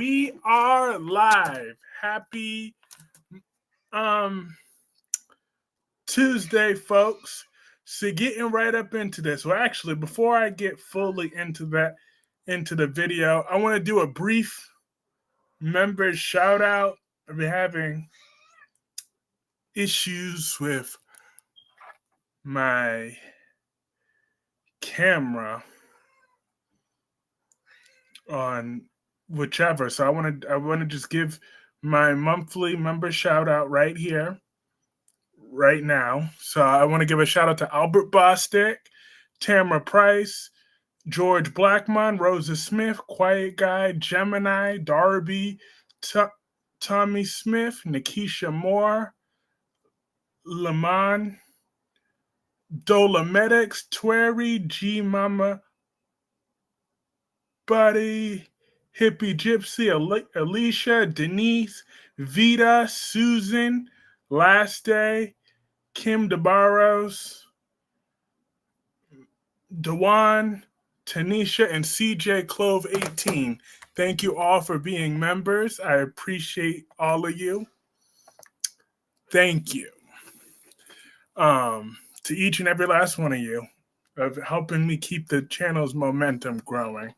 We are live. Happy Tuesday, folks. So getting right up into this. Well, actually, before I get fully into the video, I want to do a brief members shout out. I've been having issues with my camera on whichever. So I want to just give my monthly member shout out right here, right now. So I want to give a shout out to Albert Bostic, Tamara Price, George Blackmon, Rosa Smith, Quiet Guy, Gemini, Darby, Tommy Smith, Nikisha Moore, Lamont, Dolamedics, Twerry, G Mama, Buddy, Hippie Gypsy, Alicia, Denise, Vita, Susan, Last Day, Kim DeBarros, Dewan, Tanisha, and CJ Clove 18. Thank you all for being members. I appreciate all of you. Thank you. To each and every last one of you of helping me keep the channel's momentum growing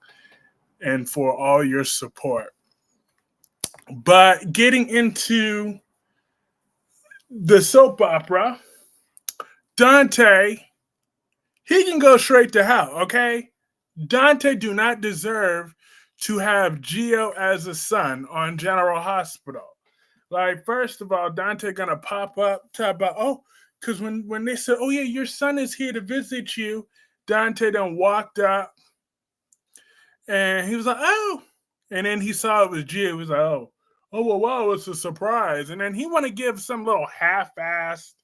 and for all your support. But getting into the soap opera, Dante, he can go straight to hell, okay? Dante do not deserve to have Gio as a son on General Hospital. Like, first of all, Dante gonna pop up, talk about, because when they said, oh yeah, your son is here to visit you, Dante then walked up and he was like, oh. And then he saw it was Gio. He was like, oh, well, wow, it's a surprise. And then he want to give some little half-assed,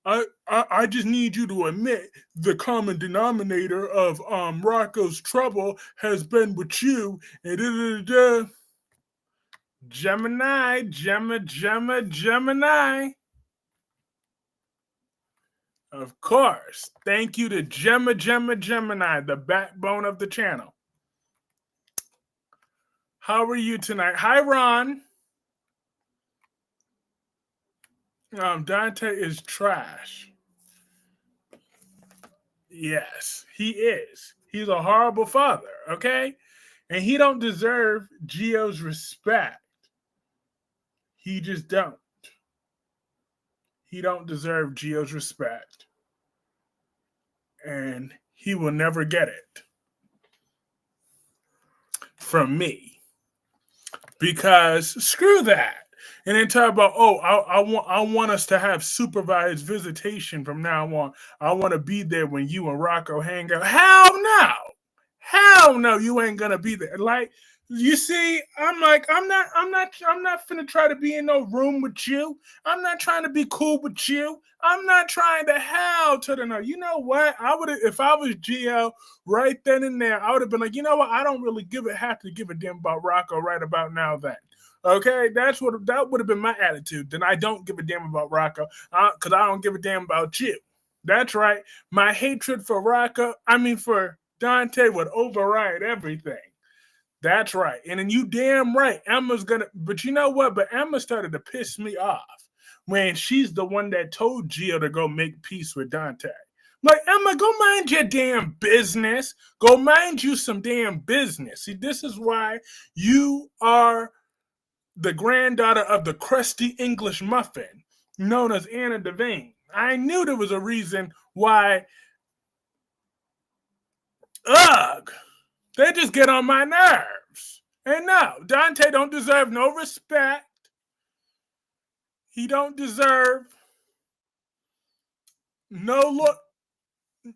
I just need you to admit the common denominator of Rocco's trouble has been with you. And Gemini. Of course. Thank you to Gemini, the backbone of the channel. How are you tonight? Hi, Ron. Dante is trash. Yes, he is. He's a horrible father, okay? And he don't deserve Gio's respect. He just don't. He don't deserve Gio's respect. And he will never get it from me. Because screw that. And then talk about, I want us to have supervised visitation from now on. I want to be there when you and Rocco hang out. Hell no. Hell no, you ain't gonna be there. Like, you see, I'm not finna try to be in no room with you. I'm not trying to be cool with you. I'm not trying to hell to the no. You know what? I would have, if I was Gio right then and there, I would have been like, you know what? I don't really have to give a damn about Rocco right about now then. Okay, that would have been my attitude. Then I don't give a damn about Rocco because I don't give a damn about you. That's right. My hatred for for Dante would override everything. That's right. And then you damn right. Emma's gonna, but you know what? But Emma started to piss me off when she's the one that told Gio to go make peace with Dante. Like, Emma, go mind your damn business. Go mind you some damn business. See, this is why you are the granddaughter of the crusty English muffin known as Anna Devane. I knew there was a reason why. Ugh, they just get on my nerves. And no, Dante don't deserve no respect. He don't deserve no look.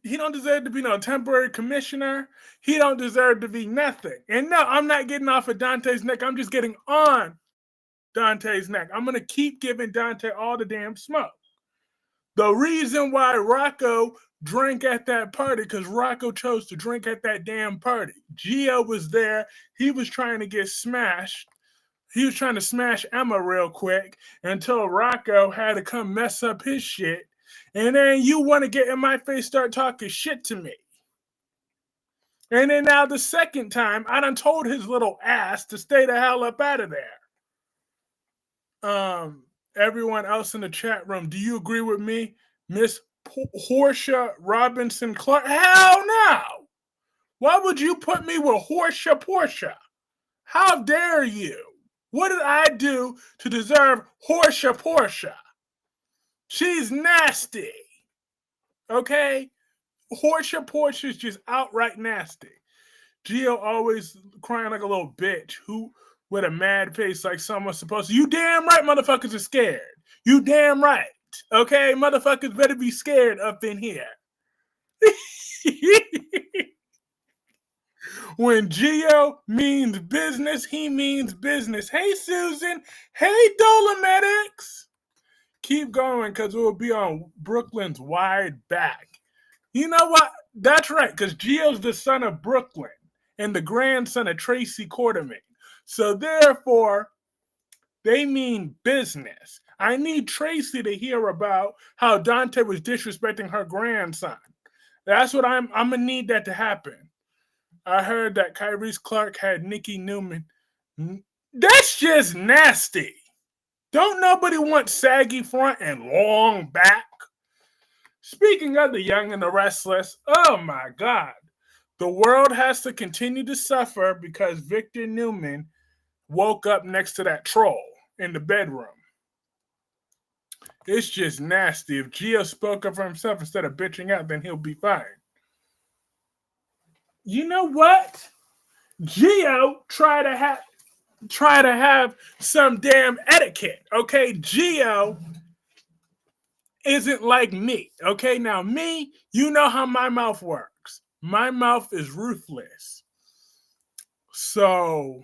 He don't deserve to be no temporary commissioner. He don't deserve to be nothing. And no, I'm not getting off of Dante's neck. I'm just getting on Dante's neck. I'm going to keep giving Dante all the damn smoke. The reason why Rocco drank at that party, because Rocco chose to drink at that damn party. Gio was there. He was trying to get smashed. He was trying to smash Emma real quick until Rocco had to come mess up his shit. And then you want to get in my face, start talking shit to me. And then now the second time, I done told his little ass to stay the hell up out of there. Everyone else in the chat room, do you agree with me, Miss Portia Robinson Clarke? Hell no! Why would you put me with Portia? How dare you? What did I do to deserve Portia? She's nasty. Okay? Portia is just outright nasty. Gio always crying like a little bitch who with a mad face like someone's supposed to. You damn right motherfuckers are scared. You damn right. Okay? Motherfuckers better be scared up in here. When Gio means business, he means business. Hey, Susan. Hey, Dolomedics. Keep going because it will be on Brooklyn's wide back. You know what? That's right, because Gio's the son of Brooklyn and the grandson of Tracy Quartermain. So therefore, they mean business. I need Tracy to hear about how Dante was disrespecting her grandson. That's what I'm going to need that to happen. I heard that Kyreese Clarke had Nicki Newman. That's just nasty. Don't nobody want saggy front and long back? Speaking of the young and the restless, oh my God. The world has to continue to suffer because Victor Newman woke up next to that troll in the bedroom. It's just nasty. If Gio spoke up for himself instead of bitching out, then he'll be fine. You know what? Gio try to have some damn etiquette. Okay, Gio isn't like me. Okay, now me, you know how my mouth works. My mouth is ruthless. So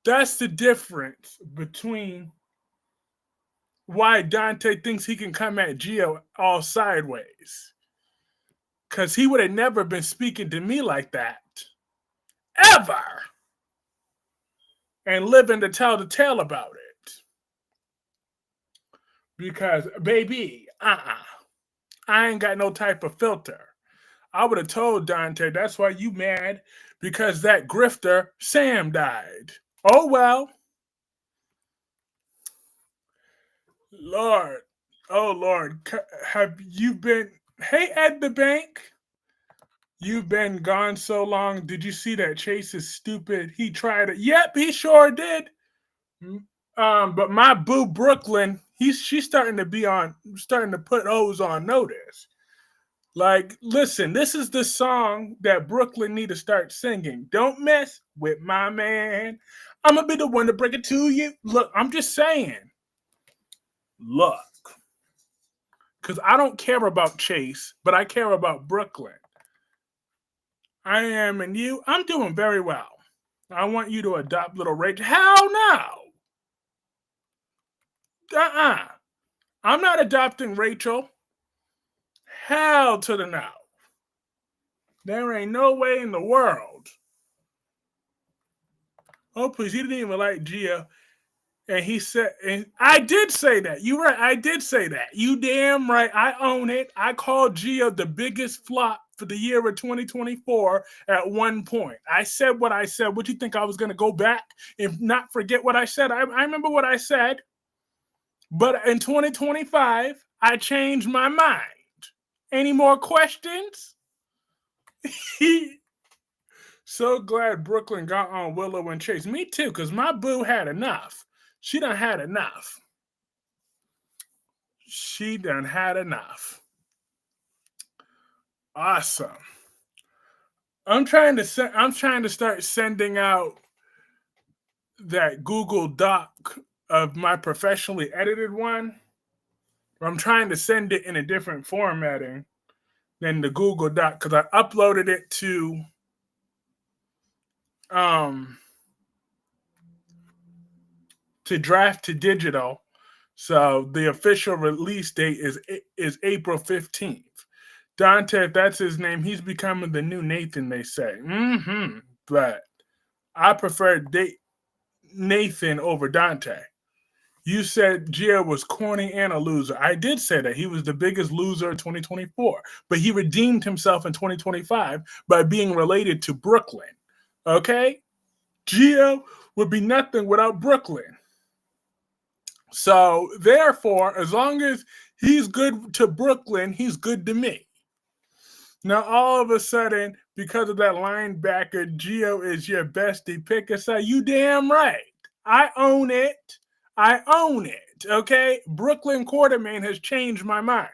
that's the difference between why Dante thinks he can come at Gio all sideways. Because he would have never been speaking to me like that. Ever. And living to tell the tale about it. Because, baby, I ain't got no type of filter. I would have told Dante, that's why you mad, because that grifter, Sam, died. Oh, well. Lord. Oh, Lord. Have you been... Hey, Ed the Bank. You've been gone so long. Did you see that Chase is stupid? He tried it. Yep, he sure did. But my boo Brooklyn, she's starting to put O's on notice. Like, listen, this is the song that Brooklyn need to start singing. Don't mess with my man. I'm gonna be the one to break it to you. Look, I'm just saying. Look, because I don't care about Chase, but I care about Brooklyn. I am and you. I'm doing very well. I want you to adopt little Rachel. Hell no. I'm not adopting Rachel. Hell to the no. There ain't no way in the world. Oh, please. He didn't even like Gia. And he said, and I did say that. You're right. I did say that. You damn right. I own it. I called Gia the biggest flop for the year of 2024 at one point. I said what I said. Would you think I was going to go back and not forget what I said? I remember what I said. But in 2025, I changed my mind. Any more questions? So glad Brooklyn got on Willow and Chase. Me too, because my boo had enough. She done had enough. She done had enough. Awesome. I'm trying to start sending out that Google Doc of my professionally edited one. I'm trying to send it in a different formatting than the Google Doc because I uploaded it to Draft to Digital. So the official release date is April 15th. Dante, if that's his name, he's becoming the new Nathan, they say. But I prefer Nathan over Dante. You said Gio was corny and a loser. I did say that. He was the biggest loser in 2024, but he redeemed himself in 2025 by being related to Brooklyn. Okay? Gio would be nothing without Brooklyn. So, therefore, as long as he's good to Brooklyn, he's good to me. Now, all of a sudden, because of that linebacker, Gio is your bestie pick. So you damn right. I own it. I own it. Okay? Brooklyn Quartermain has changed my mind,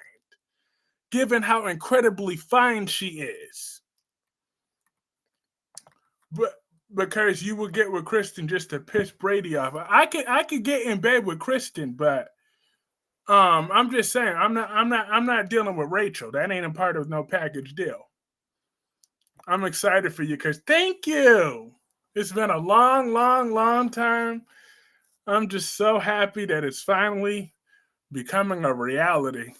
given how incredibly fine she is. But because you would get with Kristen just to piss Brady off. I could get in bed with Kristen, but I'm just saying I'm not dealing with Rachel. That ain't a part of no package deal. I'm excited for you because thank you. It's been a long, long, long time. I'm just so happy that it's finally becoming a reality.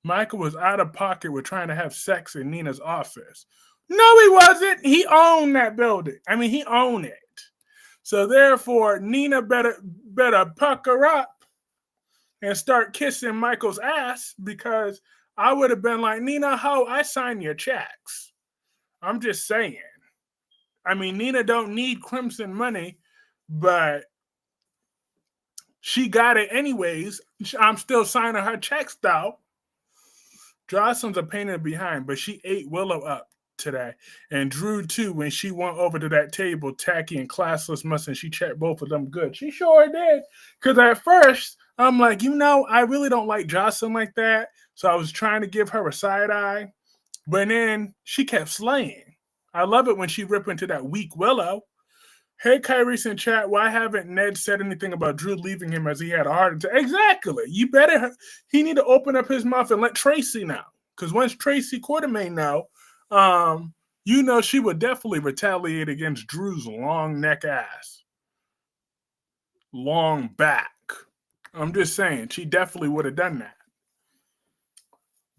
Michael was out of pocket with trying to have sex in Nina's office. No, he wasn't. He owned that building. I mean, he owned it. So therefore, Nina better pucker up and start kissing Michael's ass because I would have been like, Nina, ho, I sign your checks. I'm just saying. I mean, Nina don't need Crimson money, but she got it anyways. I'm still signing her checks, though. Jocelyn's a pain in the behind, but she ate Willow up today. And Drew, too, when she went over to that table, tacky and classless mustn't she checked both of them good. She sure did. Because at first, I'm like, I really don't like Jocelyn like that. So I was trying to give her a side eye. But then she kept slaying. I love it when she ripped into that weak Willow. Hey, Kyreese in chat, why haven't Ned said anything about Drew leaving him as he had a heart attack? Exactly. He need to open up his mouth and let Tracy know. Because once Tracy Quartermain know, she would definitely retaliate against Drew's long neck ass. Long back. I'm just saying, she definitely would have done that.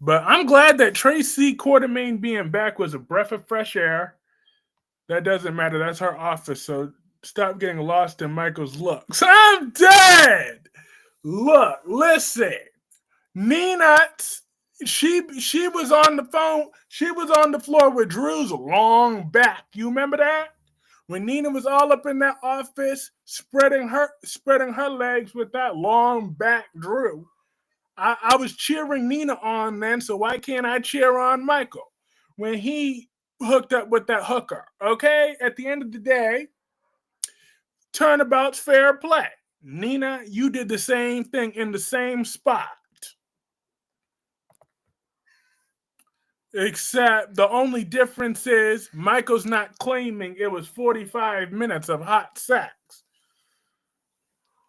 But I'm glad that Tracy Quartermain being back was a breath of fresh air. That doesn't matter. That's her office. So stop getting lost in Michael's looks. I'm dead. Look, listen. Nina, she was on the phone. She was on the floor with Drew's long back. You remember that? When Nina was all up in that office, spreading her legs with that long back Drew. I was cheering Nina on then, so why can't I cheer on Michael? When he hooked up with that hooker, okay? At the end of the day, turnabout's fair play. Nina, you did the same thing in the same spot. Except the only difference is Michael's not claiming it was 45 minutes of hot sex.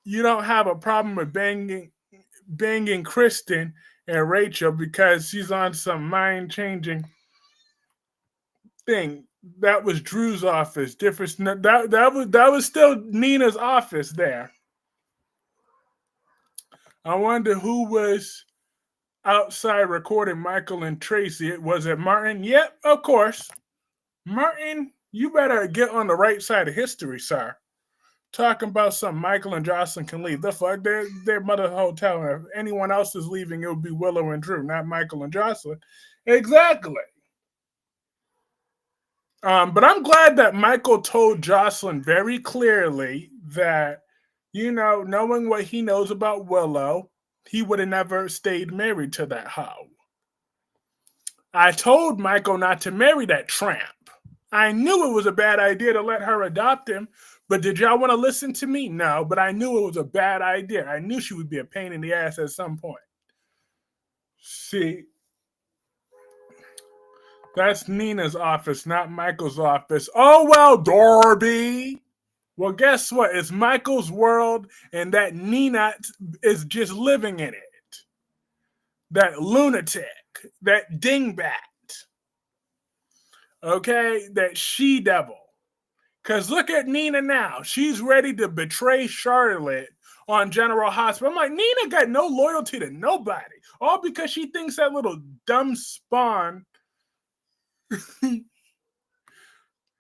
You don't have a problem with banging Kristen and Rachel because she's on some mind-changing thing. That was Drew's office. That was still Nina's office there. I wonder who was outside recording Michael and Tracy. Was it Martin? Yep, of course. Martin, you better get on the right side of history, sir. Talking about some Michael and Jocelyn can leave. The fuck, their mother hotel. If anyone else is leaving, it would be Willow and Drew, not Michael and Jocelyn. Exactly. But I'm glad that Michael told Jocelyn very clearly that, knowing what he knows about Willow, he would have never stayed married to that hoe. I told Michael not to marry that tramp. I knew it was a bad idea to let her adopt him, but did y'all want to listen to me? No, but I knew it was a bad idea. I knew she would be a pain in the ass at some point. See, that's Nina's office, not Michael's office. Oh, well, Darby. Well, guess what? It's Michael's world, and that Nina is just living in it. That lunatic, that dingbat. Okay? That she-devil. Because look at Nina now. She's ready to betray Charlotte on General Hospital. I'm like, Nina got no loyalty to nobody. All because she thinks that little dumb spawn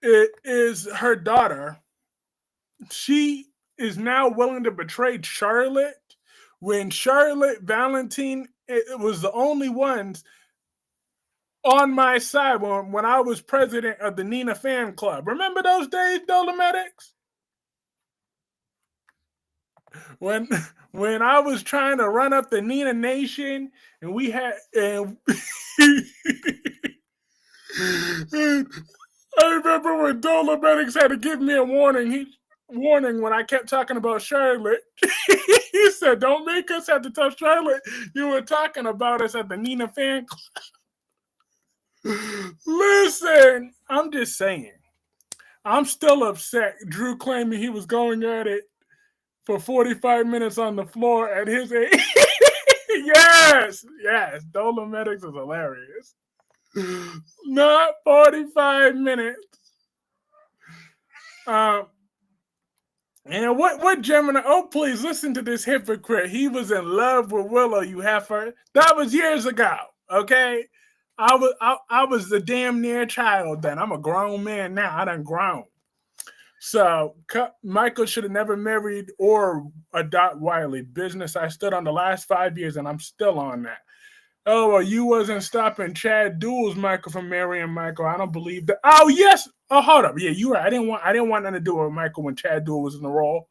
is her daughter. She is now willing to betray Charlotte. when Charlotte, Valentine, it was the only ones on my side when I was president of the Nina fan club. Remember those days, Dolomedics? When when I was trying to run up the Nina Nation and we had and I remember when Dolomedics had to give me a warning. Warning when I kept talking about Charlotte. He said, "Don't make us have to tell Charlotte you were talking about us at the Nina fan club." Listen, I'm just saying. I'm still upset. Drew claiming he was going at it for 45 minutes on the floor at his age. Yes. Dolomedics is hilarious. Not 45 minutes. And what Gemini? Oh, please listen to this hypocrite. He was in love with Willow, you heifer. That was years ago. Okay, I was the damn near child then. I'm a grown man now. I done grown. So Michael should have never married or adopt Wiley. Business I stood on the last 5 years, and I'm still on that. Oh, well, you wasn't stopping Chad Duels, Michael, from marrying Michael. I don't believe that. Oh, yes. Oh, hold up. Yeah, you right. I didn't want nothing to do with Michael when Chad Duel was in the role.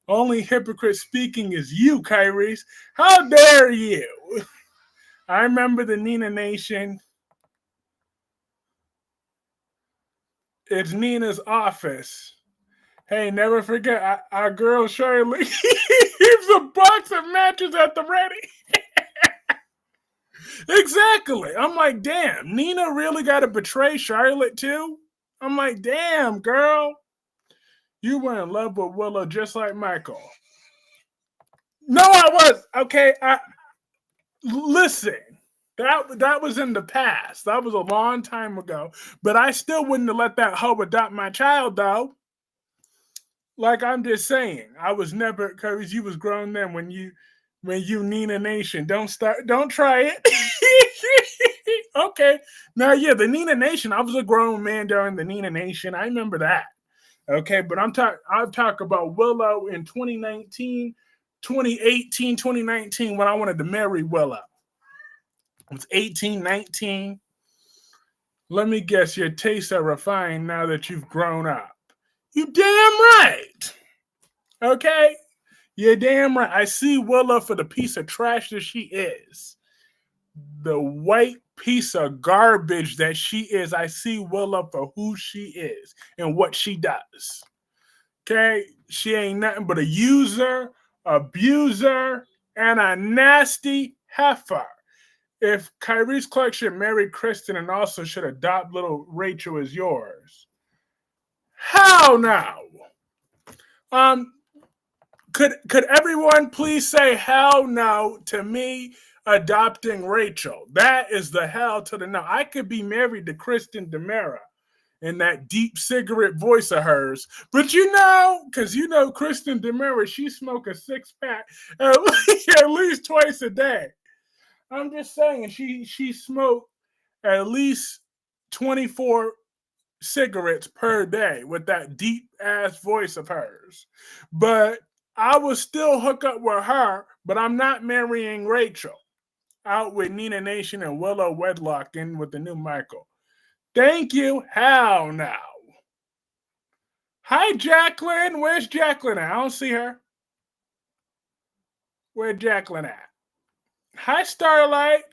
Only hypocrite speaking is you, Kyreese. How dare you? I remember the Nina Nation. It's Nina's office. Hey, never forget our girl Shirley keeps a box of matches at the ready. Exactly. I'm like, damn, Nina really got to betray Charlotte too? I'm like, damn, girl. You were in love with Willow just like Michael. No, I was. Okay, listen. That was in the past. That was a long time ago. But I still wouldn't have let that hoe adopt my child, though. Like I'm just saying, I was never because you was grown then when you Nina Nation. Don't try it. Okay. Now yeah, the Nina Nation. I was a grown man during the Nina Nation. I remember that. Okay, but I'll talk about Willow in 2019, 2018, 2019 when I wanted to marry Willow. It was 18, 19. Let me guess, your tastes are refined now that you've grown up. You damn right. Okay? You're damn right. I see Willow for the piece of trash that she is. The white piece of garbage that she is. I see Willow for who she is and what she does. Okay? She ain't nothing but a user, abuser, and a nasty heifer. If Kyreese Clarke should marry Kristen and also should adopt little Rachel as yours. How now? Could everyone please say hell no to me adopting Rachel? That is the hell to the no. I could be married to Kristen DeMera in that deep cigarette voice of hers. But because Kristen DeMera, she smoke a 6-pack at least twice a day. I'm just saying she smoked at least 24 cigarettes per day with that deep ass voice of hers. But I will still hook up with her, but I'm not marrying Rachel. Out with Nina Nation and Willow Wedlock in with the new Michael. Thank you. How now? Hi, Jacqueline. Where's Jacqueline at? I don't see her. Where's Jacqueline at? Hi, Starlight.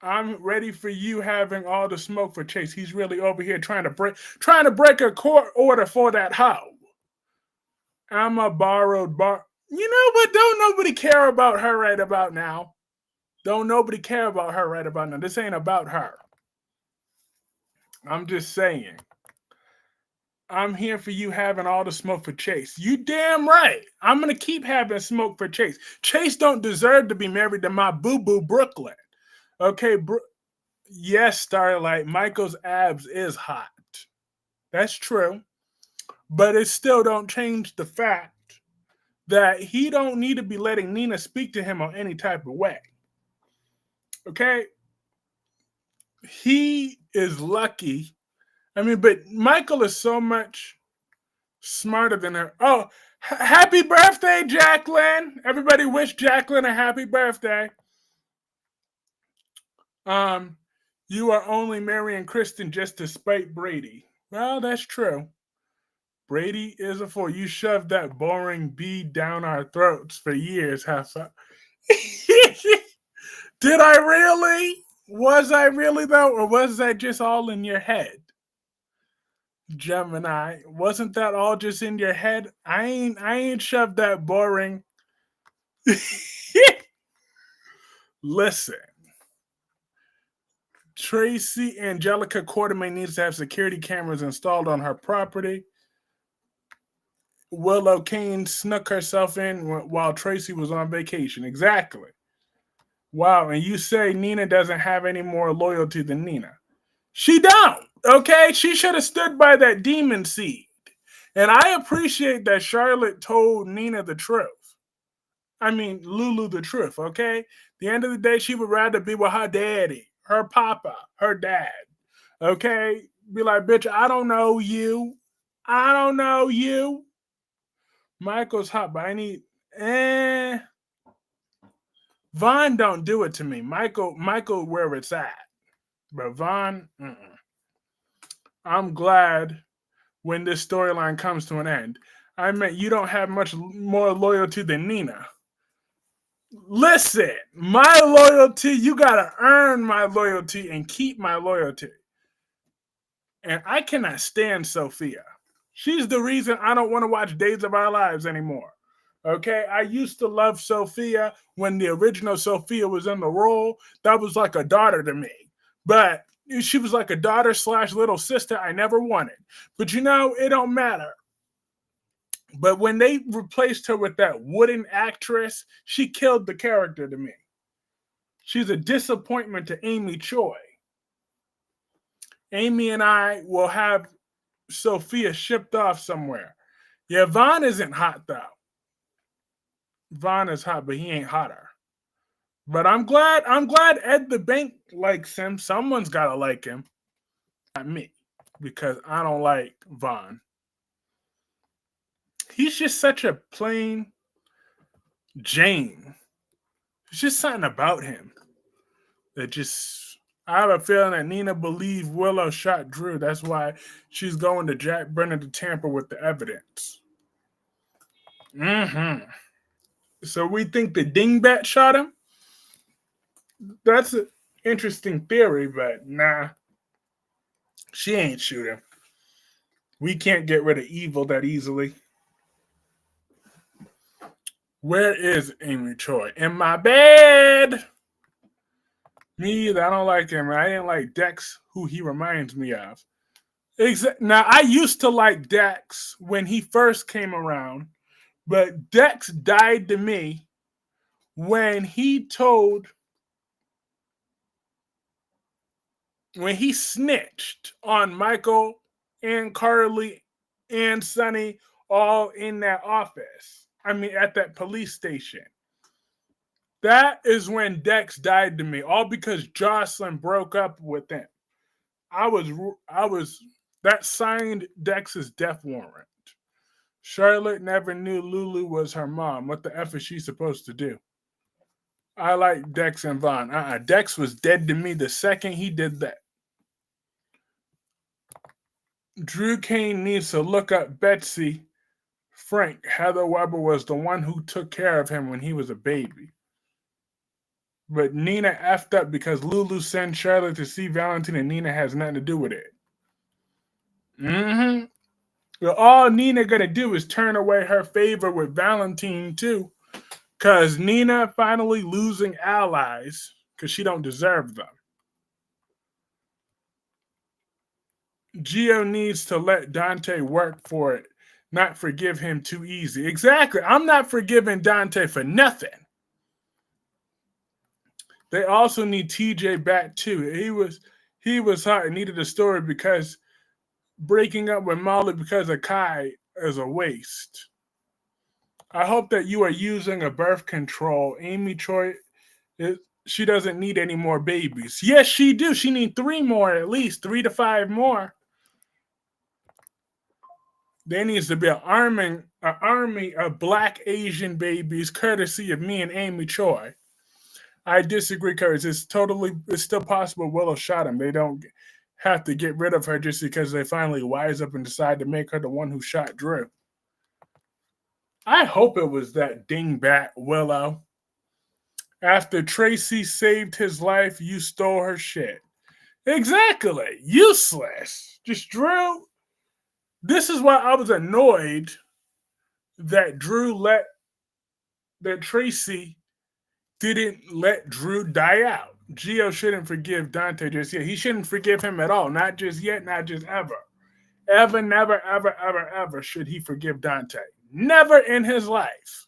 I'm ready for you having all the smoke for Chase. He's really over here trying to break a court order for that hoe. I'm a borrowed bar. You know what? Don't nobody care about her right about now. Don't nobody care about her right about now. This ain't about her. I'm just saying. I'm here for you having all the smoke for Chase. You damn right. I'm going to keep having smoke for Chase. Chase don't deserve to be married to my boo-boo Brooklyn. Okay, yes, Starlight, Michael's abs is hot. That's true. But it still don't change the fact that he don't need to be letting Nina speak to him on any type of way. Okay? He is lucky. I mean, but Michael is so much smarter than her. Oh, Happy birthday, Jacqueline. Everybody wish Jacqueline a happy birthday. Um, you are only marrying Kristen just to spite Brady. Well, that's true. Brady is a fool. You shoved that boring bead down our throats for years, Hessa. Did I really? Was I really though, or was that just all in your head? Gemini, wasn't that all just in your head? I ain't shoved that boring. Listen, Tracy Angelica Quartermain needs to have security cameras installed on her property. Willow Kane snuck herself in while Tracy was on vacation. Exactly. Wow, and you say Nina doesn't have any more loyalty than Nina. She don't. Okay, she should have stood by that demon seed. And I appreciate that Charlotte told Nina the truth. I mean, Lulu the truth, okay? At the end of the day, she would rather be with her daddy, her papa, her dad, okay? Be like, bitch, I don't know you. I don't know you. Michael's hot, but I need, Vaughn don't do it to me. Michael where it's at. But Vaughn, I'm glad when this storyline comes to an end. I mean, you don't have much more loyalty than Nina. Listen, my loyalty, you gotta earn my loyalty and keep my loyalty. And I cannot stand Sophia. She's the reason I don't want to watch Days of Our Lives anymore. Okay, I used to love Sophia when the original Sophia was in the role. That was like a daughter to me. But she was like a daughter / little sister I never wanted. But you know, it don't matter. But when they replaced her with that wooden actress, she killed the character to me. She's a disappointment to Amy Choi. Amy and I will have Sophia shipped off somewhere. Yeah, Vaughn isn't hot though. Vaughn is hot, but he ain't hotter. But I'm glad Ed the Bank likes him. Someone's gotta like him. Not me. Because I don't like Vaughn. He's just such a plain Jane. There's just something about him that just. I have a feeling that Nina believed Willow shot Drew. That's why she's going to Jack Brennan to tamper with the evidence. So we think the dingbat shot him? That's an interesting theory, but nah. She ain't shoot him. We can't get rid of evil that easily. Where is Amy Choi? In my bed! Me either. I don't like him. I didn't like Dex, who he reminds me of. Now, I used to like Dex when he first came around, but Dex died to me when he snitched on Michael and Carly and Sonny all in that office. I mean, at that police station. That is when Dex died to me, all because Jocelyn broke up with him. That signed Dex's death warrant. Charlotte never knew Lulu was her mom. What the F is she supposed to do? I like Dex and Vaughn. Dex was dead to me the second he did that. Drew Kane needs to look up Betsy Frank. Heather Weber was the one who took care of him when he was a baby. But Nina effed up because Lulu sent Charlotte to see Valentine and Nina has nothing to do with it. Well, all Nina gonna do is turn away her favor with Valentine too. Because Nina finally losing allies because she don't deserve them. Gio needs to let Dante work for it, not forgive him too easy. Exactly. I'm not forgiving Dante for nothing. They also need TJ back too. He was hot and needed a story because breaking up with Molly because of Kai is a waste. I hope that you are using a birth control. Amy Choi, she doesn't need any more babies. Yes, she do. She needs 3 more, at least 3 to 5 more. There needs to be an army of black Asian babies, courtesy of me and Amy Choi. I disagree, because it's still possible Willow shot him. They don't have to get rid of her just because they finally wise up and decide to make her the one who shot Drew. I hope it was that dingbat Willow. After Tracy saved his life, you stole her shit. Exactly. Useless. Just Drew. This is why I was annoyed that Tracy didn't let Drew die out. Gio shouldn't forgive Dante just yet. He shouldn't forgive him at all. Not just yet, not just ever. Ever, never, ever, ever, ever should he forgive Dante. Never in his life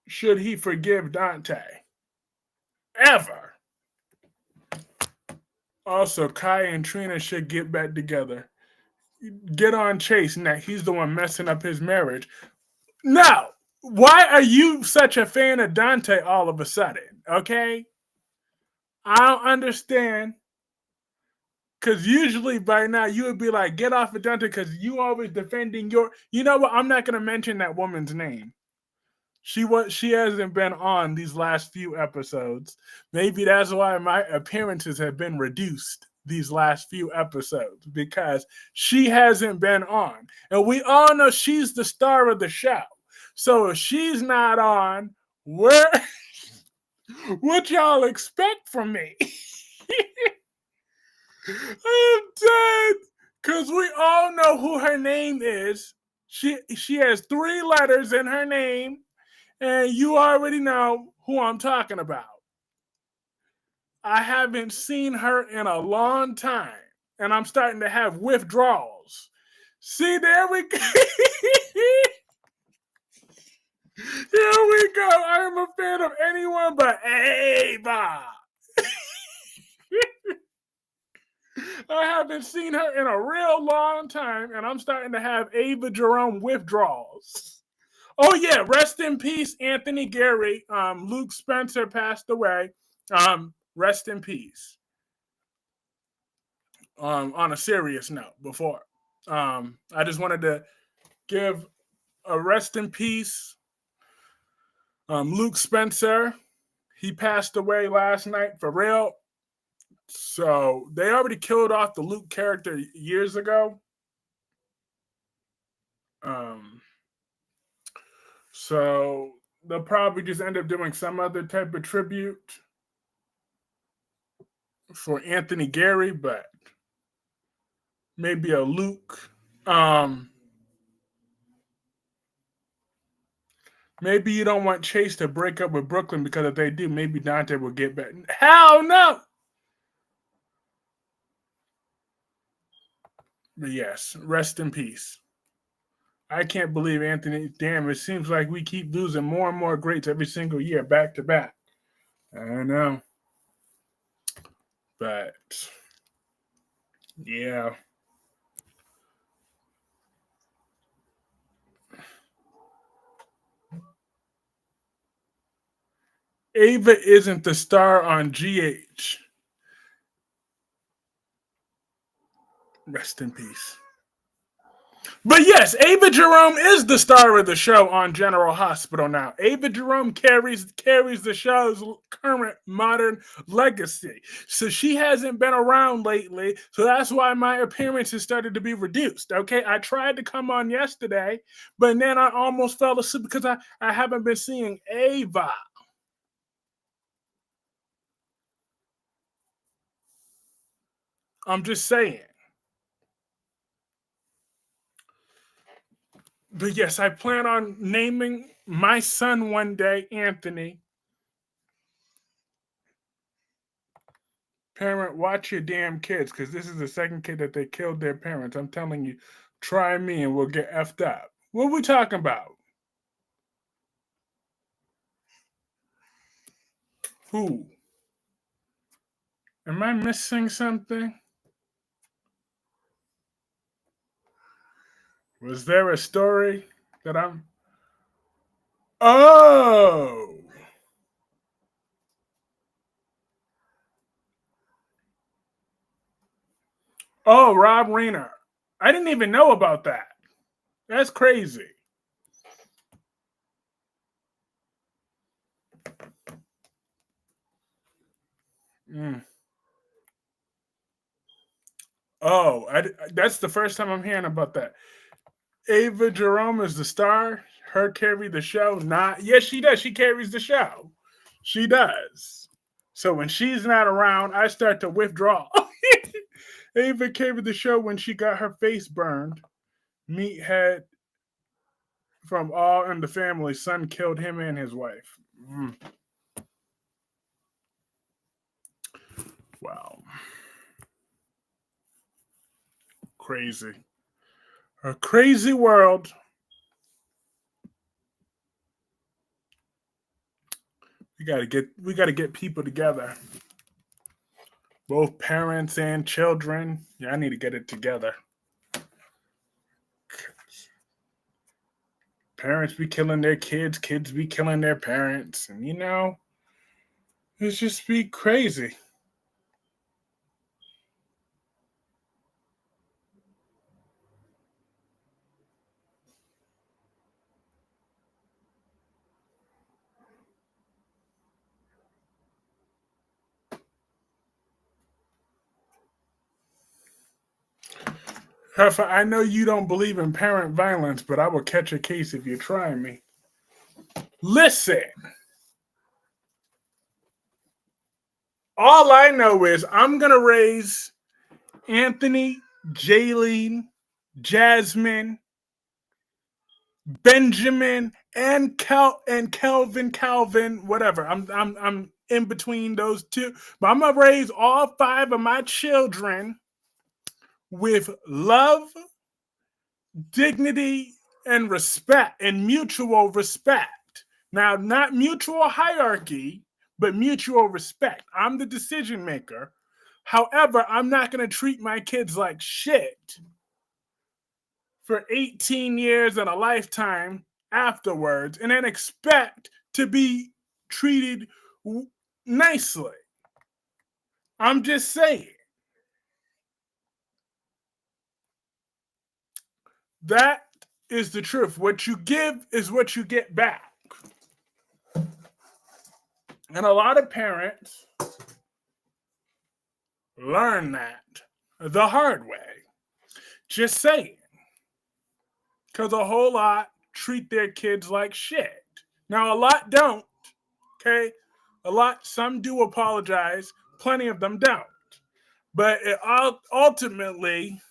should he forgive Dante. Ever. Also, Kai and Trina should get back together. Get on Chase now. He's the one messing up his marriage. Now, why are you such a fan of Dante all of a sudden? Okay? I don't understand. Because usually by now you would be like, get off of Dante, because you always defending your. You know what? I'm not going to mention that woman's name. She hasn't been on these last few episodes. Maybe that's why my appearances have been reduced these last few episodes, because she hasn't been on. And we all know she's the star of the show. So if she's not on, what y'all expect from me? I'm dead. Because we all know who her name is. She has 3 letters in her name. And you already know who I'm talking about. I haven't seen her in a long time, and I'm starting to have withdrawals. See, there we go. Here we go. I am a fan of anyone but Ava. I haven't seen her in a real long time, and I'm starting to have Ava Jerome withdrawals. Oh yeah, rest in peace, Anthony Gary. Luke Spencer passed away. Rest in peace. On a serious note, I just wanted to give a rest in peace. Luke Spencer, he passed away last night for real. So they already killed off the Luke character years ago. So they'll probably just end up doing some other type of tribute for Anthony Gary, but maybe a Luke. Maybe you don't want Chase to break up with Brooklyn, because if they do, maybe Dante will get back. Hell no! But yes, rest in peace. I can't believe Anthony. Damn, it seems like we keep losing more and more greats every single year, back to back. I know. But yeah. Ava isn't the star on GH. Rest in peace. But yes, Ava Jerome is the star of the show on General Hospital now. Ava Jerome carries the show's current modern legacy. So she hasn't been around lately. So that's why my appearances started to be reduced. Okay, I tried to come on yesterday, but then I almost fell asleep because I haven't been seeing Ava. I'm just saying. But yes, I plan on naming my son one day Anthony. Parent, watch your damn kids, because this is the second kid that they killed their parents. I'm telling you, try me and we'll get effed up. What are we talking about? Who? Am I missing something? Was there a story that I'm. Oh! Oh, Rob Reiner. I didn't even know about that. That's crazy. Mm. Oh, that's the first time I'm hearing about that. Ava Jerome is the star. Her carry the show. Not yes, she does. She carries the show. She does. So when she's not around, I start to withdraw. Ava carried the show when she got her face burned. Meathead from All in the Family. Son killed him and his wife. Mm. Wow. Crazy. A crazy world. We gotta get people together. Both parents and children. Yeah, I need to get it together. Parents be killing their kids, kids be killing their parents, and it's just be crazy. Heifer, I know you don't believe in parent violence, but I will catch a case if you try me. Listen, all I know is I'm gonna raise Anthony, Jaylene, Jasmine, Benjamin, and Calvin, whatever. I'm in between those two, but I'm gonna raise all five of my children with love, dignity, and respect, and mutual respect. Now, not mutual hierarchy, but mutual respect. I'm the decision maker. However, I'm not going to treat my kids like shit for 18 years and a lifetime afterwards and then expect to be treated nicely. I'm just saying. That is the truth. What you give is what you get back. And a lot of parents learn that the hard way. Just saying. Because a whole lot treat their kids like shit. Now, a lot don't. Okay? Some do apologize. Plenty of them don't. But ultimately,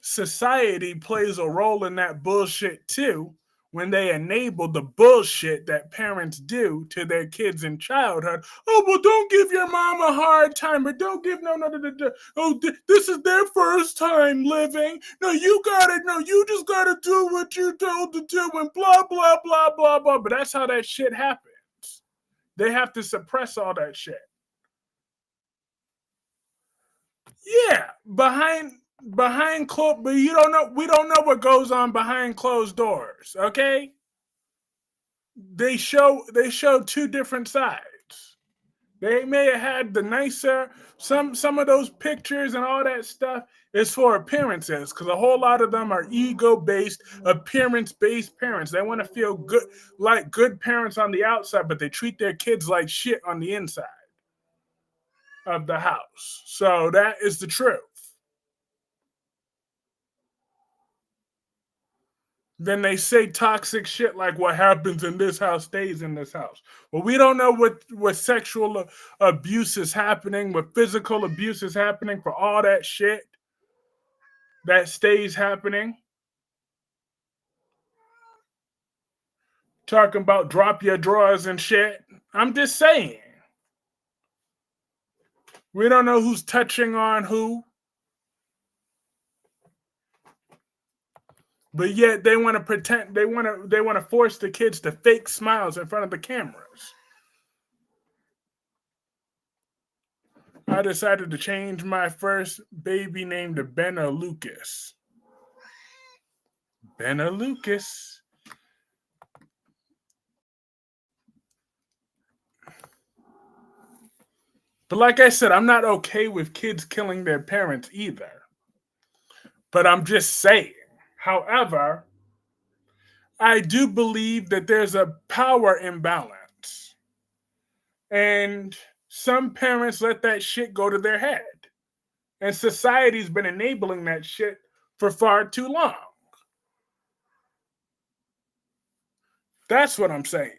society plays a role in that bullshit too when they enable the bullshit that parents do to their kids in childhood. Oh, well, don't give your mom a hard time, or don't give no. Oh, this is their first time living. No, you just gotta do what you're told to do, and blah blah blah blah blah. But that's how that shit happens. They have to suppress all that shit. Yeah, behind closed, but you don't know. We don't know what goes on behind closed doors. Okay, they show two different sides. They may have had the nicer some of those pictures and all that stuff is for appearances because a whole lot of them are ego based, appearance based parents. They want to feel good like good parents on the outside, but they treat their kids like shit on the inside of the house. So that is the truth. Then they say toxic shit like what happens in this house stays in this house. Well, we don't know what sexual abuse is happening, what physical abuse is happening for all that shit that stays happening. Talking about drop your drawers and shit. I'm just saying. We don't know who's touching on who, but yet they want to pretend they want to force the kids to fake smiles in front of the cameras. I decided to change my first baby name to Benna Lucas. Benna Lucas. But like I said, I'm not okay with kids killing their parents either. But I'm just saying. However, I do believe that there's a power imbalance. And some parents let that shit go to their head. And society's been enabling that shit for far too long. That's what I'm saying.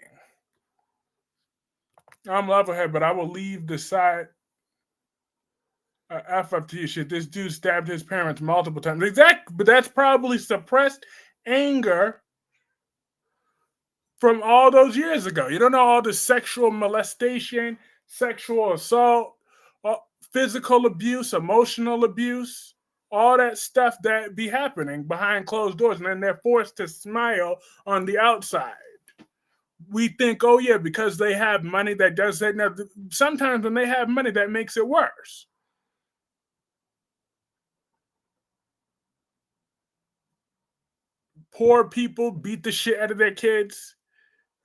I'm loving her, but I will leave the side F up to you shit. This dude stabbed his parents multiple times. Exactly, but that's probably suppressed anger from all those years ago. You don't know all the sexual molestation, sexual assault, uh, physical abuse, emotional abuse, all that stuff that be happening behind closed doors, and then they're forced to smile on the outside. We think, oh yeah, because they have money that does that. Now, sometimes when they have money, that makes it worse. Poor people beat the shit out of their kids.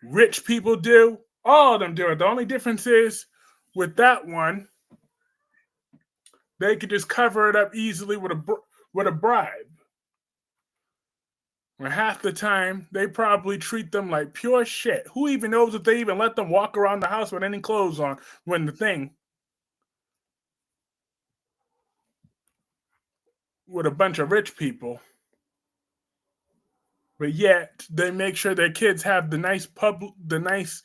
Rich people do. All of them do it. The only difference is with that one, they could just cover it up easily with a bribe. When half the time they probably treat them like pure shit. Who even knows if they even let them walk around the house with any clothes on when the thing with a bunch of rich people. But yet they make sure their kids have the nice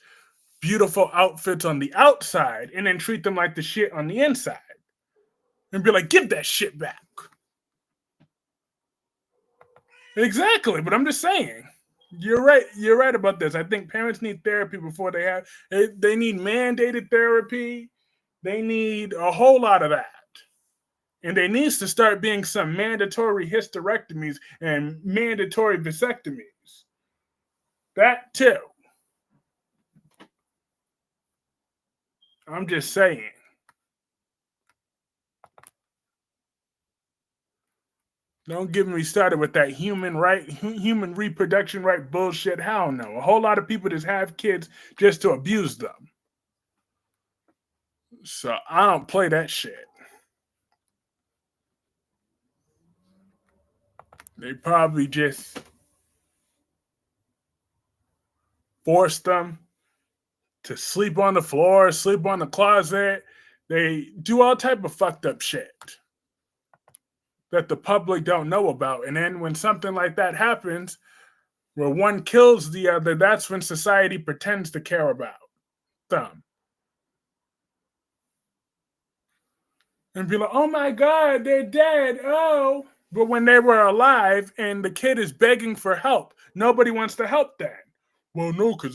beautiful outfits on the outside and then treat them like the shit on the inside. And be like, give that shit back. Exactly, but I'm just saying. You're right. You're right about this. I think parents need therapy before they need mandated therapy. They need a whole lot of that. And there needs to start being some mandatory hysterectomies and mandatory vasectomies. That too. I'm just saying. Don't get me started with that human reproduction right bullshit. Hell no. A whole lot of people just have kids just to abuse them. So I don't play that shit. They probably just force them to sleep on the floor, sleep on the closet. They do all type of fucked up shit that the public don't know about. And then when something like that happens, where one kills the other, that's when society pretends to care about them. And be like, oh my God, they're dead. Oh. But when they were alive and the kid is begging for help, nobody wants to help them. Well, no, because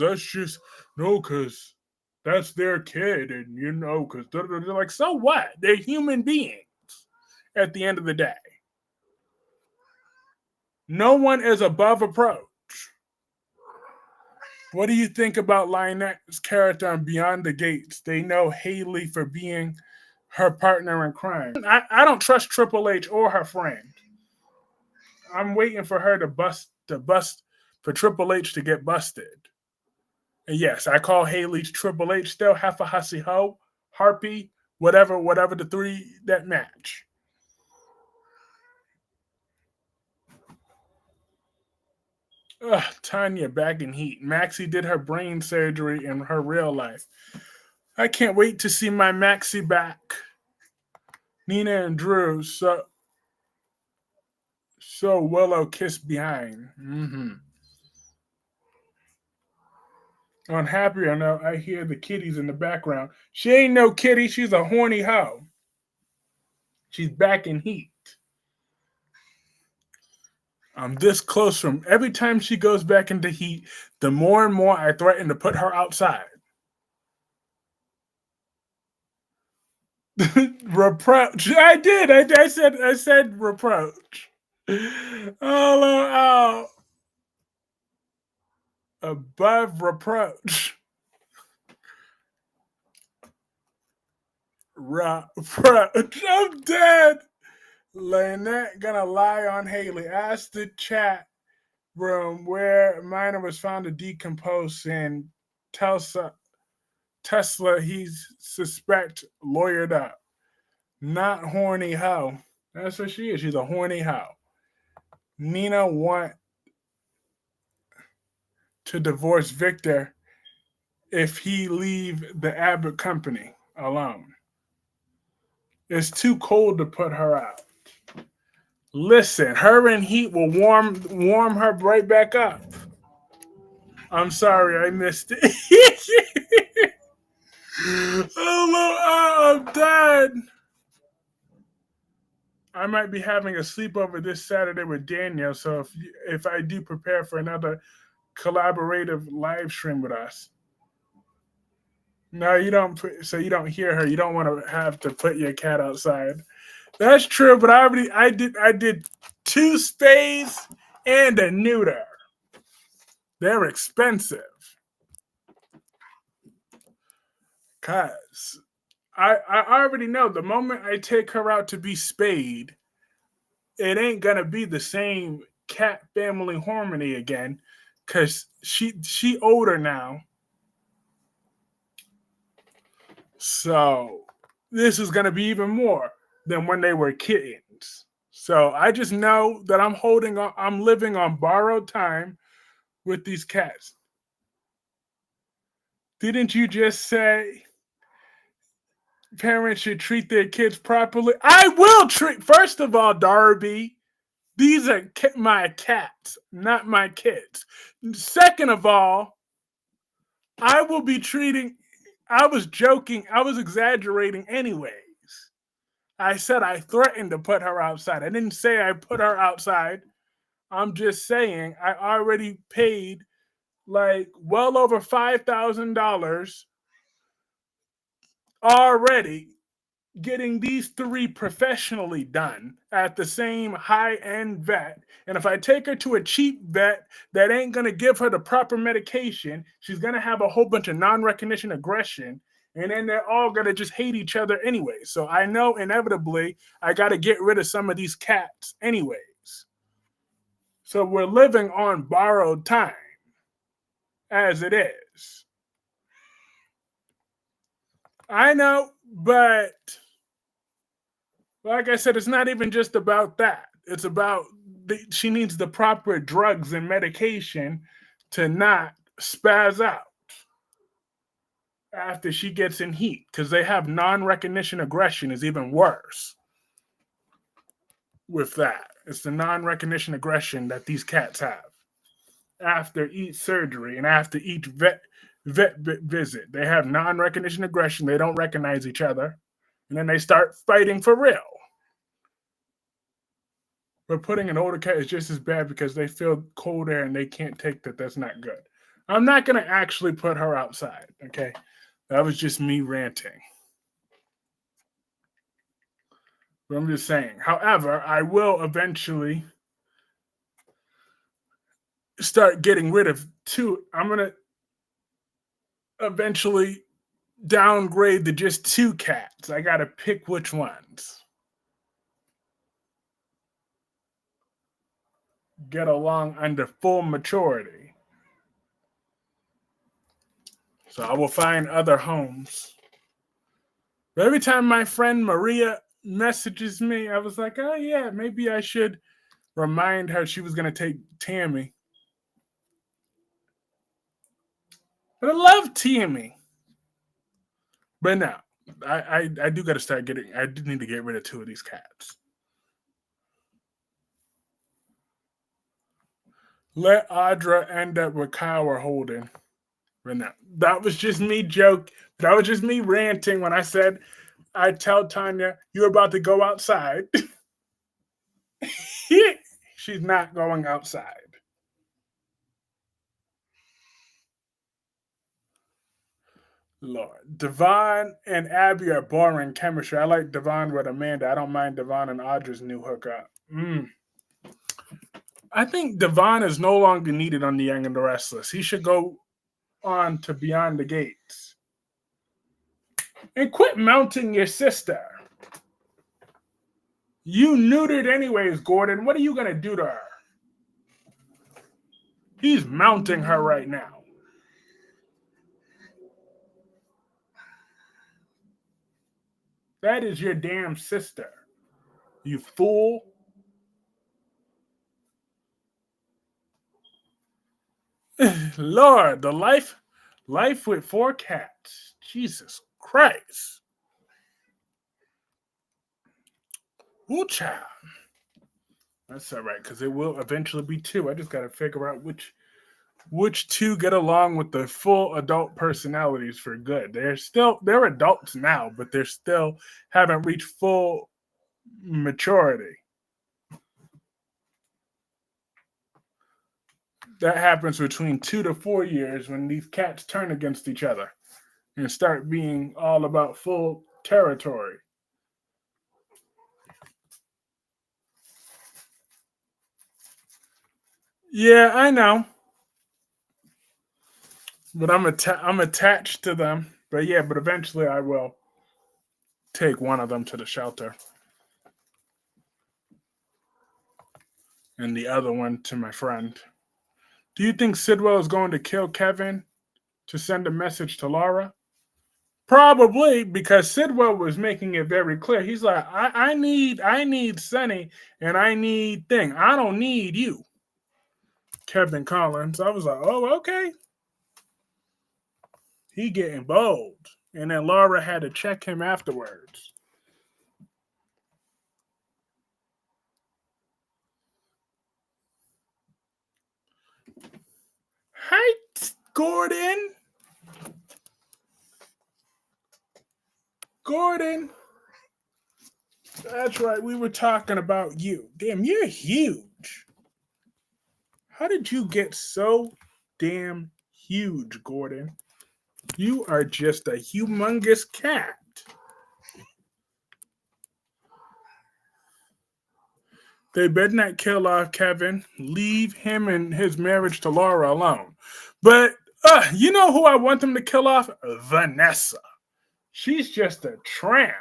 that's their kid. And, because they're like, so what? They're human beings at the end of the day. No one is above reproach. What do you think about Lionel's character on Beyond the Gates? They know Haley for being her partner in crime. I don't trust Triple H or her friend. I'm waiting for her to bust for Triple H to get busted. And yes, I call Haley Triple H still half a hussy hoe, harpy, whatever the three that match. Ugh, Tanya back in heat. Maxie did her brain surgery in her real life. I can't wait to see my Maxie back. Nina and Drew, so Willow kissed behind. Mm-hmm. On happier note, I hear the kitties in the background. She ain't no kitty, she's a horny hoe. She's back in heat. I'm this close from every time she goes back into heat, the more and more I threaten to put her outside. Reproach. I did. I said reproach. Oh, above reproach. Reproach. I'm dead. Lynette gonna lie on Haley. Ask the chat room where Minor was found to decompose and Tesla he's suspect lawyered up. Not horny hoe. That's what she is. She's a horny hoe. Nina want to divorce Victor if he leave the Abbott company alone. It's too cold to put her out. Listen, her and heat will warm her right back up. I'm sorry, I missed it. Oh, I'm dead. I might be having a sleepover this Saturday with Daniel, so if I do prepare for another collaborative live stream with us. No, you don't. So you don't hear her. You don't want to have to put your cat outside. That's true, but I did 2 stays and a neuter. They're expensive. Cause I already know the moment I take her out to be spayed, it ain't gonna be the same cat family harmony again. Cause she older now. So this is gonna be even more than when they were kittens. So I just know that I'm living on borrowed time with these cats. Didn't you just say parents should treat their kids properly? I will treat, first of all, Darby, these are my cats, not my kids. Second of all, I will be treating, I was joking, I was exaggerating anyways. I said I threatened to put her outside. I didn't say I put her outside. I'm just saying I already paid like well over $5,000 already getting these 3 professionally done at the same high-end vet. And if I take her to a cheap vet that ain't going to give her the proper medication, she's going to have a whole bunch of non-recognition aggression, and then they're all going to just hate each other anyway. So I know inevitably I got to get rid of some of these cats anyways. So we're living on borrowed time as it is. I know, but like I said, it's not even just about that. It's about she needs the proper drugs and medication to not spaz out after she gets in heat, because they have non-recognition aggression is even worse with that. It's the non-recognition aggression that these cats have after each surgery and after each vet visit. They have non-recognition aggression. They don't recognize each other, and then they start fighting for real. But putting an older cat is just as bad because they feel cold air and they can't take that. That's not good. I'm not going to actually put her outside, okay? That was just me ranting. But I'm just saying. However, I will eventually start getting rid of 2. I'm going to eventually downgrade to just 2 cats. I got to pick which ones. Get along under full maturity. So I will find other homes. But every time my friend Maria messages me, I was like, oh yeah, maybe I should remind her she was going to take Tammy. But I love Tammy. But no, I do got to start getting, I do need to get rid of 2 of these cats. Let Audra end up with Kyle or Holden. But no, that was just me joke. That was just me ranting when I said, I tell Tanya, you're about to go outside. She's not going outside. Lord. Devon and Abby are boring chemistry. I like Devon with Amanda. I don't mind Devon and Audra's new hookup. I think Devon is no longer needed on The Young and the Restless. He should go on to Beyond the Gates. And quit mounting your sister. You neutered anyways, Gordon. What are you going to do to her? He's mounting her right now. That is your damn sister. You fool. Lord, the life with four cats. Jesus Christ. Ooh, child. That's all right, because it will eventually be two. I just got to figure out which two get along with the full adult personalities for good. They're adults now, but they're still haven't reached full maturity. That happens between 2 to 4 years when these cats turn against each other and start being all about full territory. Yeah, I know, but I'm attached to them. But yeah, but eventually I will take one of them to the shelter and the other one to my friend. Do you think Sidwell is going to kill Kevin to send a message to Laura? Probably because Sidwell was making it very clear. He's like, I need Sonny and I need Thing. I don't need you, Kevin Collins. I was like, oh, okay. He getting bold. And then Laura had to check him afterwards. Hi, Gordon. Gordon. That's right. We were talking about you. Damn, you're huge. How did you get so damn huge, Gordon? You are just a humongous cat. They better not kill off Kevin. Leave him and his marriage to Laura alone. But you know who I want them to kill off? Vanessa. She's just a tramp.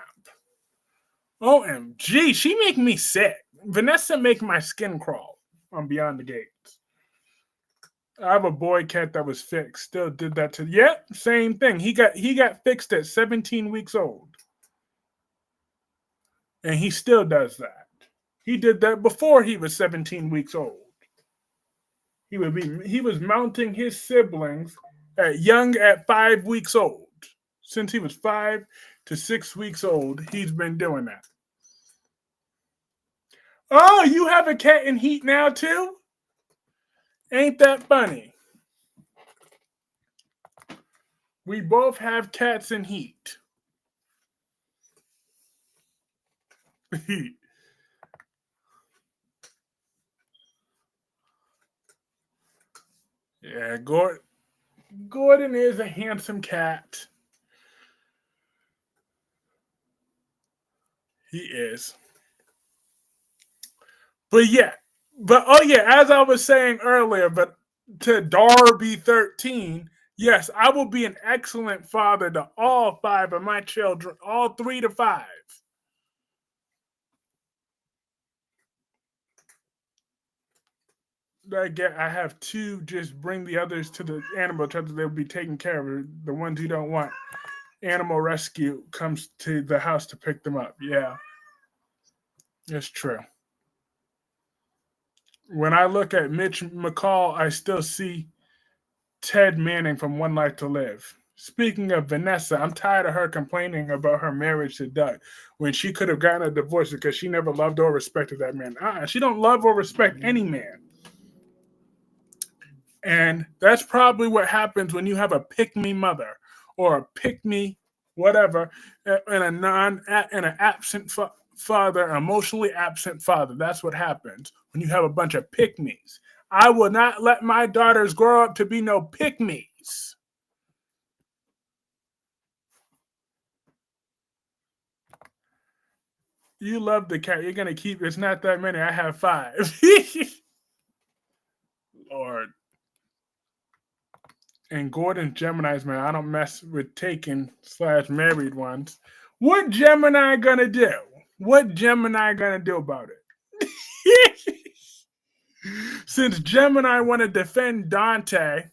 OMG, she make me sick. Vanessa make my skin crawl on Beyond the Gates. I have a boy cat that was fixed. Still did that to. Yep, same thing. He got fixed at 17 weeks old, and he still does that. He did that before he was 17 weeks old. He was mounting his siblings at 5 weeks old. Since he was 5 to 6 weeks old, he's been doing that. Oh, you have a cat in heat now too? Ain't that funny? We both have cats in heat. Yeah, Gordon is a handsome cat. He is. But yeah, but oh yeah, as I was saying earlier, but to Darby 13, yes, I will be an excellent father to all five of my children, all 3 to 5. I have two. Just bring the others to the animal shelter. They'll be taken care of. The ones who don't want animal rescue comes to the house to pick them up. Yeah, it's true. When I look at Mitch McCall, I still see Ted Manning from One Life to Live. Speaking of Vanessa, I'm tired of her complaining about her marriage to Doug when she could have gotten a divorce because she never loved or respected that man. She don't love or respect any man. And that's probably what happens when you have a pick me mother or a pick me whatever and an absent father, an emotionally absent father. That's what happens when you have a bunch of pick me's. I will not let my daughters grow up to be no pick me's. You love the cat. You're gonna keep. It's not that many. I have 5. Lord. And Gordon Gemini's man. I don't mess with taken/married ones. What Gemini gonna do? What Gemini gonna do about it? Since Gemini want to defend Dante,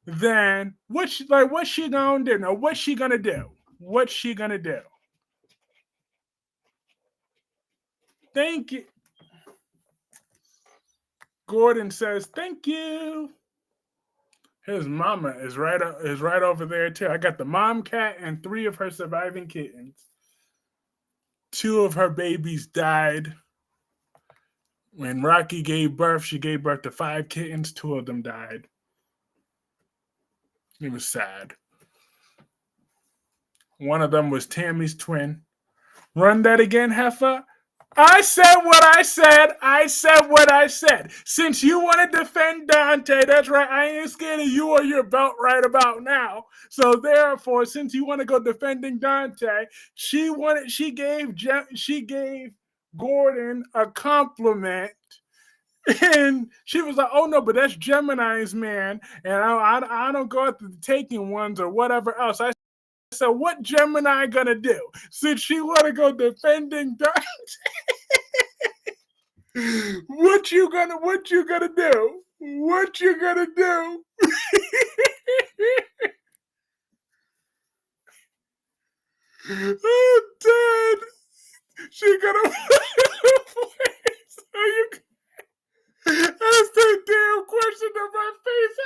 then what's she gonna do? Now what's she gonna do? What's she gonna do? Thank you. Gordon says thank you. His mama is right over there too. I got the mom cat and 3 of her surviving kittens. 2 of her babies died. When Rocky gave birth, she gave birth to 5 kittens. 2 of them died. It was sad. One of them was Tammy's twin. Run that again, Heifer. I said what I said. I said what I said. Since you want to defend Dante, that's right. I ain't scared of you or your belt right about now. So therefore, since you want to go defending Dante, she gave Gordon a compliment. And she was like, "Oh no, but that's Gemini's man, and I don't go after the taking ones or whatever else." I said, "What Gemini gonna do since she want to go defending Dante? What you gonna do? What you gonna do?" I'm dead. She gonna so you ask that damn question to my face.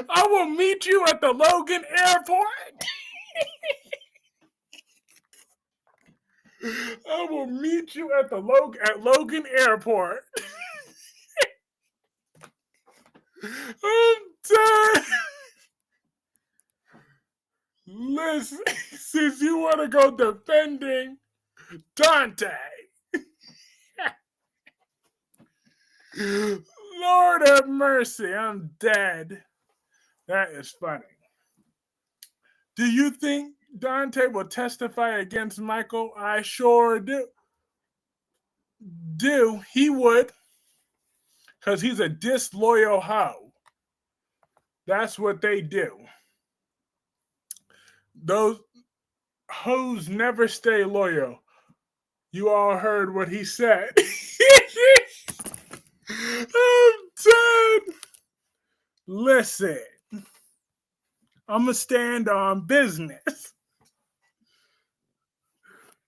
I will meet you at the Logan Airport. I will meet you at Logan Airport. I'm dead. Listen, since you want to go defending Dante, Lord have mercy, I'm dead. That is funny. Do you think Dante will testify against Michael? I sure do. He would, because he's a disloyal hoe. That's what they do. Those hoes never stay loyal. You all heard what he said. I'm dead. Listen, I'm going to stand on business.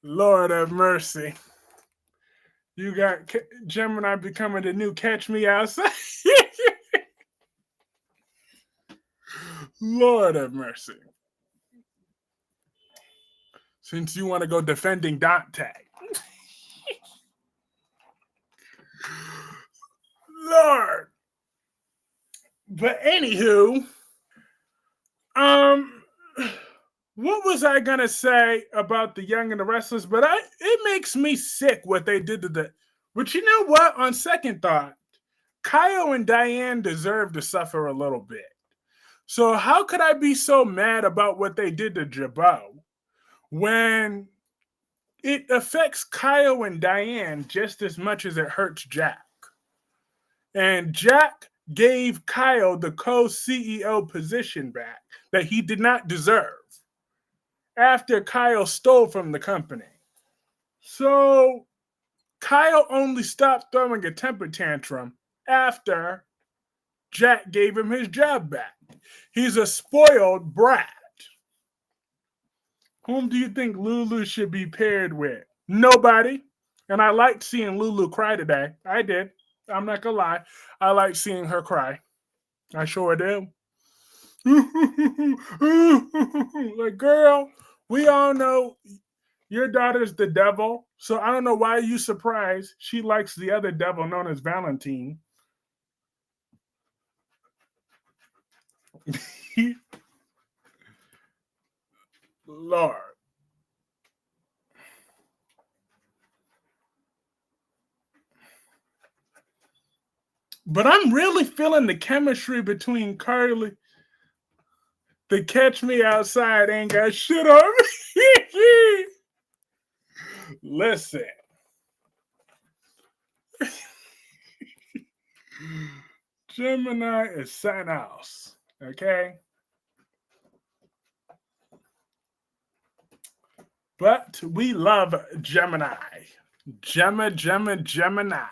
Lord have mercy. You got Gemini becoming the new Catch Me Outside. Lord have mercy. Since you want to go defending Dante. Lord. But anywho, what was I gonna say about the Young and the Restless? But it makes me sick what they did to the. But you know what? On second thought, Kyle and Diane deserve to suffer a little bit. So how could I be so mad about what they did to Jabot when it affects Kyle and Diane just as much as it hurts Jack? And Jack gave Kyle the co-CEO position back that he did not deserve after Kyle stole from the company. So Kyle only stopped throwing a temper tantrum after Jack gave him his job back. He's a spoiled brat. Whom do you think Lulu should be paired with? Nobody. And I liked seeing Lulu cry today. I did. I'm not gonna lie. I like seeing her cry. I sure do. Like, girl, we all know your daughter's the devil, so I don't know why you surprised she likes the other devil known as Valentine. Lord. But I'm really feeling the chemistry between Carly. The Catch Me Outside ain't got shit on me. Listen. Gemini is something else. Okay? But we love Gemini. Gemini.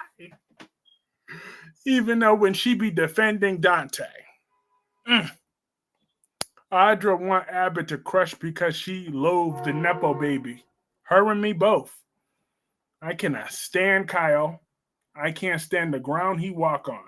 Even though when she be defending Dante. Audra want Abbott to crush because she loathed the Nepo baby. Her and me both. I cannot stand Kyle. I can't stand the ground he walk on.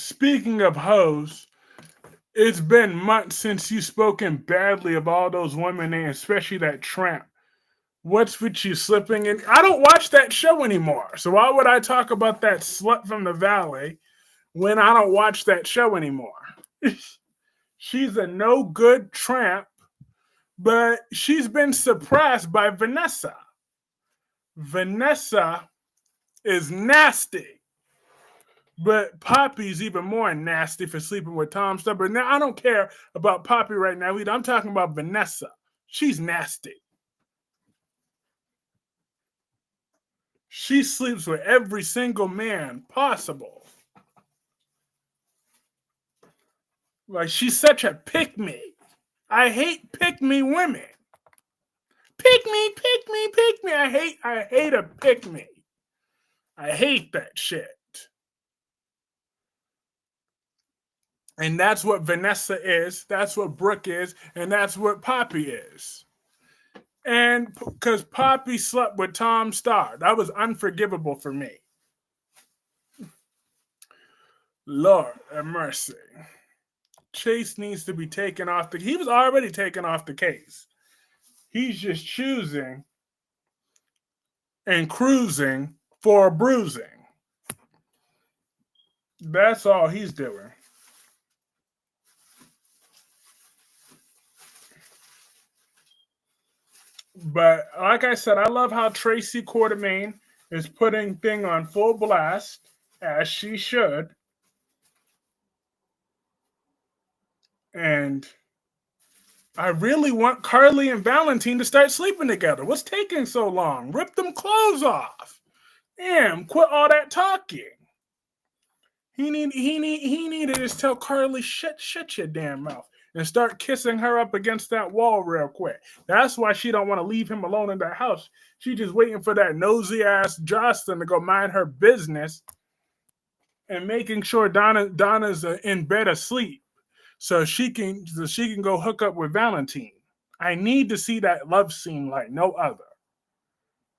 speaking of hoes, it's been months since you've spoken badly of all those women, and especially that tramp. What's with you slipping in? I don't watch that show anymore. So why would I talk about that slut from the valley when I don't watch that show anymore? She's a no good tramp, but she's been suppressed by Vanessa. Vanessa is nasty, but Poppy's even more nasty for sleeping with Tom Stubber. Now, I don't care about Poppy right now either. I'm talking about Vanessa. She's nasty. She sleeps with every single man possible. Like, she's such a pick-me. I hate pick-me women. Pick-me, pick-me, pick-me. I hate a pick-me. I hate that shit. And that's what Vanessa is. That's what Brooke is. And that's what Poppy is. And because Poppy slept with Tom Starr. That was unforgivable for me. Lord have mercy. Chase needs to be taken off he was already taken off the case. He's just choosing and cruising for a bruising. That's all he's doing. But like I said, I love how Tracy Quartermain is putting thing on full blast, as she should. And I really want Carly and Valentine to start sleeping together. What's taking so long? Rip them clothes off. Damn, quit all that talking. He needed to just tell Carly, shut your damn mouth and start kissing her up against that wall real quick. That's why she don't want to leave him alone in the house. She just waiting for that nosy ass Jocelyn to go mind her business and making sure Donna's in bed asleep so she can go hook up with Valentine. I need to see that love scene like no other.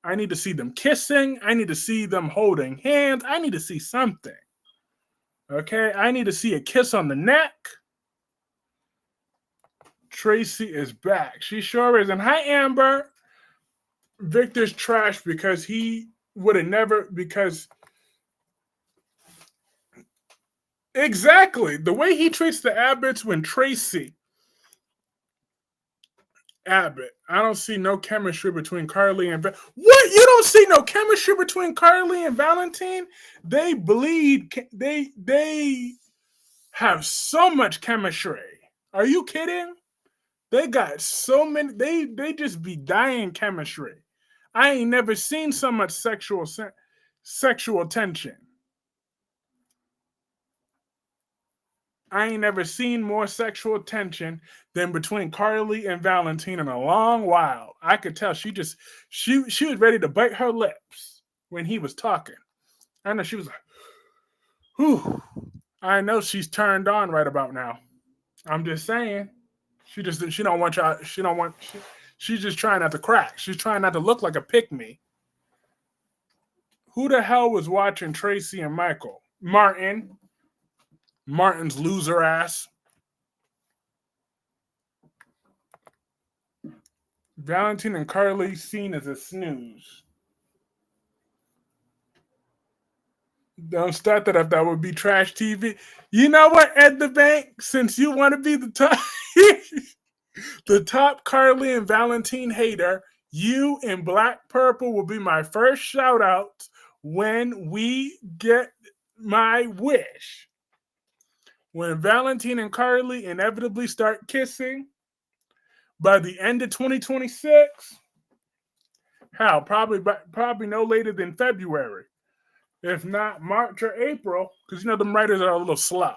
I need to see them kissing. I need to see them holding hands. I need to see something. Okay, I need to see a kiss on the neck. Tracy is back. She sure is. And hi, Amber. Victor's trash because he would have never, because exactly the way he treats the Abbotts when Tracy Abbott. I don't see no chemistry between Carly and what? You don't see no chemistry between Carly and Valentine? They bleed. They have so much chemistry. Are you kidding? They got so many. They just be dying chemistry. I ain't never seen so much sexual tension. I ain't never seen more sexual tension than between Carly and Valentine in a long while. I could tell she was ready to bite her lips when he was talking. I know she was like, whew. I know she's turned on right about now. I'm just saying. She's just trying not to crack. She's trying not to look like a pick-me. Who the hell was watching Tracy and Michael? Martin's loser ass. Valentine and Carly seen as a snooze. Don't start that up. That would be trash TV. You know what, Ed the Bank? Since you want to be the top, the top Carly and Valentine hater, you in Black Purple will be my first shout out when we get my wish. When Valentine and Carly inevitably start kissing by the end of 2026, hell, probably no later than February. If not March or April, because them writers are a little slow.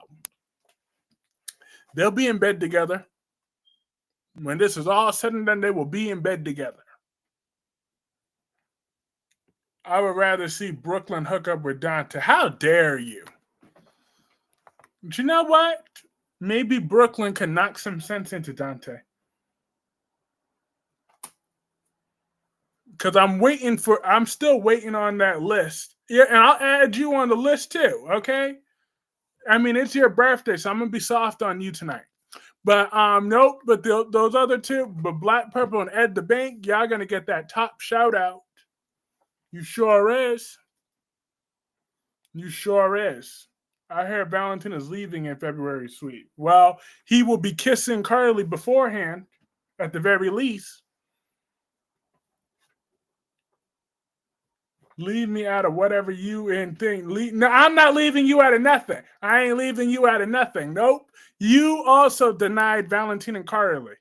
They'll be in bed together. When this is all said and done, they will be in bed together. I would rather see Brooklyn hook up with Dante. How dare you? But you know what? Maybe Brooklyn can knock some sense into Dante. Because I'm still waiting on that list. Yeah, and I'll add you on the list too, okay? I mean, it's your birthday, so I'm gonna be soft on you tonight. But nope. But those other two, but Black Purple and Ed the Bank, y'all gonna get that top shout out. You sure is. You sure is. I hear Valentin is leaving in February, sweet. Well, he will be kissing Carly beforehand, at the very least. Leave me out of whatever you and think. No, I'm not leaving you out of nothing. I ain't leaving you out of nothing. Nope. You also denied Valentin and Carly.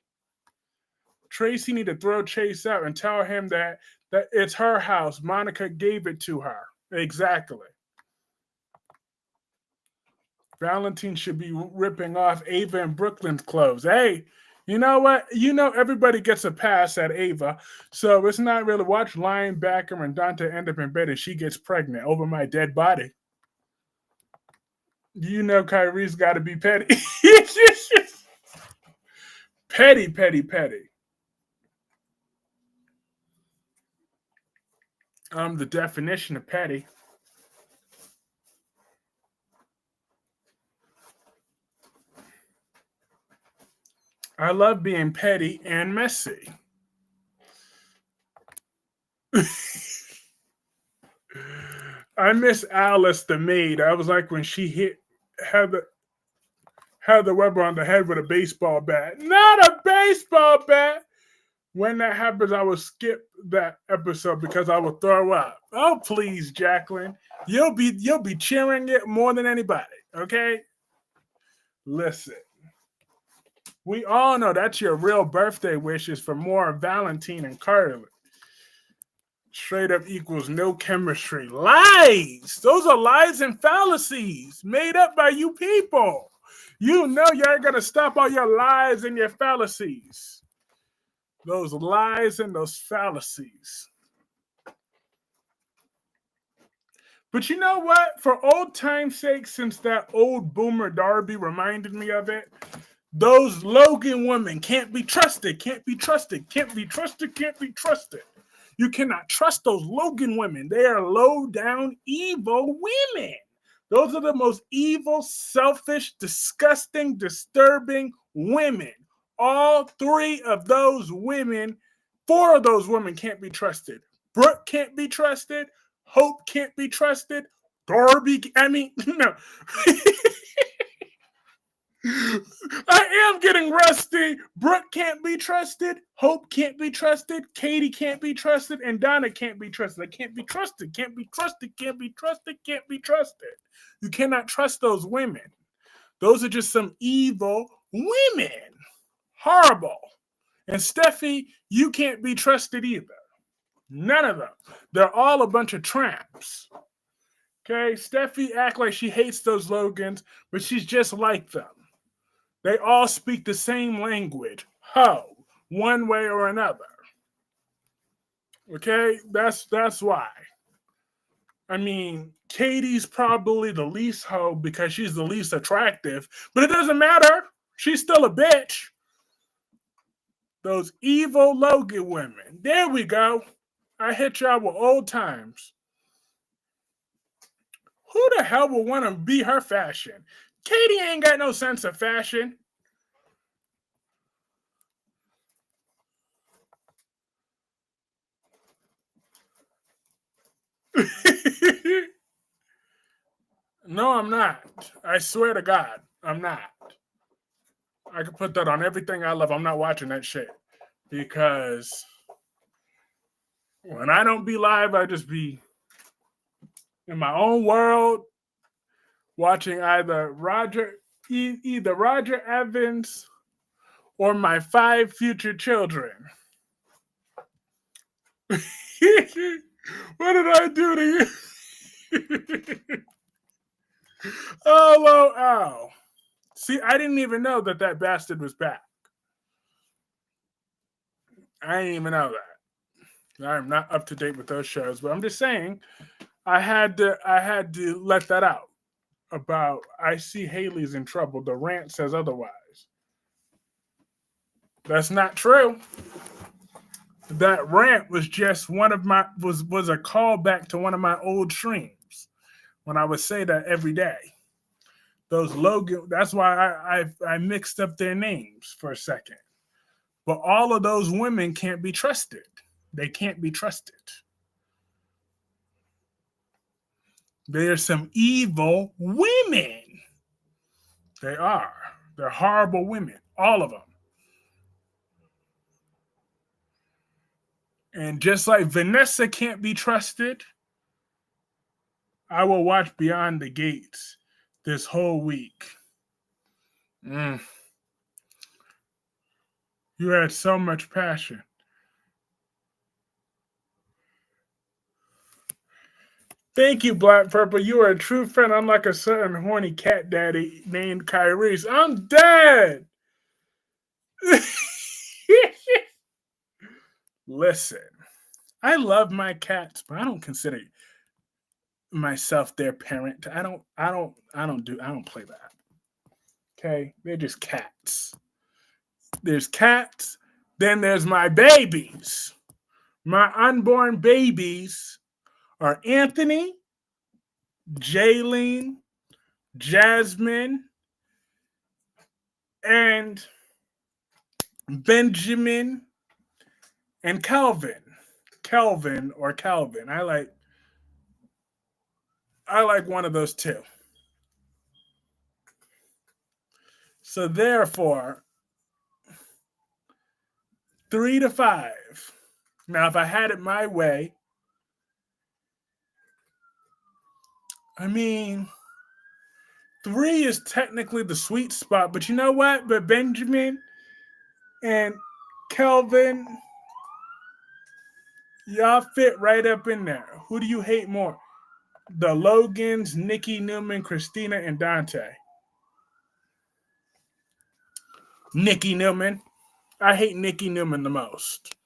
Tracy need to throw Chase out and tell him that it's her house. Monica gave it to her. Exactly. Valentin should be ripping off Ava and Brooklyn's clothes. Hey, you know what? You know everybody gets a pass at Ava, so it's not really. Watch Linebacker and Dante end up in bed and she gets pregnant over my dead body. You know Kyreese got to be petty. Petty, petty, petty. I'm the definition of petty. I love being petty and messy. I miss Alice the maid. I was like when she hit Heather Weber on the head with a baseball bat. Not a baseball bat. When that happens, I will skip that episode because I will throw up. Oh, please, Jacqueline. You'll be cheering it more than anybody, okay? Listen. We all know that's your real birthday wishes for more Valentine and Carly. Straight up equals no chemistry. Lies! Those are lies and fallacies made up by you people. You know you ain't gonna stop all your lies and your fallacies. Those lies and those fallacies. But you know what? For old time's sake, since that old boomer Darby reminded me of it, those Logan women can't be trusted, can't be trusted, can't be trusted, can't be trusted. You cannot trust those Logan women. They are low down, evil women. Those are the most evil, selfish, disgusting, disturbing women. All three of those women, four of those women can't be trusted. Brooke can't be trusted. Hope can't be trusted. Darby, no. I am getting rusty. Brooke can't be trusted. Hope can't be trusted. Katie can't be trusted. And Donna can't be trusted. They can't be trusted. Can't be trusted. Can't be trusted. Can't be trusted. You cannot trust those women. Those are just some evil women. Horrible. And Steffi, you can't be trusted either. None of them. They're all a bunch of tramps. Okay? Steffi act like she hates those Logans, but she's just like them. They all speak the same language. Ho. One way or another. Okay? That's why. I mean, Katie's probably the least hoe because she's the least attractive, but it doesn't matter. She's still a bitch. Those evil Logan women. There we go. I hit y'all with old times. Who the hell would want to be her fashion? Katie ain't got no sense of fashion. No, I'm not. I swear to God, I'm not. I can put that on everything I love. I'm not watching that shit. Because when I don't be live, I just be in my own world watching either Roger Evans or my 5 future children. What did I do to you? Oh. See, I didn't even know that bastard was back. I didn't even know that. I'm not up to date with those shows, but I'm just saying I had to let that out about I see Haley's in trouble. The rant says otherwise. That's not true. That rant was just one of my was a callback to one of my old streams when I would say that every day. Those Logan. That's why I mixed up their names for a second. But all of those women can't be trusted. They can't be trusted. They are some evil women. They are. They're horrible women. All of them. And just like Vanessa can't be trusted, I will watch Beyond the Gates this whole week. Mm. You had so much passion. Thank you, Black Purple. You are a true friend, unlike a certain horny cat daddy named Kyreese. I'm dead. Listen, I love my cats, but I don't consider myself their parent. I don't play that. Okay? They're just cats. There's cats, then there's my babies. My unborn babies are Anthony, Jaylene, Jasmine, and Benjamin and Calvin. Kelvin or Calvin. I like one of those two. So therefore, 3 to 5. Now, if I had it my way, I mean, 3 is technically the sweet spot, but you know what? But Benjamin and Kelvin, y'all fit right up in there. Who do you hate more? The Logans, Nikki Newman, Christina, and Dante. Nikki Newman. I hate Nikki Newman the most.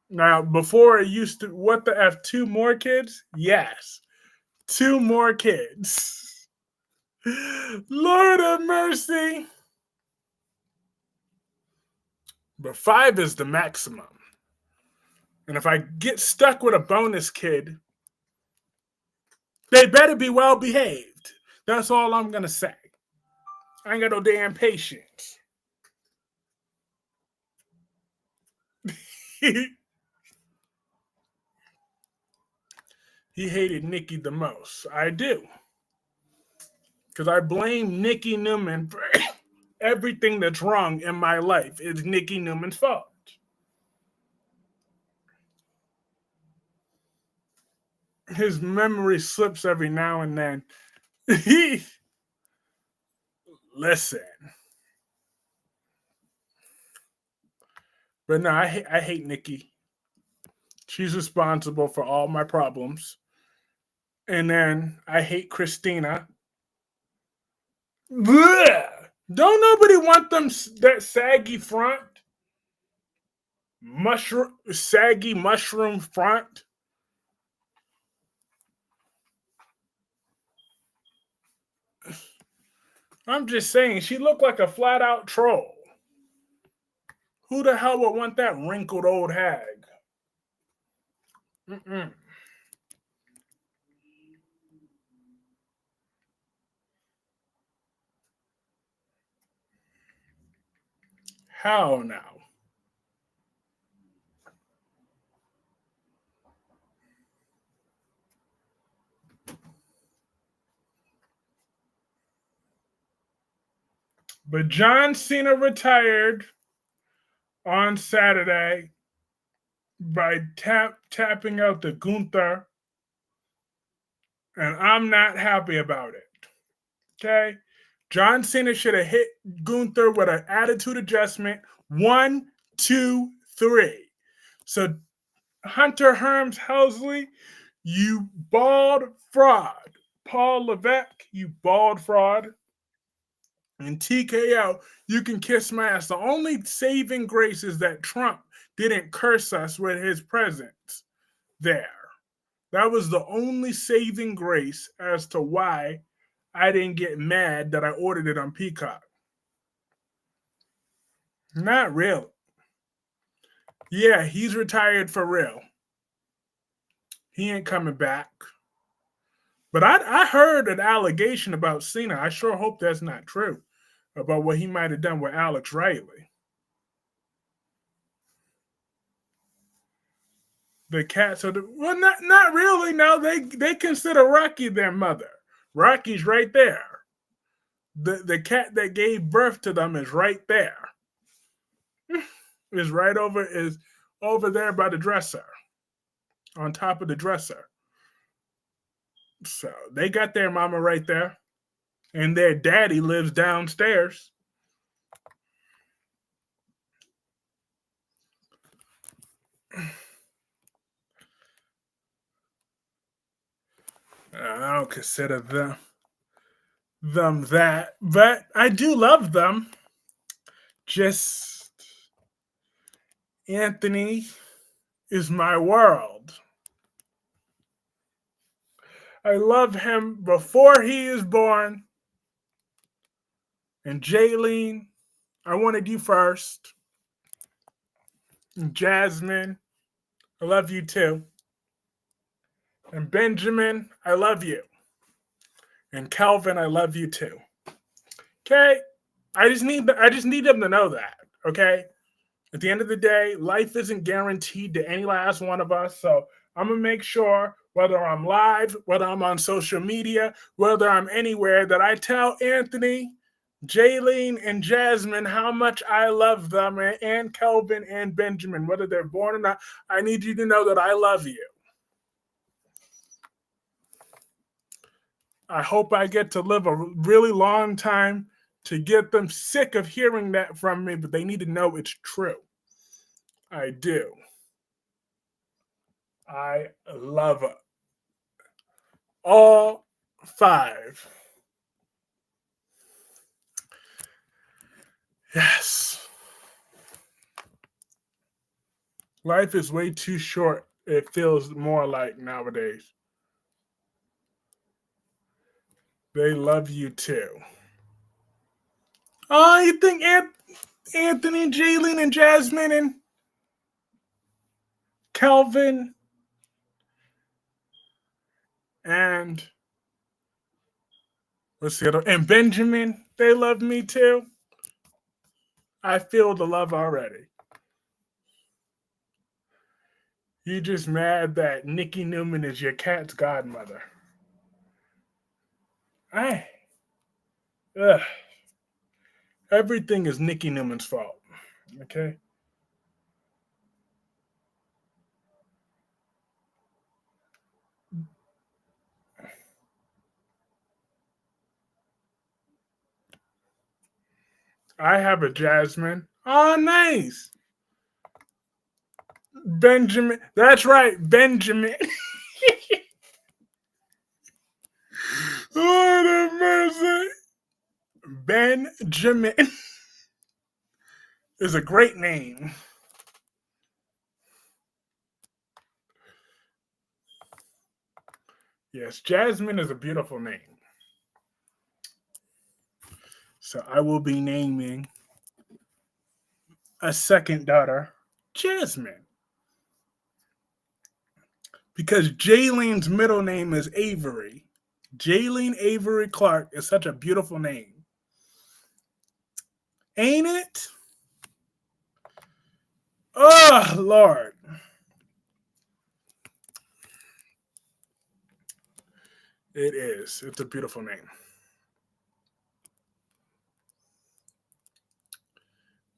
Now, before it used to, what the F, 2 more kids? Yes. 2 more kids. Lord of mercy. But 5 is the maximum. And if I get stuck with a bonus kid, they better be well behaved. That's all I'm going to say. I ain't got no damn patience. He hated Nikki the most. I do. Because I blame Nikki Newman for everything that's wrong in my life. It's Nikki Newman's fault. His memory slips every now and then. Listen. But no, I hate Nikki. She's responsible for all my problems. And then I hate Christina. Blech! Don't nobody want them that saggy front? Saggy mushroom front? I'm just saying, she looked like a flat out troll. Who the hell would want that wrinkled old hag? Mm-mm. Hell no. But John Cena retired on Saturday by tapping out the Gunther, and I'm not happy about it. Okay? John Cena should have hit Gunther with an attitude adjustment. 1, 2, 3. So Hunter Hearns Helsley, you bald fraud. Paul Levesque, you bald fraud. And TKO, you can kiss my ass. The only saving grace is that Trump didn't curse us with his presence there. That was the only saving grace as to why I didn't get mad that I ordered it on Peacock. Not really. Yeah, he's retired for real. He ain't coming back. But I heard an allegation about Cena. I sure hope that's not true about what he might have done with Alex Riley. The cats are well, not really. No, they consider Rocky their mother. Rocky's right there. The cat that gave birth to them is right there. Is over there by the dresser, on top of the dresser. So they got their mama right there, and their daddy lives downstairs. I don't consider them that, but I do love them. Just Anthony is my world. I love him before he is born. And Jaylene, I wanted you first. And Jasmine, I love you too. And Benjamin, I love you. And Calvin, I love you too. Okay? I just need them to know that. Okay? At the end of the day, life isn't guaranteed to any last one of us. So I'm going to make sure, whether I'm live, whether I'm on social media, whether I'm anywhere, that I tell Anthony, Jaylene, and Jasmine how much I love them, and Kelvin and Benjamin, whether they're born or not. I need you to know that I love you. I hope I get to live a really long time to get them sick of hearing that from me, but they need to know it's true. I do. I love all five. Yes. Life is way too short. It feels more like nowadays. They love you too. Oh, you think Anthony, Jaylene, and Jasmine, and Kelvin, and what's the other? And Benjamin, they love me too. I feel the love already. You just mad that Nikki Newman is your cat's godmother. I, ugh. Everything is Nikki Newman's fault. Okay. I have a Jasmine. Oh, nice. Benjamin. That's right, Benjamin. Lord have mercy. Benjamin is a great name. Yes, Jasmine is a beautiful name. So I will be naming a second daughter Jasmine. Because Jaylene's middle name is Avery. Jaylene Avery Clarke is such a beautiful name. Ain't it? Oh, Lord. It is. It's a beautiful name.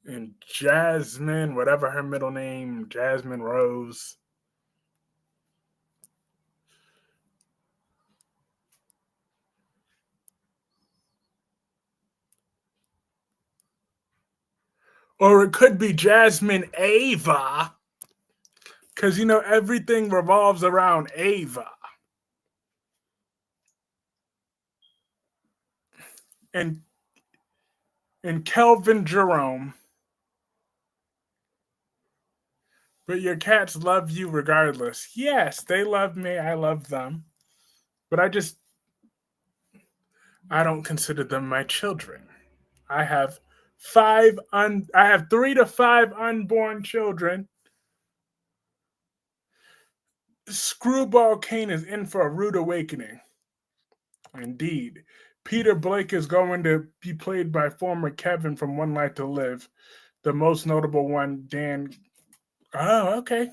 And Jasmine, whatever her middle name, Jasmine Rose. Or it could be Jasmine Ava. Because, everything revolves around Ava. And Kelvin Jerome. But your cats love you regardless. Yes, they love me. I love them. But I don't consider them my children. I have 3 to 5 unborn children. Screwball Kane is in for a rude awakening. Indeed. Peter Blake is going to be played by former Kevin from One Life to Live. The most notable one, Dan. Oh, okay.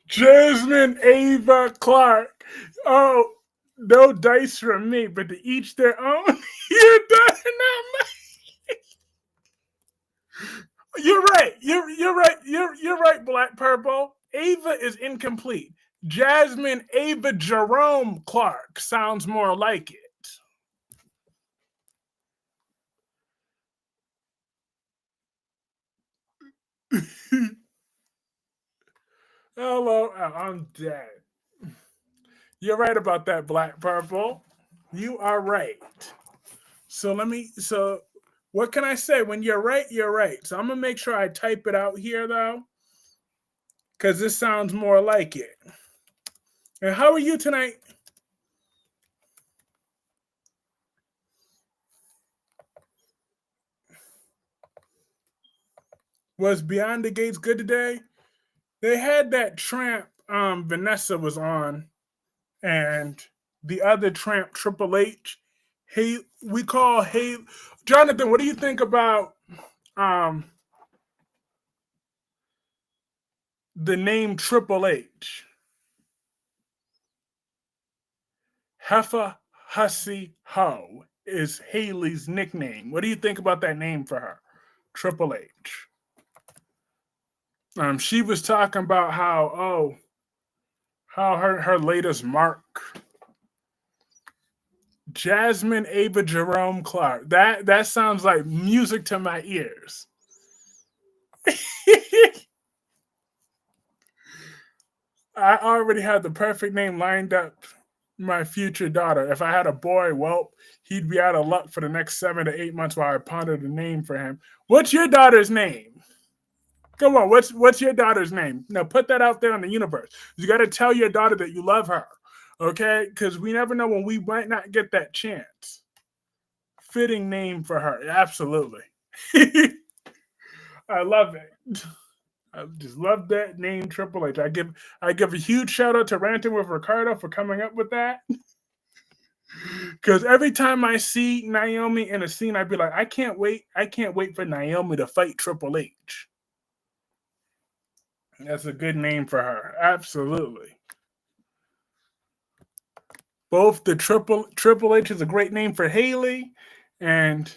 Jasmine Ava Clarke. Oh, no dice from me, but to each their own. You're done. You're right. You're right. You're right. Black Purple. Ava is incomplete. Jasmine Ava Jerome Clarke sounds more like it. Hello, I'm dead. You're right about that, Black Purple. You are right. So let me. So what can I say? When you're right, you're right. So I'm gonna make sure I type it out here though, because this sounds more like it. And how are you tonight? Was Beyond the Gates good today? They had that tramp Vanessa was on, and the other tramp Triple H. Hey, we call Hey Jonathan. What do you think about um the name Triple H? Heffa Hussy Ho is Haley's nickname. What do you think about that name for her? Triple H. She was talking about how her latest mark, Jasmine Ava Jerome Clarke. That sounds like music to my ears. I already had the perfect name lined up. My future daughter. If I had a boy, well, he'd be out of luck for the next 7 to 8 months while I pondered a name for him. What's your daughter's name? Come on, what's your daughter's name? Now put that out there in the universe. You got to tell your daughter that you love her, okay? Because we never know when we might not get that chance. Fitting name for her, absolutely. I love it. I just love that name, Triple H. I give a huge shout out to Ranting with Ricardo for coming up with that. Because every time I see Naomi in a scene, I'd be like, I can't wait. I can't wait for Naomi to fight Triple H. That's a good name for her. Absolutely. Both the Triple H is a great name for Haley, and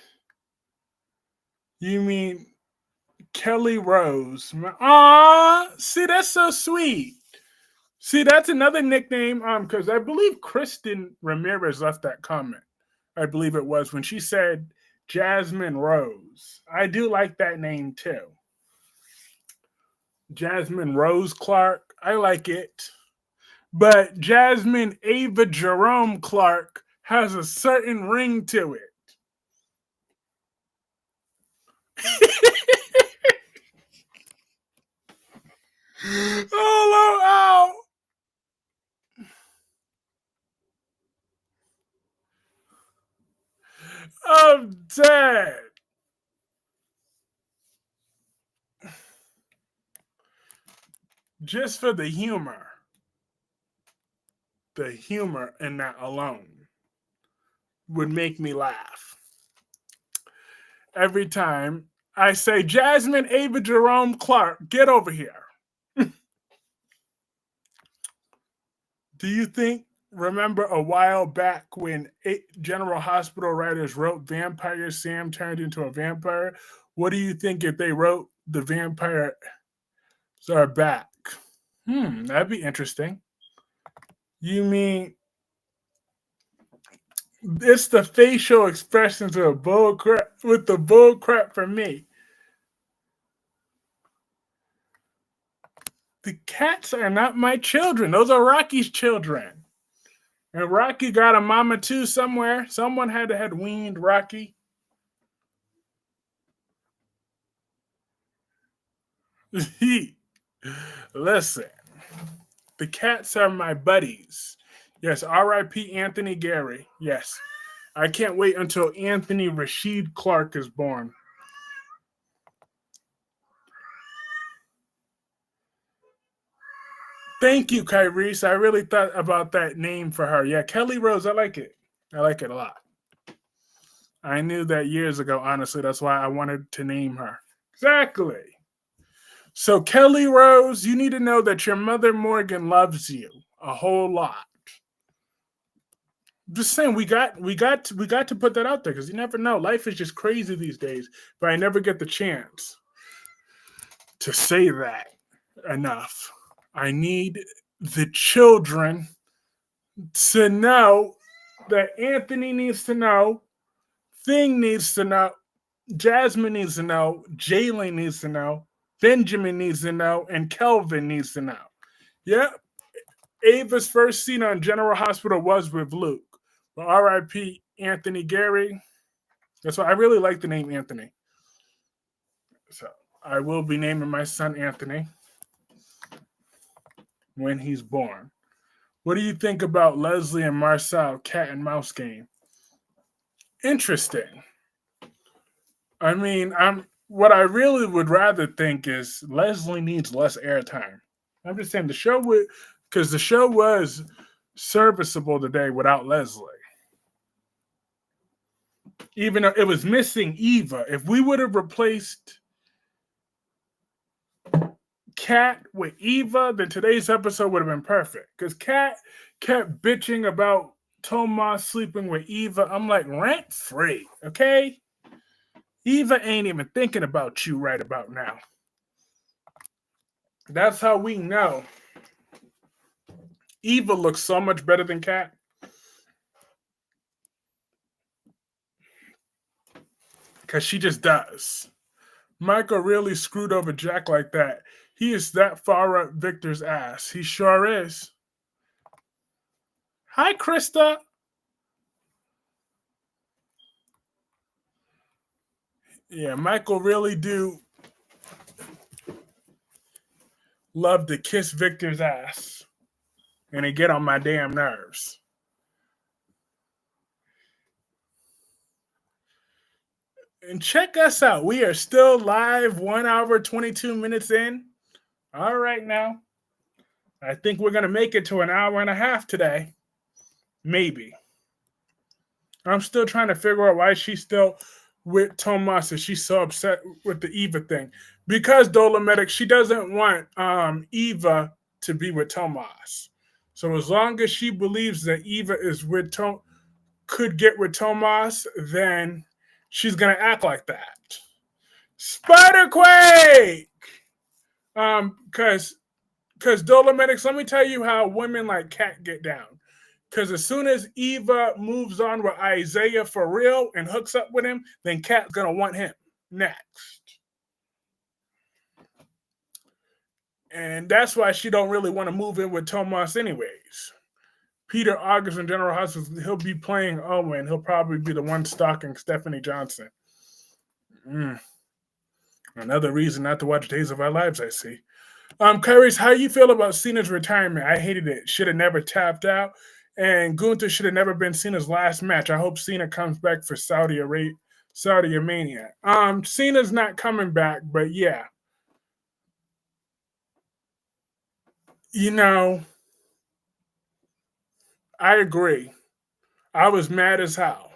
you mean Kelly Rose. Ah, see, that's so sweet. See, that's another nickname. Because I believe Kristen Ramirez left that comment. I believe it was when she said Jasmine Rose. I do like that name too. Jasmine Rose Clarke. I like it. But Jasmine Ava Jerome Clarke has a certain ring to it. Oh, oh, I'm dead. Just for the humor in that alone would make me laugh. Every time I say, Jasmine Ava Jerome Clarke, get over here. Do you think, remember a while back when General Hospital writers wrote Vampire Sam turned into a vampire? What do you think if they wrote the vampires are back? That'd be interesting. You mean it's the facial expressions of bull crap with the bull crap for me. The cats are not my children. Those are Rocky's children. And Rocky got a mama too somewhere. Someone had to have weaned Rocky. Listen, The cats are my buddies. Yes, R.I.P. Anthony Gary. Yes. I can't wait until Anthony Rashid Clarke is born. Thank you, Kyreese. I really thought about that name for her. Yeah, Kelly Rose. I like it. I like it a lot. I knew that years ago, honestly. That's why I wanted to name her. Exactly. So, Kelly Rose, you need to know that your mother Morgan loves you a whole lot. Just saying, we got to put that out there because you never know. Life is just crazy these days, but I never get the chance to say that enough. I need the children to know that Anthony needs to know, Thing needs to know, Jasmine needs to know, Jalen needs to know, Benjamin needs to know, and Kelvin needs to know. Yep. Ava's first scene on General Hospital was with Luke. But R.I.P. Anthony Gary. That's why I really like the name Anthony. So I will be naming my son Anthony when he's born. What do you think about Leslie and Marcel cat and mouse game? Interesting. I mean, what I really would rather think is Leslie needs less airtime. I'm just saying because the show was serviceable today without Leslie. Even though it was missing Eva. If we would have replaced Kat with Eva, then today's episode would have been perfect. Because Kat kept bitching about Tomas sleeping with Eva. I'm like, rent free, okay? Eva ain't even thinking about you right about now. That's how we know Eva looks so much better than Kat. Because she just does. Michael really screwed over Jack like that. He is that far up Victor's ass. He sure is. Hi, Krista. Yeah, Michael really do love to kiss Victor's ass. And it get on my damn nerves. And check us out. We are still live, 1 hour, 22 minutes in. All right now. I think we're going to make it to an hour and a half today. Maybe. I'm still trying to figure out why she's still with Tomas and she's so upset with the Eva thing. Because Dolomitic, she doesn't want Eva to be with Tomas. So as long as she believes that Eva is with could get with Tomas, then she's gonna act like that. Spiderquake! Because Dolomitics, let me tell you how women like Kat get down. Because as soon as Eva moves on with Isaiah for real and hooks up with him, then Kat's gonna want him next. And that's why she don't really want to move in with Tomas anyways. Peter August in General Hospital, he'll be playing Owen. He'll probably be the one stalking Stephanie Johnson. Another reason not to watch Days of Our Lives, I see. Kyreese, how you feel about Cena's retirement? I hated it. Should have never tapped out. And Gunther should have never been Cena's last match. I hope Cena comes back for Saudi Mania. Cena's not coming back, but yeah. You know, I agree. I was mad as hell.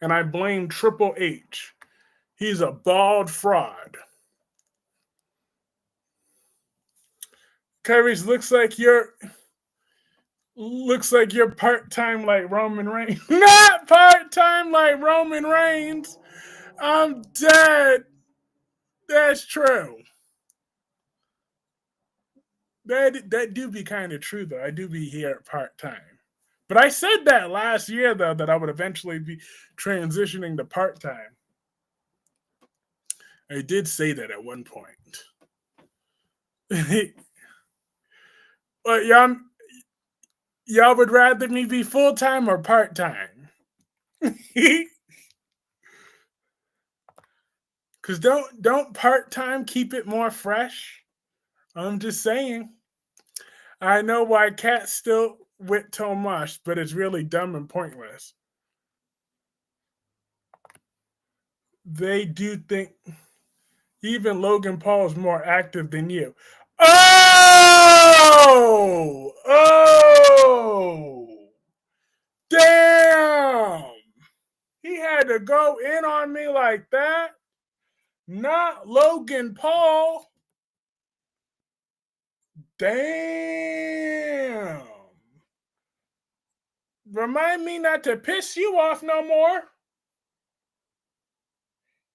And I blame Triple H. He's a bald fraud. Kyreese, looks like you're part-time like Roman Reigns. Not part-time like Roman Reigns. I'm dead. That's true. That do be kind of true, though. I do be here part-time. But I said that last year, though, that I would eventually be transitioning to part-time. I did say that at one point. But y'all would rather me be full-time or part-time? Because don't part-time keep it more fresh? I'm just saying. I know why cats still with Tomash, but it's really dumb and pointless. They do think even Logan Paul is more active than you. Oh! Oh! Damn! He had to go in on me like that? Not Logan Paul. Damn. Remind me not to piss you off no more.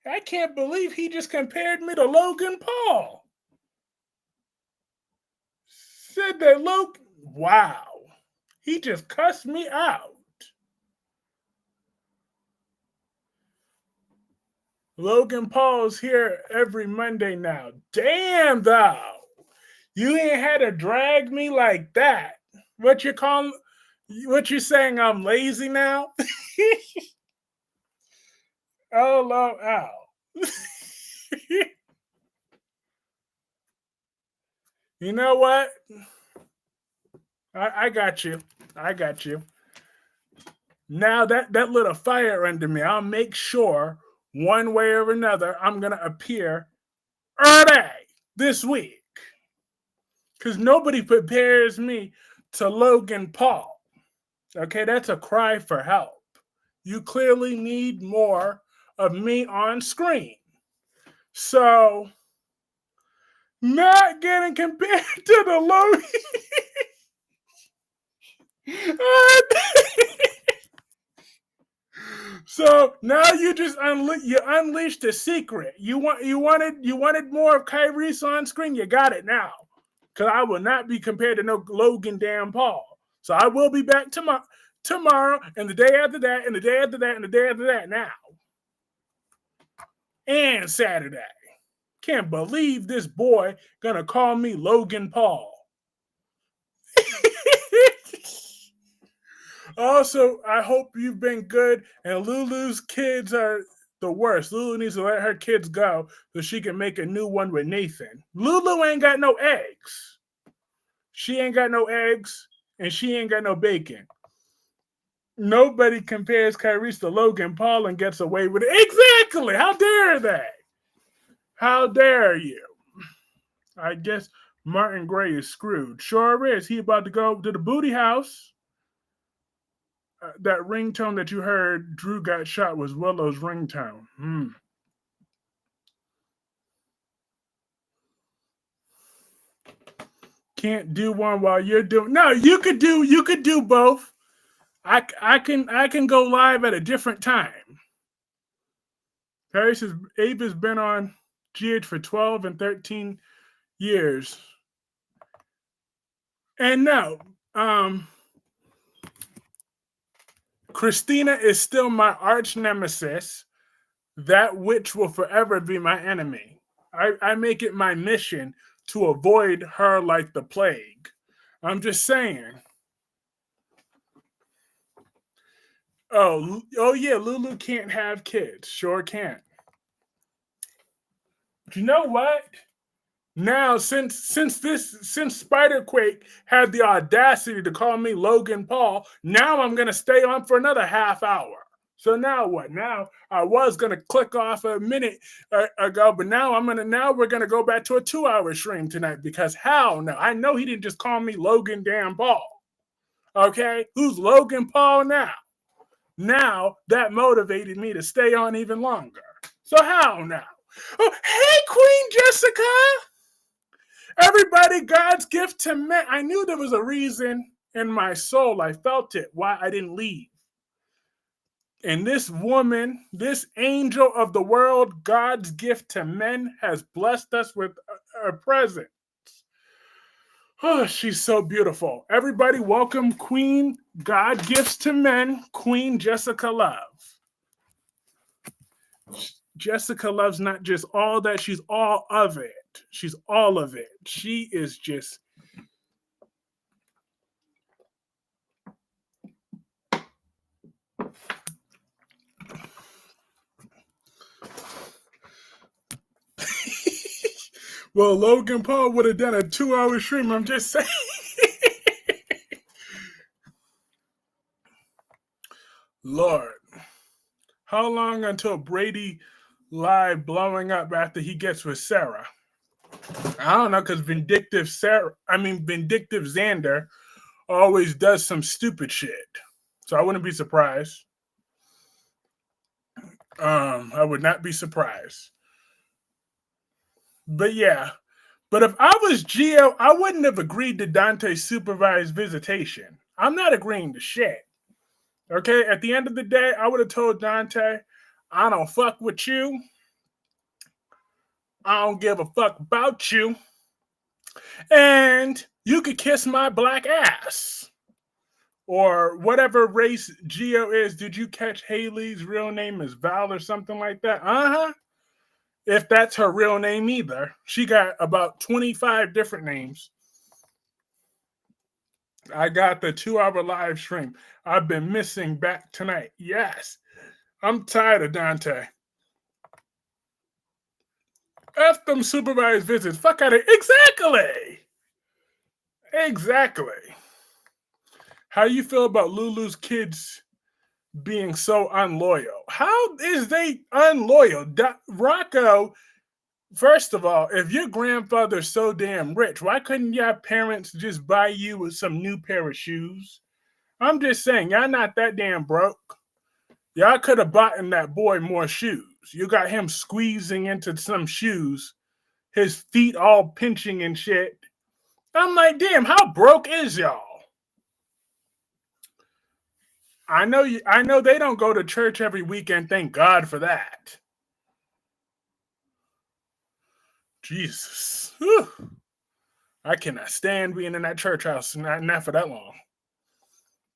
I can't believe he just compared me to Logan Paul. Said that Logan. Wow. He just cussed me out. Logan Paul's here every Monday now. Damn, thou. You ain't had to drag me like that. What you saying? I'm lazy now? LOL. You know what? I got you. I got you. Now that lit a fire under me. I'll make sure one way or another I'm gonna appear early this week. Because nobody prepares me to Logan Paul. Okay, that's a cry for help. You clearly need more of me on screen. So, not getting compared to the Logan. So now you just unleashed the secret. You wanted more of Kyreese on screen. You got it now. Because I will not be compared to no Logan damn Paul. So I will be back tomorrow and the day after that and the day after that and the day after that now. And Saturday. Can't believe this boy gonna call me Logan Paul. Also, I hope you've been good. And Lulu's kids are the worst. Lulu needs to let her kids go so she can make a new one with Nathan. Lulu ain't got no eggs. She ain't got no eggs, and she ain't got no bacon. Nobody compares Kyreese to Logan Paul and gets away with it. Exactly. How dare they? How dare you? I guess Martin Gray is screwed. Sure is. He about to go to the booty house. That ringtone that you heard, Drew got shot, was Willow's ringtone. Can't do one while you're doing. No, you could do both. I can go live at a different time. Abe has been on GH for 12 and 13 years. And no, Christina is still my arch nemesis. That witch will forever be my enemy. I make it my mission to avoid her like the plague. I'm just saying. Oh yeah, Lulu can't have kids. Sure can't. You know what? Now, since Spiderquake had the audacity to call me Logan Paul, now I'm gonna stay on for another half hour. So now what? Now I was gonna click off a minute ago, but now we're gonna go back to a 2-hour stream tonight because hell no, I know he didn't just call me Logan damn Paul. Okay, who's Logan Paul now? Now that motivated me to stay on even longer. So how now? Oh, hey, Queen Jessica. Everybody, God's gift to men. I knew there was a reason in my soul. I felt it, why I didn't leave. And this woman, this angel of the world, God's gift to men, has blessed us with a present. Oh, she's so beautiful. Everybody, welcome Queen God Gifts to Men, Queen Jessica Love. Jessica Love's not just all that, she's all of it. She's all of it. She is just... Well, Logan Paul would have done a 2-hour stream, I'm just saying. Lord, how long until Brady live blowing up after he gets with Sarah? I don't know, because vindictive Xander always does some stupid shit. So I wouldn't be surprised. I would not be surprised. But yeah. But if I was Gio, I wouldn't have agreed to Dante's supervised visitation. I'm not agreeing to shit. Okay? At the end of the day, I would have told Dante, I don't fuck with you. I don't give a fuck about you. And you could kiss my black ass. Or whatever race Geo is. Did you catch Haley's real name is Val or something like that? Uh-huh. If that's her real name either. She got about 25 different names. I got the 2-hour live stream. I've been missing back tonight. Yes. I'm tired of Dante. F them supervised visits. Fuck out of it. Exactly. Exactly. How you feel about Lulu's kids being so unloyal? How is they unloyal? Rocco, first of all, if your grandfather's so damn rich, why couldn't your parents just buy you with some new pair of shoes? I'm just saying, y'all not that damn broke. Y'all could have bought that boy more shoes. You got him squeezing into some shoes, his feet all pinching and shit. I'm like, damn, how broke is y'all? I know they don't go to church every weekend, thank God for that. Jesus. Whew. I cannot stand being in that church house, not for that long.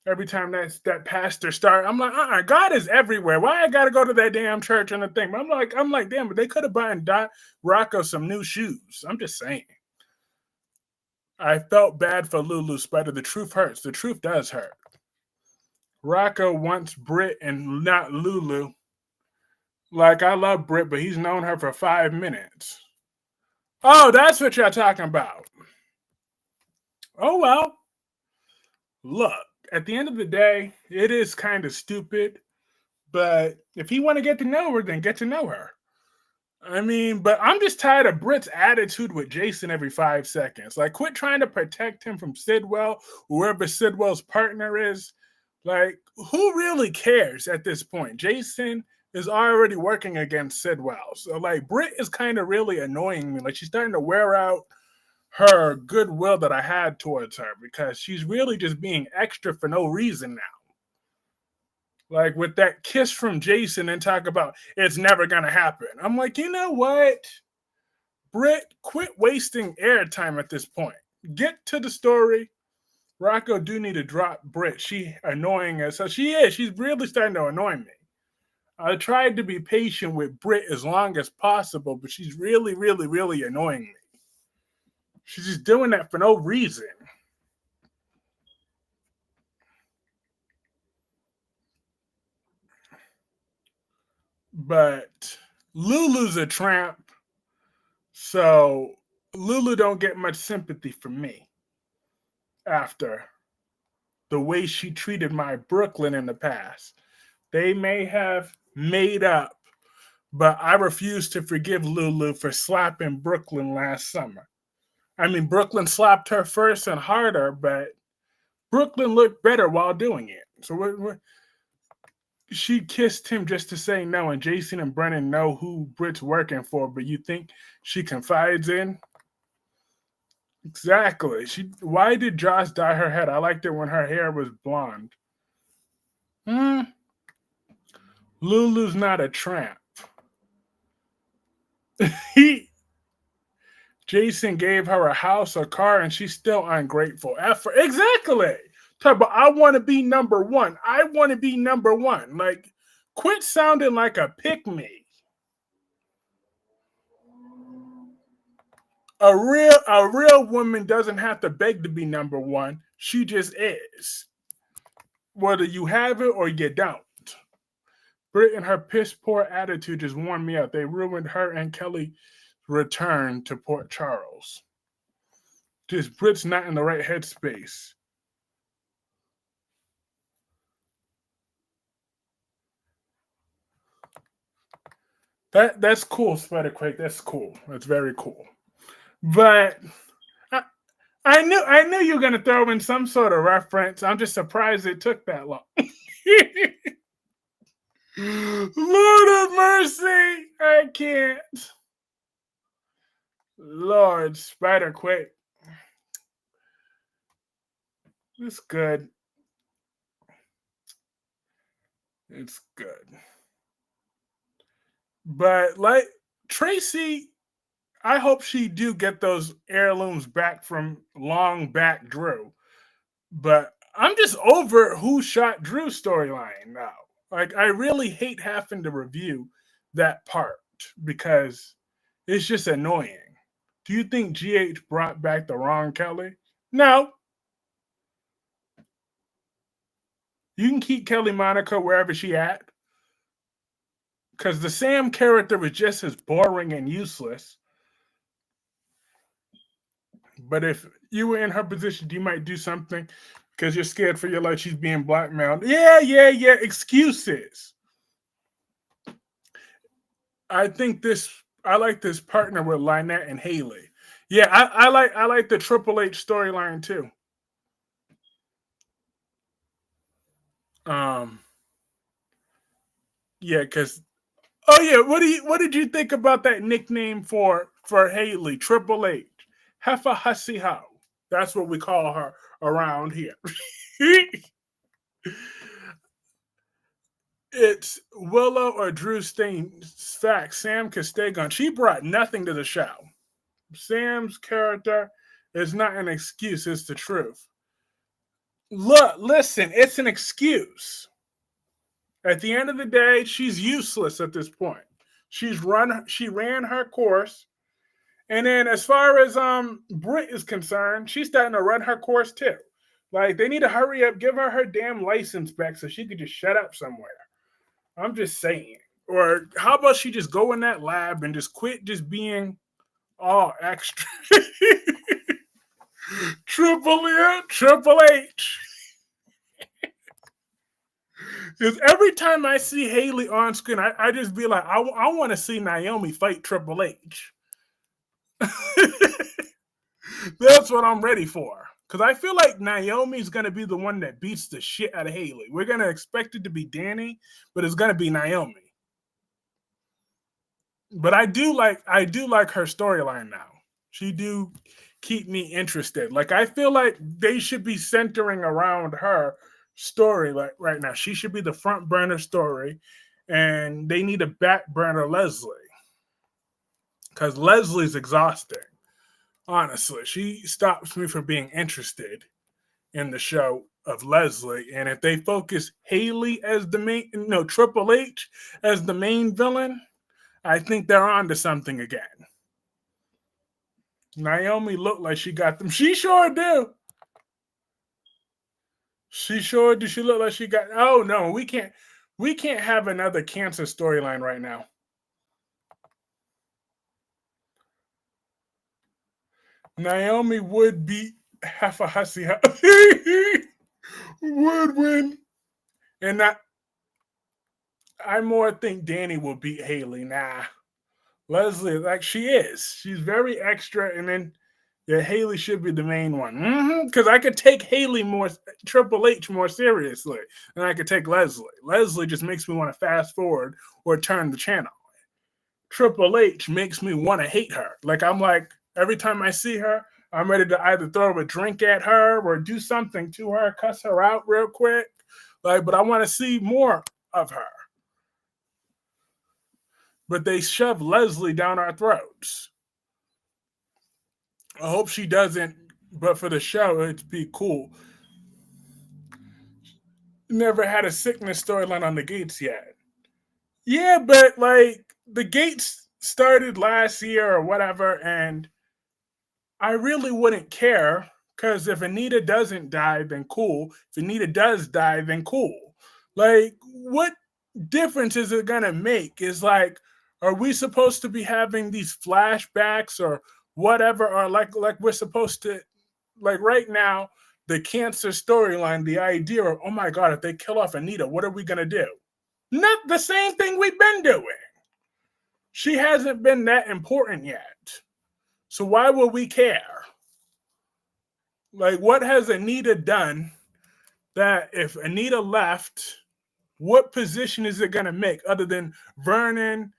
Every time that pastor start, I'm like, God is everywhere. Why I gotta go to that damn church and the thing? I'm like, damn, but they could have bought Rocco some new shoes. I'm just saying. I felt bad for Lulu, Spider. The truth hurts. The truth does hurt. Rocco wants Britt and not Lulu. Like, I love Britt, but he's known her for 5 minutes. Oh, that's what you're talking about. Oh, well. Look, at the end of the day, it is kind of stupid. But if you want to get to know her, then get to know her. I mean, but I'm just tired of Britt's attitude with Jason every 5 seconds. Like, quit trying to protect him from Sidwell, whoever Sidwell's partner is. Like, who really cares at this point? Jason is already working against Sidwell. So, like, Britt is kind of really annoying me. Like, she's starting to wear out her goodwill that I had towards her because she's really just being extra for no reason now. Like with that kiss from Jason and talk about it's never gonna happen. I'm like, you know what? Britt, quit wasting airtime at this point. Get to the story. Rocco do need to drop Britt. She annoying as so she is. She's really starting to annoy me. I tried to be patient with Britt as long as possible, but she's really, really, really annoying me. She's just doing that for no reason. But Lulu's a tramp, so Lulu don't get much sympathy from me after the way she treated my Brooklyn in the past. They may have made up, but I refuse to forgive Lulu for slapping Brooklyn last summer. I mean, Brooklyn slapped her first and harder, but Brooklyn looked better while doing it. So she kissed him just to say no, and Jason and Brennan know who Britt's working for, but you think she confides in? Exactly. Why did Josh dye her head? I liked it when her hair was blonde. Lulu's not a tramp. Jason gave her a house, a car, and she's still ungrateful. Exactly. Talk about I want to be number one. I want to be number one. Like, quit sounding like a pick-me. A real woman doesn't have to beg to be number one. She just is. Whether you have it or you don't. Britt and her piss poor attitude just worn me out. They ruined her and Kelly's return to Port Charles. Just Britt's not in the right headspace. That's cool, Spider-Quake. That's cool. That's very cool. But I, I knew you were gonna throw in some sort of reference. I'm just surprised it took that long. Lord of mercy, I can't. Lord, Spider-Quake. It's good. It's good. But like Tracy, I hope she do get those heirlooms back from long back Drew. But I'm just over who shot Drew storyline now. Like I really hate having to review that part because it's just annoying. Do you think GH brought back the wrong Kelly? No. You can keep Kelly Monaco wherever she at. Because the Sam character was just as boring and useless. But if you were in her position, you might do something because you're scared for your life. She's being blackmailed. Yeah. Excuses. I think this. I like this partner with Lynette and Haley. Yeah, I like the Triple H storyline too. Um, yeah, because what did you think about that nickname for Haley? Triple H, Heffa Hussy How. That's what we call her around here. It's Willow or Drew Stein's fact. Sam Castegon. She brought nothing to the show. Sam's character is not an excuse, it's the truth. Look, listen, it's an excuse. At the end of the day, she's useless at this point. She ran her course. And then as far as Britt is concerned, she's starting to run her course too. Like they need to hurry up, give her damn license back so she could just shut up somewhere. I'm just saying. Or how about she just go in that lab and just quit just being all extra? Triple H. Because every time I see Haley on screen, I just be like, I want to see Naomi fight Triple H. That's what I'm ready for. Because I feel like Naomi's going to be the one that beats the shit out of Haley. We're going to expect it to be Danny, but it's going to be Naomi. But I do like her storyline now. She do keep me interested. Like I feel like they should be centering around her story like right now. She should be the front burner story, and they need to back burner Leslie because Leslie's exhausting. Honestly, she stops me from being interested in the show of Leslie. And if they focus Haley as the main, no Triple H as the main villain, I think they're on to something again. Naomi looked like she got them. She sure do. She sure do. She look like she got. Oh no, we can't. We can't have another cancer storyline right now. Naomi would beat half a hussy. Would win, and I more think Danny will beat Haley. Nah, Leslie, like she is. She's very extra, and then Haley should be the main one. Because I could take Haley more, Triple H more seriously than I could take Leslie. Leslie just makes me want to fast forward or turn the channel. Triple H makes me want to hate her. Like I'm like every time I see her, I'm ready to either throw a drink at her or do something to her, cuss her out real quick. Like, but I want to see more of her. But they shove Leslie down our throats. I hope she doesn't, but for the show, it'd be cool. Never had a sickness storyline on the Gates yet. Yeah, but like the Gates started last year or whatever, and I really wouldn't care because if Anita doesn't die, then cool. If Anita does die, then cool. Like, what difference is it gonna make? Is like, are we supposed to be having these flashbacks or whatever, or like we're supposed to, like right now, the cancer storyline, the idea of oh my god, if they kill off Anita, what are we gonna do? Not the same thing we've been doing. She hasn't been that important yet. So why would we care? Like, what has Anita done that if Anita left, what position is it going to make other than Vernon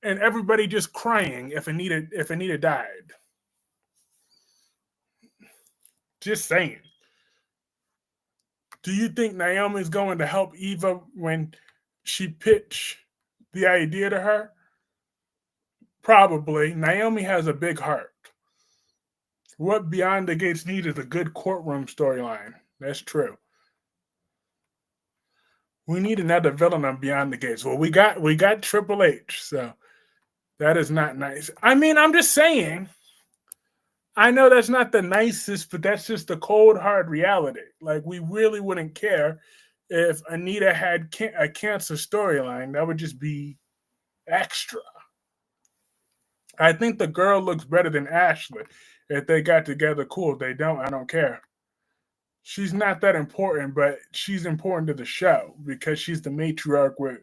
and everybody just crying if Anita died? Just saying. Do you think Naomi's going to help Eva when she pitched the idea to her? Probably. Naomi has a big heart. What Beyond the Gates needs is a good courtroom storyline. That's true. We need another villain on Beyond the Gates. Well, we got Triple H, so that is not nice. I mean, I'm just saying. I know that's not the nicest, but that's just the cold, hard reality. Like, we really wouldn't care if Anita had a cancer storyline. That would just be extra. I think the girl looks better than Ashley. If they got together, cool. If they don't, I don't care. She's not that important, but she's important to the show because she's the matriarch with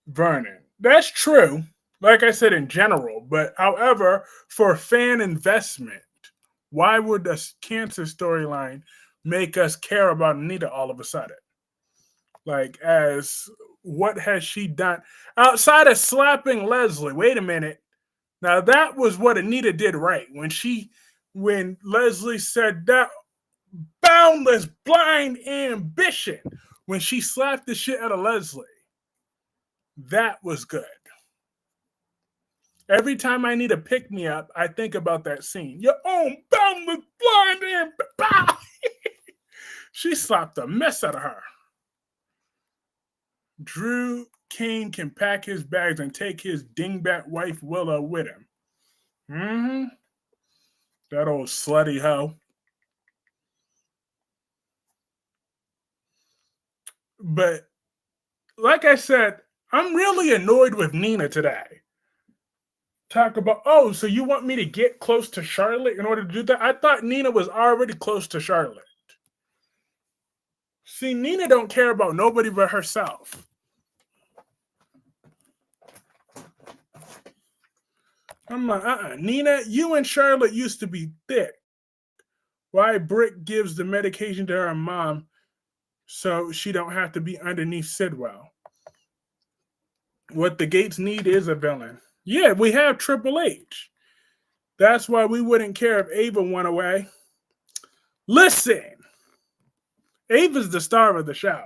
Vernon. That's true, like I said, in general. But however, for fan investment, why would the cancer storyline make us care about Anita all of a sudden? Like, as what has she done outside of slapping Leslie? Wait a minute. Now that was what Anita did right when Leslie said that boundless blind ambition when she slapped the shit out of Leslie. That was good. Every time I need a pick me up, I think about that scene. Your own boundless blind ambition. She slapped the mess out of her. Drew Kane can pack his bags and take his dingbat wife Willow with him. Mm-hmm. That old slutty hoe. But like I said, I'm really annoyed with Nina today. Talk about, oh, so you want me to get close to Charlotte in order to do that? I thought Nina was already close to Charlotte. See, Nina don't care about nobody but herself. I'm like, Nina, you and Charlotte used to be thick. Why Brick gives the medication to her mom so she don't have to be underneath Sidwell. What the Gates need is a villain. Yeah, we have Triple H. That's why we wouldn't care if Ava went away. Listen, Ava's the star of the show.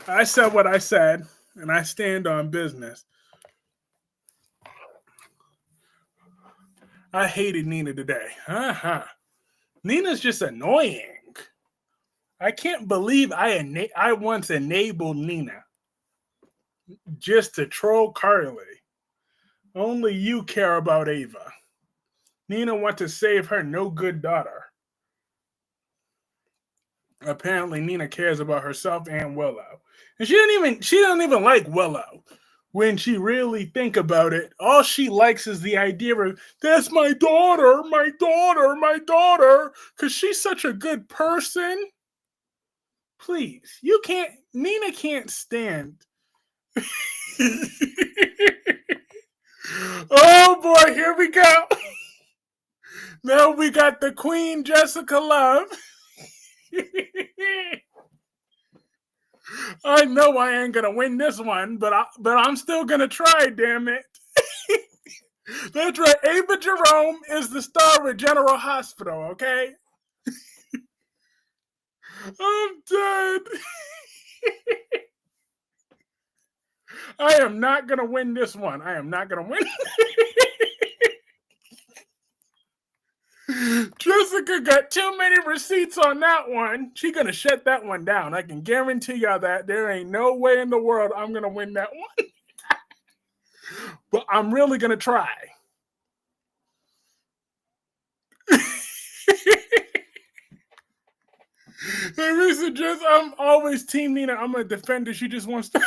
I said what I said, and I stand on business. I hated Nina today. Nina's just annoying. I can't believe I once enabled Nina just to troll Carly. Only you care about Ava. Nina wants to save her no good daughter. Apparently, Nina cares about herself and Willow. And she don't even like Willow. When she really think about it, all she likes is the idea of, that's my daughter, my daughter, my daughter, because she's such a good person. Please, Nina can't stand. Oh boy, here we go. Now we got the Queen Jessica Love. I know I ain't gonna win this one, but I'm still gonna try. Damn it! That's right. Ava Jerome is the star of General Hospital. Okay, I'm dead. I am not gonna win this one. I am not gonna win. Jessica got too many receipts on that one. She's gonna shut that one down. I can guarantee y'all that. There ain't no way in the world I'm gonna win that one. But I'm really gonna try. I'm always Team Nina. I'm a defender. She just wants to.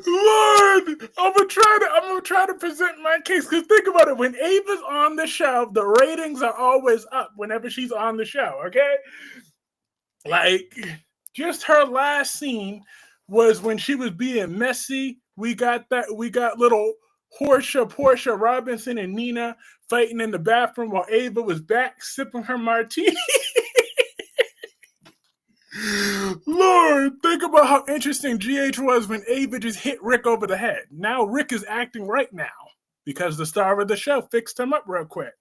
Lord, I'm gonna try to present my case because think about it. When Ava's on the show, the ratings are always up whenever she's on the show. Okay, like just her last scene was when she was being messy. We got little Portia Robinson and Nina fighting in the bathroom while Ava was back sipping her martini. Lord, think about how interesting GH was when Ava just hit Rick over the head. Now Rick is acting right now because the star of the show fixed him up real quick.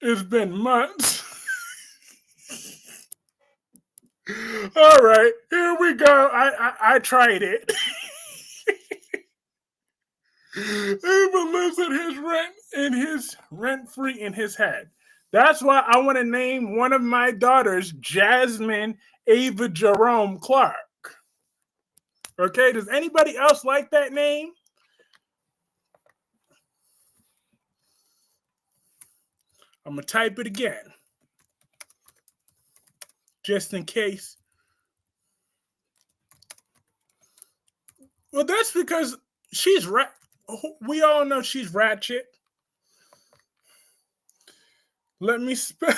It's been months. All right, here we go. I tried it. Ava lives in his rent free in his head. That's why I want to name one of my daughters Jasmine Ava Jerome Clarke. Okay, does anybody else like that name? I'm gonna type it again, just in case. Well, that's because we all know she's ratchet. Let me spell.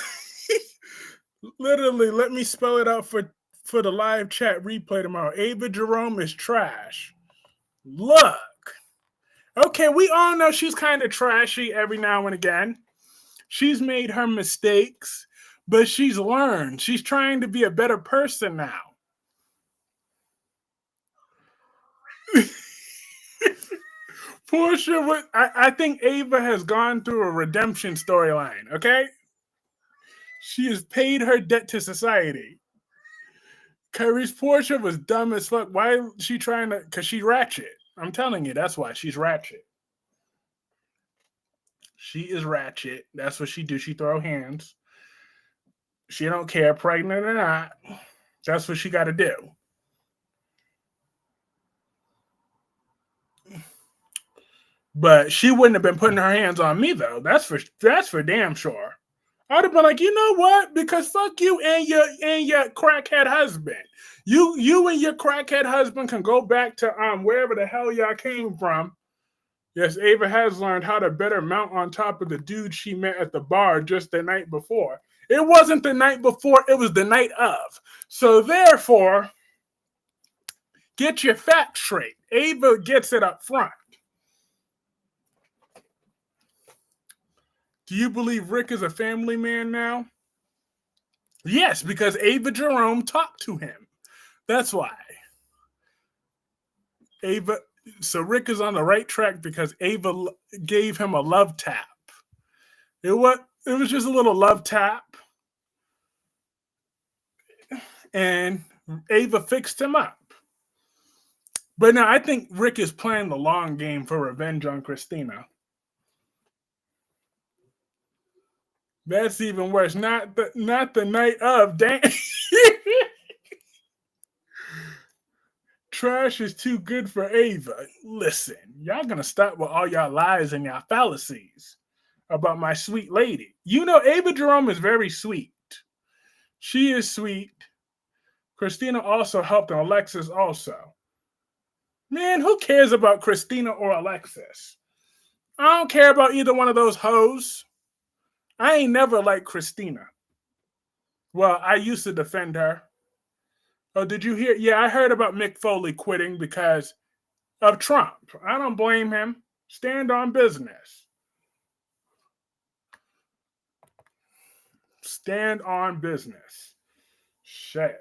Literally, let me spell it out for the live chat replay tomorrow. Ava Jerome is trash. Look. Okay, we all know she's kind of trashy every now and again. She's made her mistakes, but she's learned. She's trying to be a better person now. Portia, I think Ava has gone through a redemption storyline, okay? She has paid her debt to society. Kyreese, Portia was dumb as fuck. Why is she trying to? Because she's ratchet. I'm telling you, that's why she's ratchet. She is ratchet. That's what she do. She throw hands. She don't care, pregnant or not. That's what she got to do. But she wouldn't have been putting her hands on me though. That's for damn sure. I'd have been like, you know what? Because fuck you and your crackhead husband. You and your crackhead husband can go back to wherever the hell y'all came from. Yes, Ava has learned how to better mount on top of the dude she met at the bar just the night before. It wasn't the night before, it was the night of. So therefore, get your facts straight. Ava gets it up front. Do you believe Rick is a family man now? Yes, because Ava Jerome talked to him. That's why. So Rick is on the right track because Ava gave him a love tap. It was just a little love tap. And Ava fixed him up. But now I think Rick is playing the long game for revenge on Christina. That's even worse. Not the night of. Dang. Trash is too good for Ava. Listen, y'all gonna stop with all y'all lies and y'all fallacies about my sweet lady. You know, Ava Jerome is very sweet. She is sweet. Christina also helped, and Alexis also. Man, who cares about Christina or Alexis? I don't care about either one of those hoes. I ain't never liked Christina. Well, I used to defend her. Oh, did you hear? Yeah, I heard about Mick Foley quitting because of Trump. I don't blame him. Stand on business. Stand on business. Shit.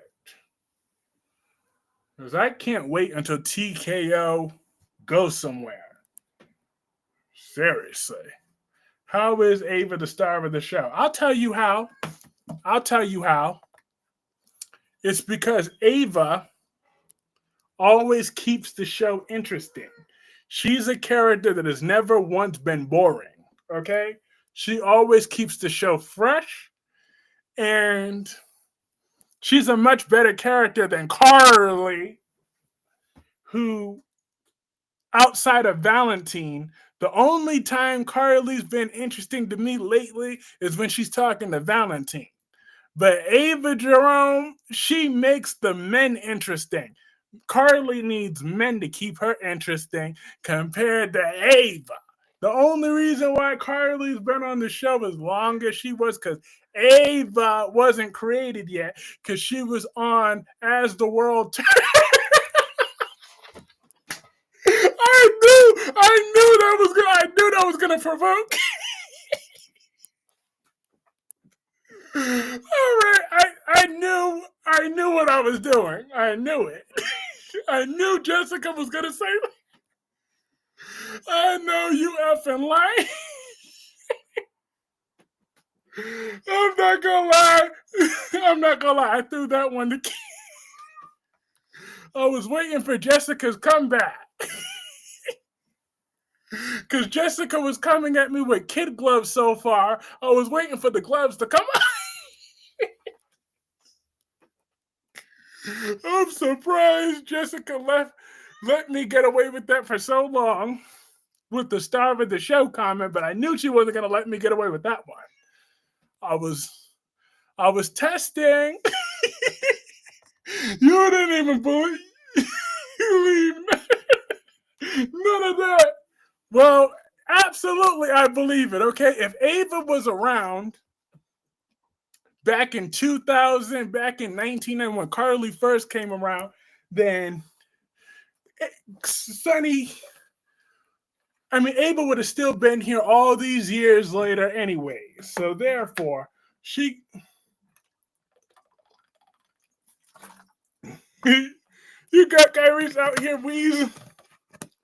Because I can't wait until TKO goes somewhere. Seriously. How is Ava the star of the show? I'll tell you how. It's because Ava always keeps the show interesting. She's a character that has never once been boring, okay? She always keeps the show fresh, and she's a much better character than Carly, who, outside of Valentine, the only time Carly's been interesting to me lately is when she's talking to Valentine. But Ava Jerome, she makes the men interesting. Carly needs men to keep her interesting compared to Ava. The only reason why Carly's been on the show as long as she was because Ava wasn't created yet because she was on As the World Turned. I knew that was gonna provoke. All right, I knew what I was doing. I knew it. I knew Jessica was gonna say that. I know you effing lying. I'm not gonna lie. I'm not gonna lie. I threw that one to. I was waiting for Jessica's comeback. Because Jessica was coming at me with kid gloves so far. I was waiting for the gloves to come out. I'm surprised Jessica let me get away with that for so long with the star of the show comment, but I knew she wasn't going to let me get away with that one. I was testing. You didn't even believe none of that. Well, absolutely, I believe it. Okay, if Ava was around back in 2000, back in 1990 when Carly first came around, then Sonny, Ava would have still been here all these years later anyway. So therefore, she. You got Kyreese out here wheezing.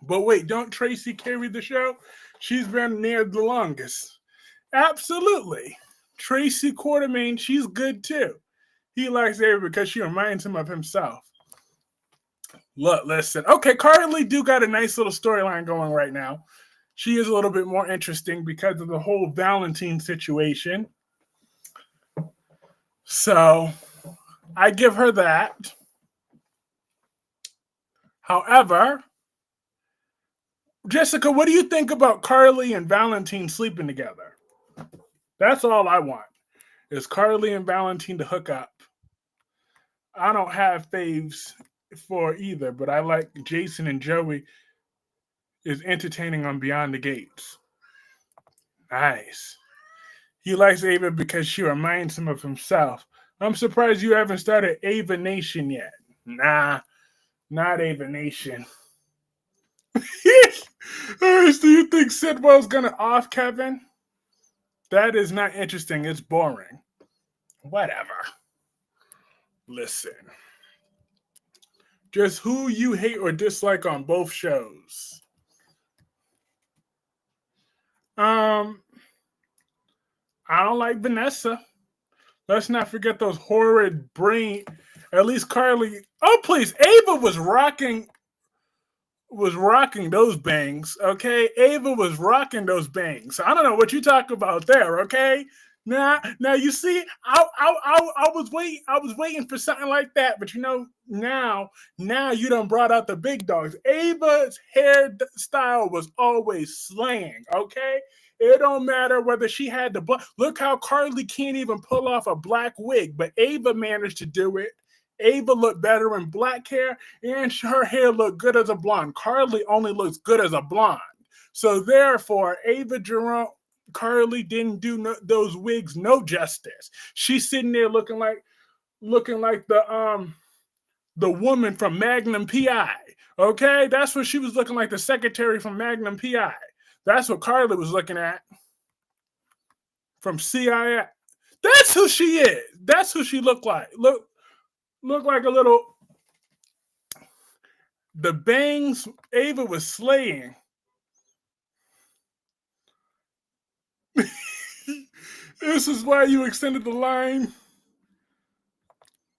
But wait, don't Tracy carry the show? She's been there the longest. Absolutely. Tracy Quartermain, she's good too. He likes Ava because she reminds him of himself. Look, listen. Okay, Carly do got a nice little storyline going right now. She is a little bit more interesting because of the whole Valentine situation. So, I give her that. However, Jessica, what do you think about Carly and Valentine sleeping together? That's all I want, is Carly and Valentine to hook up. I don't have faves for either, but I like Jason and Joey is entertaining on Beyond the Gates. Nice. He likes Ava because she reminds him of himself. I'm surprised you haven't started Ava Nation yet. Nah, not Ava Nation. Do you think Sidwell's gonna off Kevin? That is not interesting. It's boring. Whatever. Listen. Just who you hate or dislike on both shows. I don't like Vanessa. Let's not forget those horrid brain. At least Carly. Oh please, Ava was rocking those bangs. Okay, Ava was rocking those bangs. I don't know what you talk about there. Okay. Now you see, I was waiting for something like that, but now you done brought out the big dogs. Ava's hairstyle was always slaying. Okay, it don't matter whether she had the black. Look how Carly can't even pull off a black wig, but Ava managed to do it. Ava looked better in black hair, and her hair looked good as a blonde. Carly only looks good as a blonde. So therefore, Ava Jerome. Carly didn't do those wigs no justice. She's sitting there looking like the woman from Magnum PI. Okay, that's what she was looking like, the secretary from Magnum PI. That's what Carly was looking at from CIA. That's who she is. That's who she looked like. Look like a little. The bangs Ava was slaying. This is why you extended the line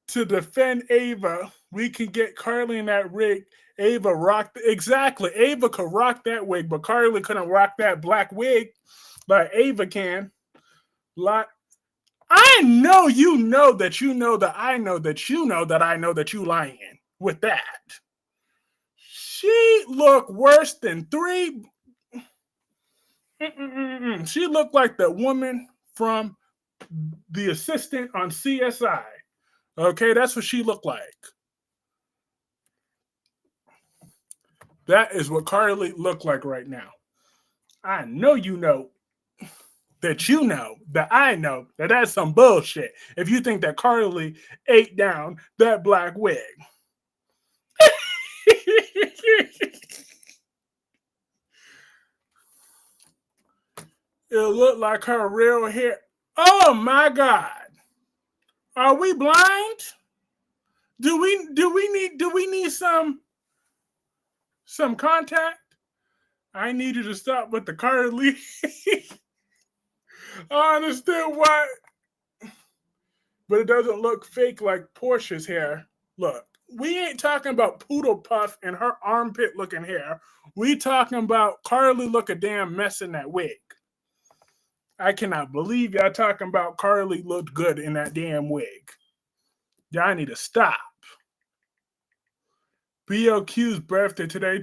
to defend Ava. We can get Carly in that rig. Ava rocked. Exactly. Ava could rock that wig, but Carly couldn't rock that black wig like Ava can. Like, I know you know that you know that I know that you know that I know that you lying with that. She looked worse than three. She looked like the woman from The Assistant on CSI. Okay, that's what she looked like. That is what Carly looked like right now. I know that I know that that's some bullshit. If you think that Carly ate down that black wig. It looked like her real hair. Oh my God. Are we blind? Do we need some contact? I need you to stop with the Carly. I understand why, but it doesn't look fake like Portia's hair. Look, we ain't talking about Poodle Puff and her armpit looking hair. We talking about Carly look a damn mess in that wig. I cannot believe y'all talking about Carly looked good in that damn wig. Y'all need to stop. BOQ's birthday today.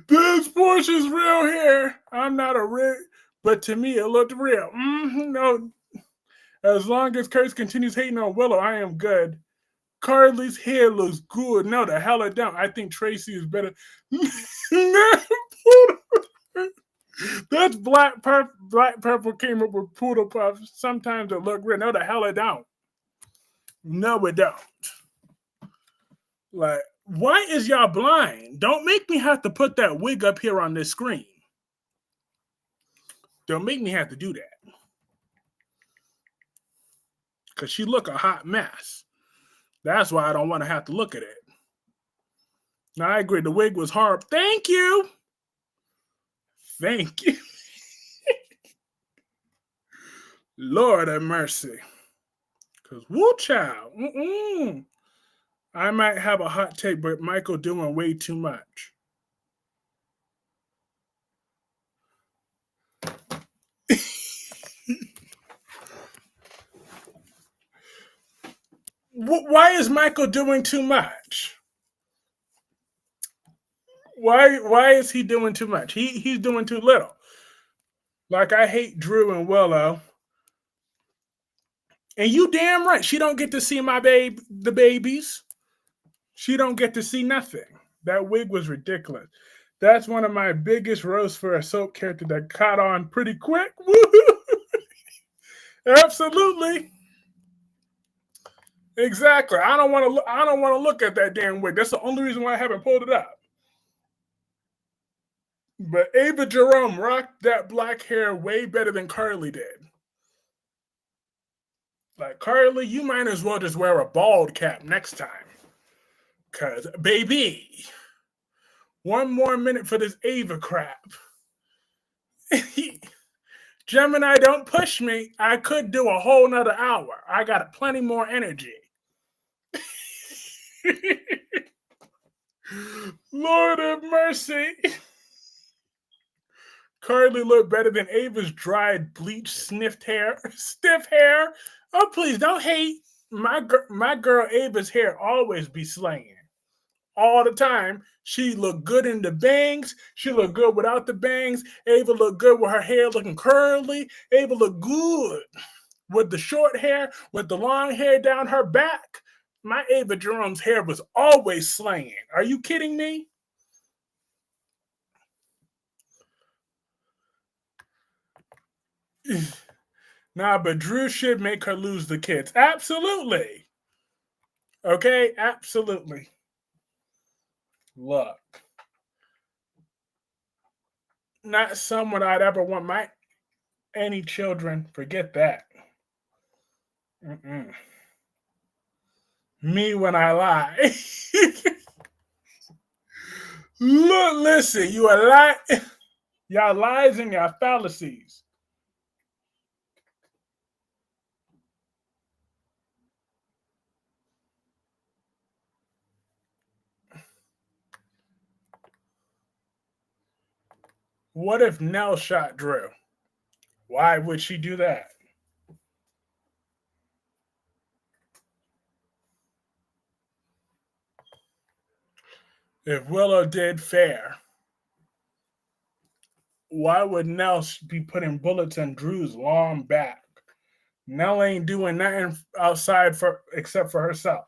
This Portia's real hair. I'm not a real, but to me it looked real. No, as long as Curtis continues hating on Willow, I am good. Carly's hair looks good. No, the hell it don't. I think Tracy is better. That's Black Purple. Black Purple came up with Poodle Puff. Sometimes it look real. No, the hell it don't. No, it don't. Like, why is y'all blind? Don't make me have to put that wig up here on this screen. Don't make me have to do that. Because she look a hot mess. That's why I don't want to have to look at it. Now, I agree. The wig was horrible. Thank you. Thank you. Lord have mercy. Because, woo child. I might have a hot take, but Michael doing way too much. Why is Michael doing too much? Why is he doing too much? He's doing too little. Like, I hate Drew and Willow. And you damn right, she don't get to see the babies. She don't get to see nothing. That wig was ridiculous. That's one of my biggest roasts for a soap character that caught on pretty quick. Absolutely. Exactly. I don't want to look at that damn wig. That's the only reason why I haven't pulled it up. But Ava Jerome rocked that black hair way better than Carly did. Like, Carly, you might as well just wear a bald cap next time. Because, baby, one more minute for this Ava crap. Gemini, don't push me. I could do a whole nother hour. I got plenty more energy. Lord have mercy. Carly looked better than Ava's dried, bleached, stiff hair. Oh, please don't hate. My girl Ava's hair always be slaying. All the time. She looked good in the bangs. She looked good without the bangs. Ava looked good with her hair looking curly. Ava looked good with the short hair, with the long hair down her back. My Ava Jerome's hair was always slaying. Are you kidding me? Nah, but Drew should make her lose the kids. Absolutely. Okay, absolutely. Look. Not someone I'd ever want any children. Forget that. Mm-mm. Me when I lie. Look, listen, you are lying. Y'all lies and y'all fallacies. What if Nell shot Drew? Why would she do that? If Willow did fair, why would Nell be putting bullets in Drew's long back? Nell ain't doing nothing outside for except for herself.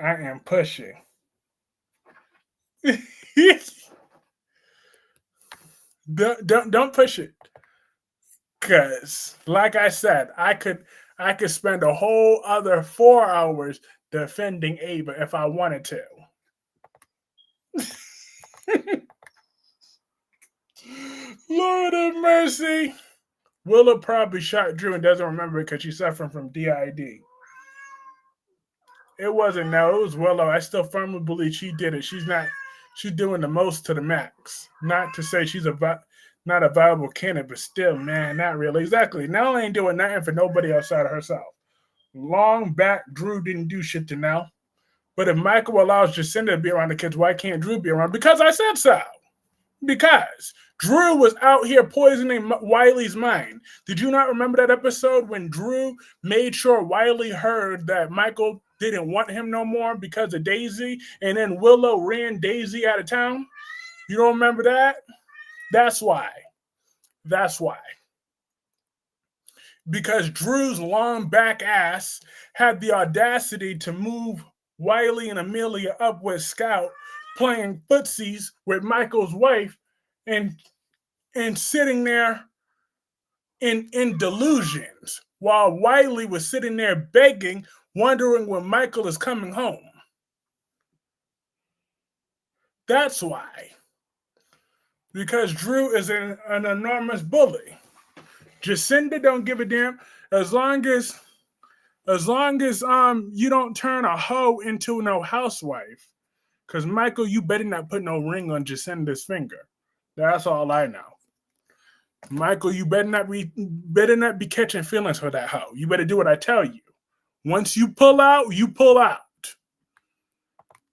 I am pushing. don't push it, cause like I said, I could spend a whole other 4 hours defending Ava if I wanted to. Lord have mercy. Willow probably shot Drew and doesn't remember it because she's suffering from DID. It wasn't no, it was Willow. I still firmly believe she did it. She's doing the most to the max. Not to say she's not a viable candidate, but still, man, not really. Exactly. Nell ain't doing nothing for nobody outside of herself. Long back, Drew didn't do shit to Nell. But if Michael allows Jacinda to be around the kids, why can't Drew be around? Because I said so. Because Drew was out here poisoning Wiley's mind. Did you not remember that episode when Drew made sure Wiley heard that Michael didn't want him no more because of Daisy, and then Willow ran Daisy out of town? You don't remember that? That's why. That's why. Because Drew's long back ass had the audacity to move Wiley and Amelia up with Scout playing footsies with Michael's wife and sitting there in delusions while Wiley was sitting there begging, wondering when Michael is coming home. That's why. Because Drew is an enormous bully. Jacinda don't give a damn as long as you don't turn a hoe into no housewife. Because Michael, you better not put no ring on Jacinda's finger. That's all I know. Michael, you better not be catching feelings for that hoe. You better do what I tell you. Once you pull out, you pull out.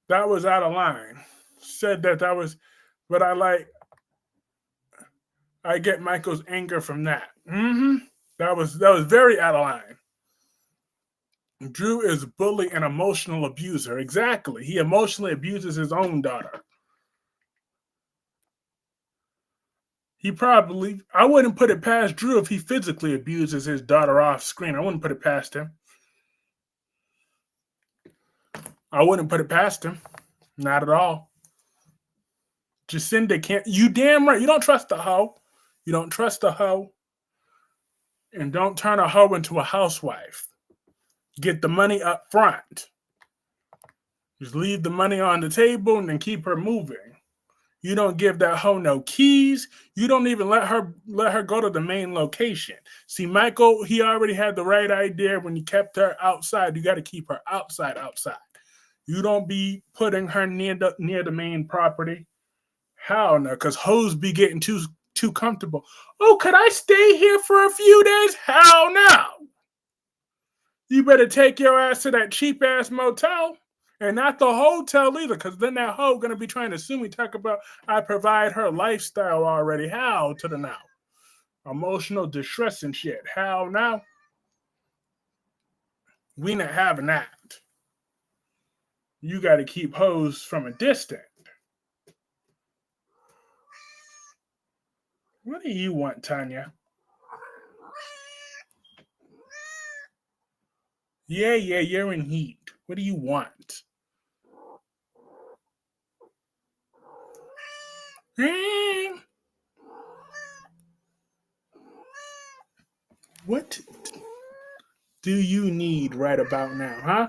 That was out of line. Said that was, but I get Michael's anger from that. That was very out of line. Drew is a bully and emotional abuser. Exactly. He emotionally abuses his own daughter. I wouldn't put it past Drew if he physically abuses his daughter off screen. I wouldn't put it past him. I wouldn't put it past him. Not at all. Jacinda can't. You damn right. You don't trust the hoe. You don't trust the hoe. And don't turn a hoe into a housewife. Get the money up front. Just leave the money on the table and then keep her moving. You don't give that hoe no keys. You don't even let her go to the main location. See, Michael, he already had the right idea when you kept her outside. You got to keep her outside. You don't be putting her near the main property. Hell no, because hoes be getting too comfortable. Oh, could I stay here for a few days? Hell no. You better take your ass to that cheap ass motel. And not the hotel either, because then that hoe gonna be trying to sue me, talk about I provide her lifestyle already. How to the now? Emotional distress and shit. How now? We not having that. You gotta keep hoes from a distance. What do you want, Tanya? Yeah, you're in heat. What do you want? What do you need right about now, huh?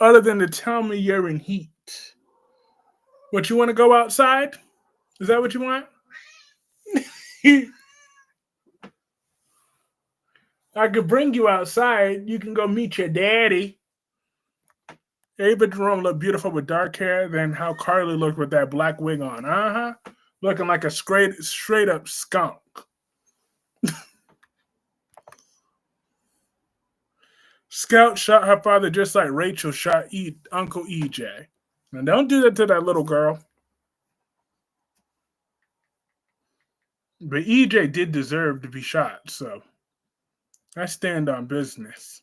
Other than to tell me you're in heat. What, you want to go outside? Is that what you want? I could bring you outside. You can go meet your daddy. Ava Jerome looked beautiful with dark hair than how Carly looked with that black wig on. Looking like a straight up skunk. Scout shot her father just like Rachel shot Uncle EJ. Now don't do that to that little girl. But EJ did deserve to be shot, so I stand on business.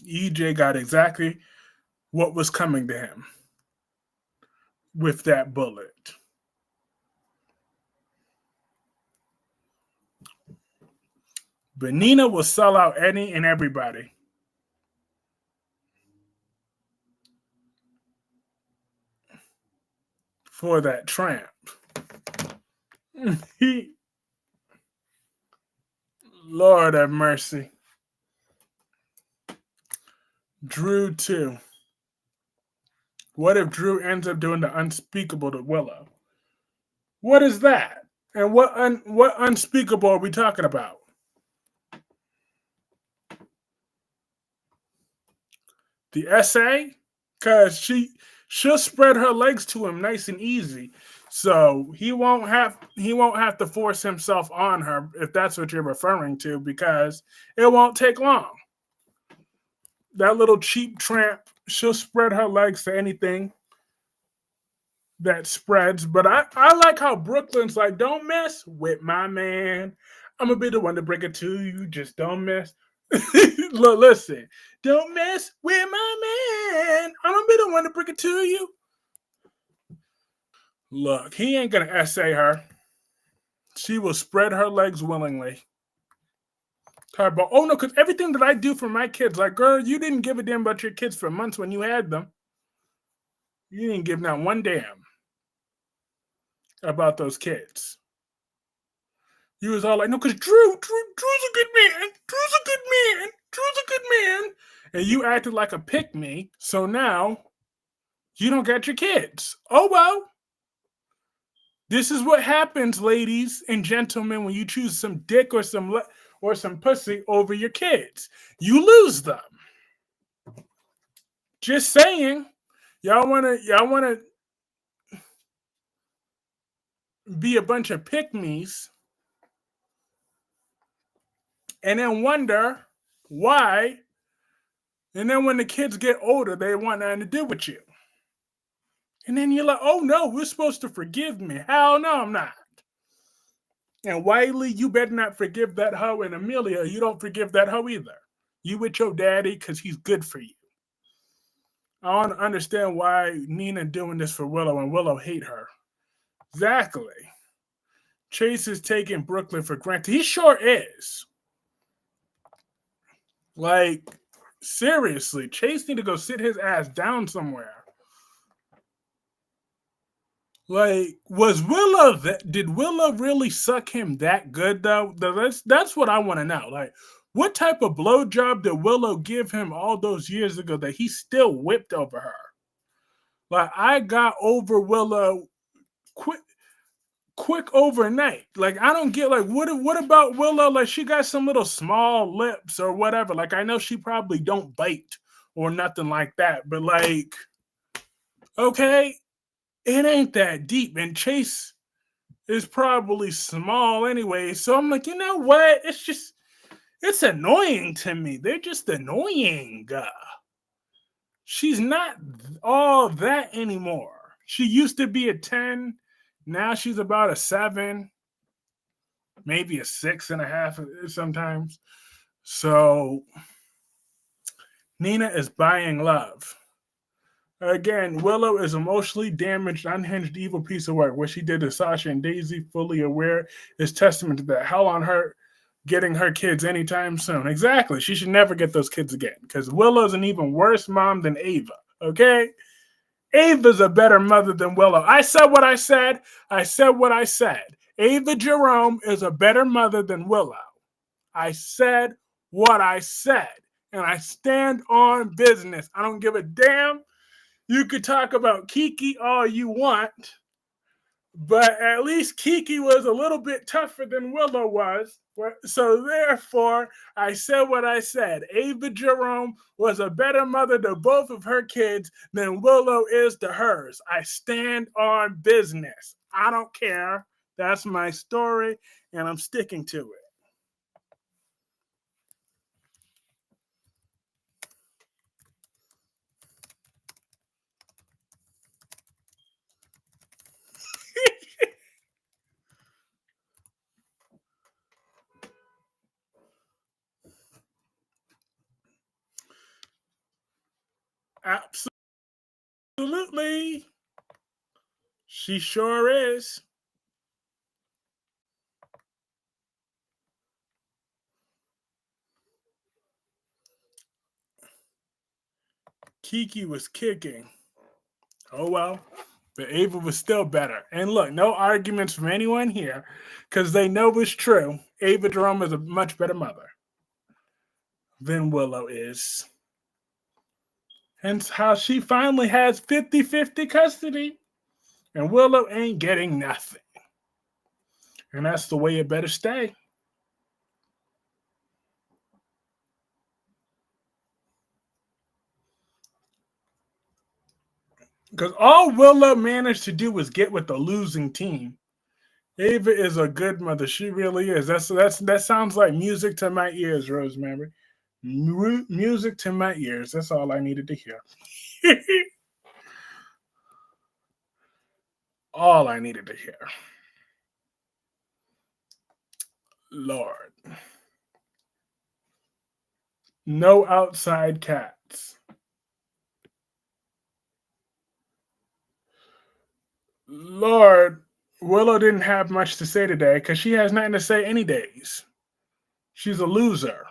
EJ got exactly what was coming to him with that bullet. But Nina will sell out any and everybody for that tramp. He, Lord have mercy. Drew too. What if Drew ends up doing the unspeakable to Willow? What is that? And what unspeakable are we talking about? The essay? Cause she'll spread her legs to him nice and easy. So he won't have to force himself on her if that's what you're referring to, because it won't take long. That little cheap tramp, she'll spread her legs to anything that spreads. But I like how Brooklyn's like, don't mess with my man. I'm gonna be the one to break it to you. Just don't mess. Look, listen, don't mess with my man. I'm gonna be the one to break it to you. Look, he ain't gonna essay her. She will spread her legs willingly. But oh no, because everything that I do for my kids, like, girl, you didn't give a damn about your kids for months when you had them. You didn't give not one damn about those kids. You was all like, no, because Drew's a good man. Drew's a good man. Drew's a good man. And you acted like a pick me. So now you don't get your kids. Oh well. This is what happens, ladies and gentlemen, when you choose some dick or some pussy over your kids. You lose them. Just saying. Y'all wanna be a bunch of pick me's and then wonder why. And then when the kids get older, they want nothing to do with you. And then you're like, oh no, we're supposed to forgive me. Hell no, I'm not. And Wiley, you better not forgive that hoe. And Amelia, you don't forgive that hoe either. You with your daddy because he's good for you. I don't understand why Nina doing this for Willow and Willow hate her. Exactly. Chase is taking Brooklyn for granted. He sure is. Like, seriously, Chase need to go sit his ass down somewhere. Like, did Willow really suck him that good though? That's what I want to know. Like, what type of blowjob did Willow give him all those years ago that he still whipped over her? Like, I got over Willow quick overnight. Like, I don't get, like, what about Willow? Like, she got some little small lips or whatever. Like, I know she probably don't bite or nothing like that, but like, okay, it ain't that deep. And Chase is probably small anyway. So I'm like, you know what? It's annoying to me. They're just annoying. She's not all that anymore. She used to be a 10. Now she's about a 7, maybe a 6.5 sometimes. So Nina is buying love. Again, Willow is emotionally damaged, unhinged, evil piece of work. What she did to Sasha and Daisy, fully aware, is testament to that. Hell on her getting her kids anytime soon. Exactly. She should never get those kids again, because Willow's an even worse mom than Ava. Okay? Ava's a better mother than Willow. I said what I said. I said what I said. Ava Jerome is a better mother than Willow. I said what I said. And I stand on business. I don't give a damn. You could talk about Kiki all you want, but at least Kiki was a little bit tougher than Willow was. So therefore, I said what I said. Ava Jerome was a better mother to both of her kids than Willow is to hers. I stand on business. I don't care. That's my story, and I'm sticking to it. Absolutely. Absolutely. She sure is. Kiki was kicking. Oh well. But Ava was still better. And look, no arguments from anyone here because they know it's true. Ava Jerome is a much better mother than Willow is. Hence how she finally has 50-50 custody. And Willow ain't getting nothing. And that's the way it better stay. Because all Willow managed to do was get with the losing team. Ava is a good mother. She really is. That sounds like music to my ears, Rosemary. Music to my ears. That's all I needed to hear. All I needed to hear. Lord. No outside cats. Lord, Willow didn't have much to say today because she has nothing to say any days. She's a loser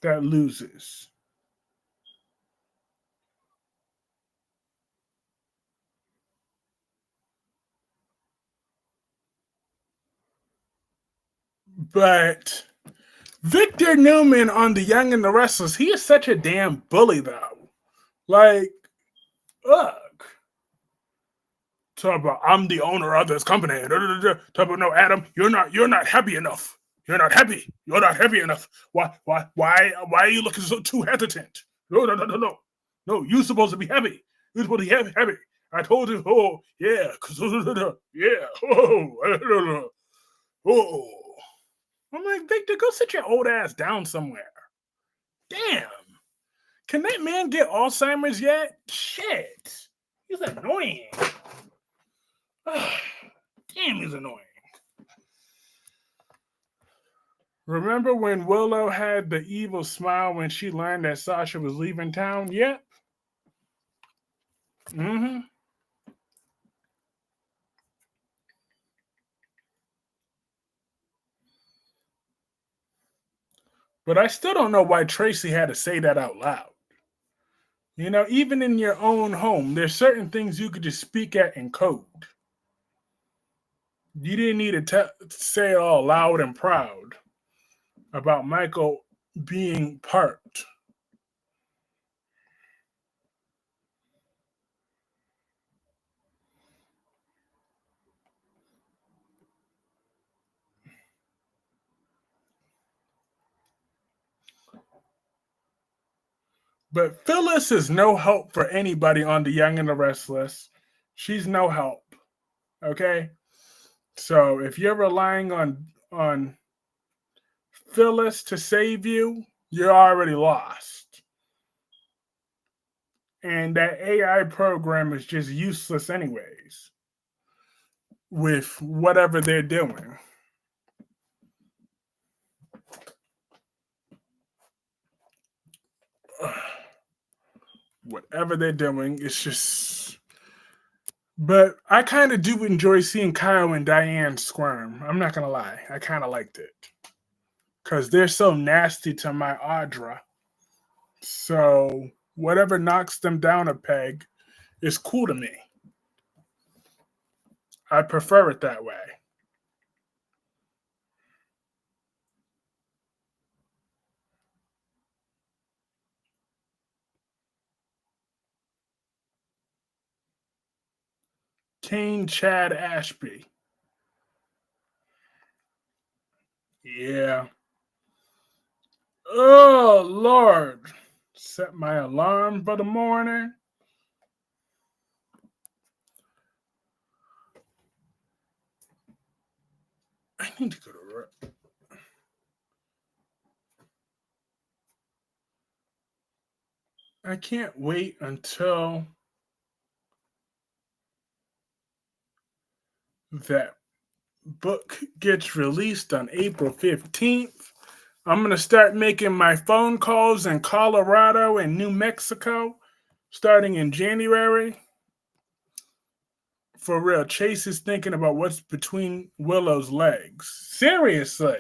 that loses. But Victor Newman on The Young and the Restless, he is such a damn bully, though. Like, ugh. Talk about I'm the owner of this company. Talk about no, Adam, you're not happy enough. You're not happy. You're not happy enough. Why are you looking so too hesitant? No. No, you're supposed to be happy. You're supposed to be happy. I told you, oh yeah, yeah, oh. I'm like, Victor, go sit your old ass down somewhere. Damn. Can that man get Alzheimer's yet? Shit. He's annoying. Damn, he's annoying. Remember when Willow had the evil smile when she learned that Sasha was leaving town? Yep. Mm-hmm. But I still don't know why Tracy had to say that out loud. You know, even in your own home, there's certain things you could just speak at in code. You didn't need to say it all loud and proud about Michael being parked. But Phyllis is no help for anybody on The Young and the Restless. She's no help. Okay? So if you're relying on Phyllis to save you, you're already lost. And that AI program is just useless anyways with whatever they're doing. Whatever they're doing, it's just. But I kind of do enjoy seeing Kyle and Diane squirm. I'm not gonna lie, I kind of liked it because they're so nasty to my Audra. So whatever knocks them down a peg is cool to me. I prefer it that way. Kane Chad Ashby. Yeah. Oh, Lord. Set my alarm for the morning. I need to go to work. I can't wait until that book gets released on April 15th. I'm going to start making my phone calls in Colorado and New Mexico starting in January. For real, Chase is thinking about what's between Willow's legs. Seriously.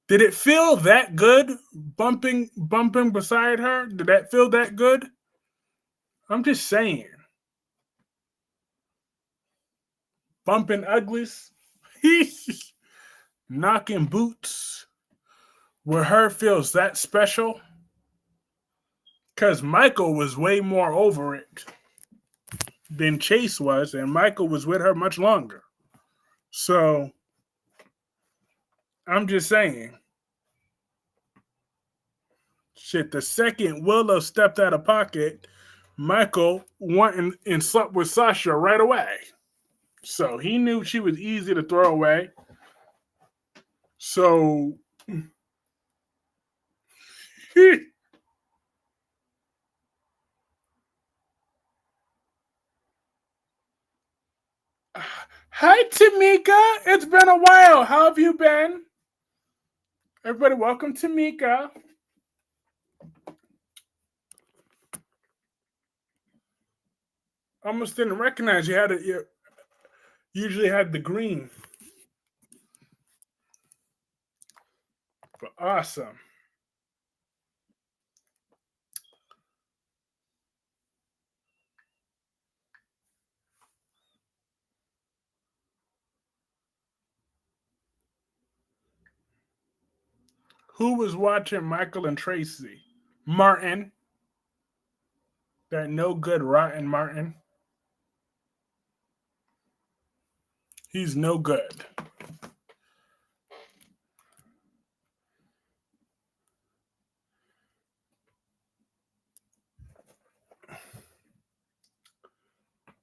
Did it feel that good bumping beside her? Did that feel that good? I'm just saying. Bumping uglies. Knocking boots. Where her feels that special. Because Michael was way more over it than Chase was, and Michael was with her much longer. So I'm just saying. Shit, the second Willow stepped out of pocket, Michael went and slept with Sasha right away. So he knew she was easy to throw away. So hi Tamika, it's been a while. How have you been? Everybody, welcome Tamika. Almost didn't recognize you had it. You usually had the green. But awesome. Who was watching Michael and Tracy? Martin. That no good rotten Martin. He's no good.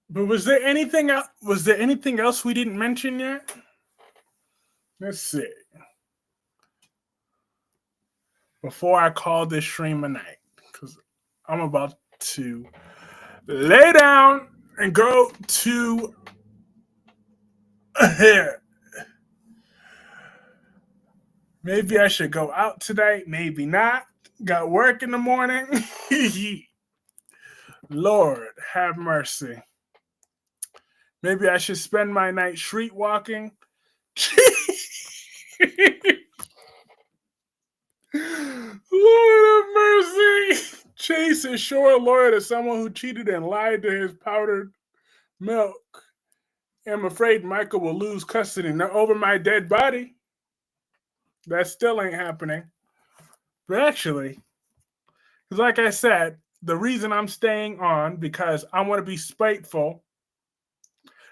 But was there anything else? Was there anything else we didn't mention yet? Let's see. Before I call this stream a night, because I'm about to lay down and go to here. Maybe I should go out today. Maybe not. Got work in the morning. Lord, have mercy. Maybe I should spend my night street walking. Lord have mercy. Chase is sure loyal to someone who cheated and lied to his powdered milk. I'm afraid Michael will lose custody. Now, over my dead body. That still ain't happening. But actually, because like I said, the reason I'm staying on because I want to be spiteful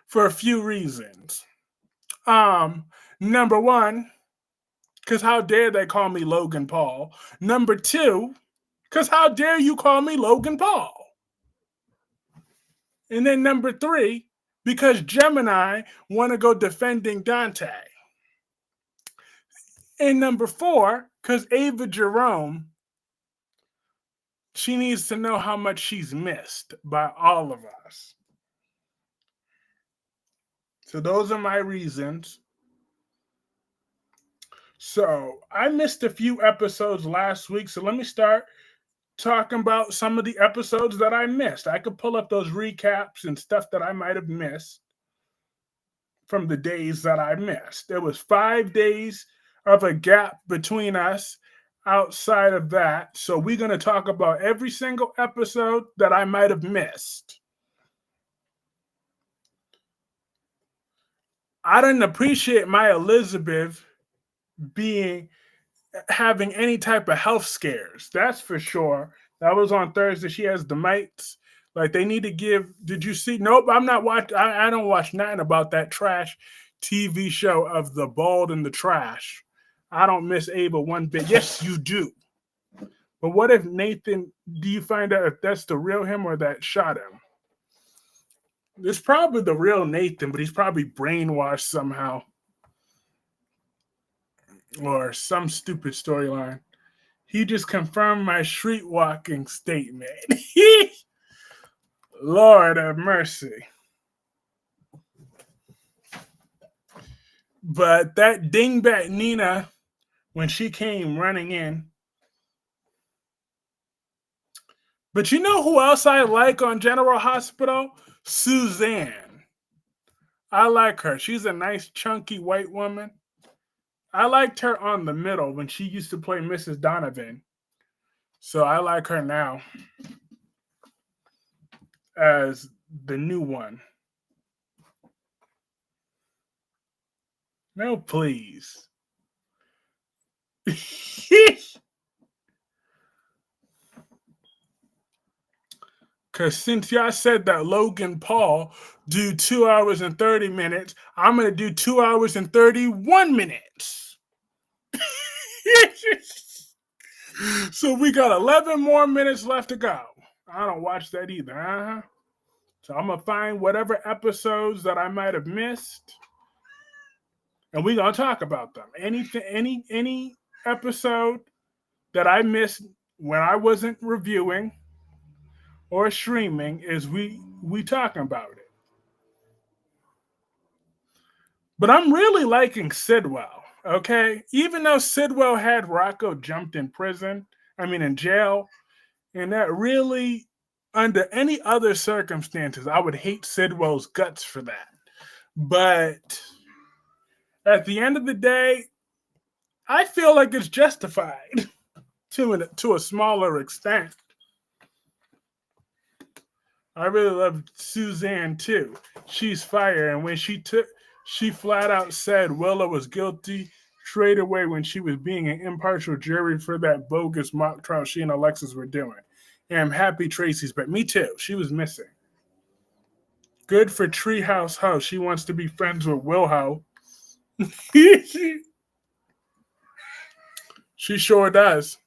for a few reasons. Number one, because how dare they call me Logan Paul? Number two, because how dare you call me Logan Paul? And then number three, because Gemini want to go defending Dante. And number four, because Ava Jerome, she needs to know how much she's missed by all of us. So those are my reasons. So I missed a few episodes last week. So let me start talking about some of the episodes that I missed. I could pull up those recaps and stuff that I might have missed from the days that I missed. There was 5 days of a gap between us outside of that. So we're going to talk about every single episode that I might have missed. I didn't appreciate my Elizabeth having any type of health scares. That's for sure. That was on Thursday. She has the mites. Like they need to give. Did you see? Nope. I'm not watching. I don't watch nothing about that trash TV show of the bald and the trash. I don't miss Ava one bit. Yes, you do. But what if Nathan? Do you find out if that's the real him or that shot him? It's probably the real Nathan, but he's probably brainwashed somehow. Or some stupid storyline. He just confirmed my street walking statement. Lord have mercy. But that dingbat Nina, when she came running in, But you know who else I like on General Hospital? Suzanne. I like her. She's a nice, chunky white woman. I liked her on The Middle when she used to play Mrs. Donovan. So I like her now as the new one. No, please. Because since y'all said that Logan Paul do 2 hours and 30 minutes, I'm going to do 2 hours and 31 minutes. So we got 11 more minutes left to go. I don't watch that either. Uh-huh. So I'm going to find whatever episodes that I might have missed, and we're going to talk about them. Any episode that I missed when I wasn't reviewing or streaming is we talking about it. But I'm really liking Sidwell, okay? Even though Sidwell had Rocco jumped in jail, and that really, under any other circumstances, I would hate Sidwell's guts for that. But at the end of the day, I feel like it's justified to a smaller extent. I really love Suzanne too. She's fire, and when she flat out said Willow was guilty straight away when she was being an impartial jury for that bogus mock trial she and Alexis were doing. And I'm happy Tracy's back. Me too. She was missing. Good for Treehouse Ho. She wants to be friends with Will Ho. She sure does.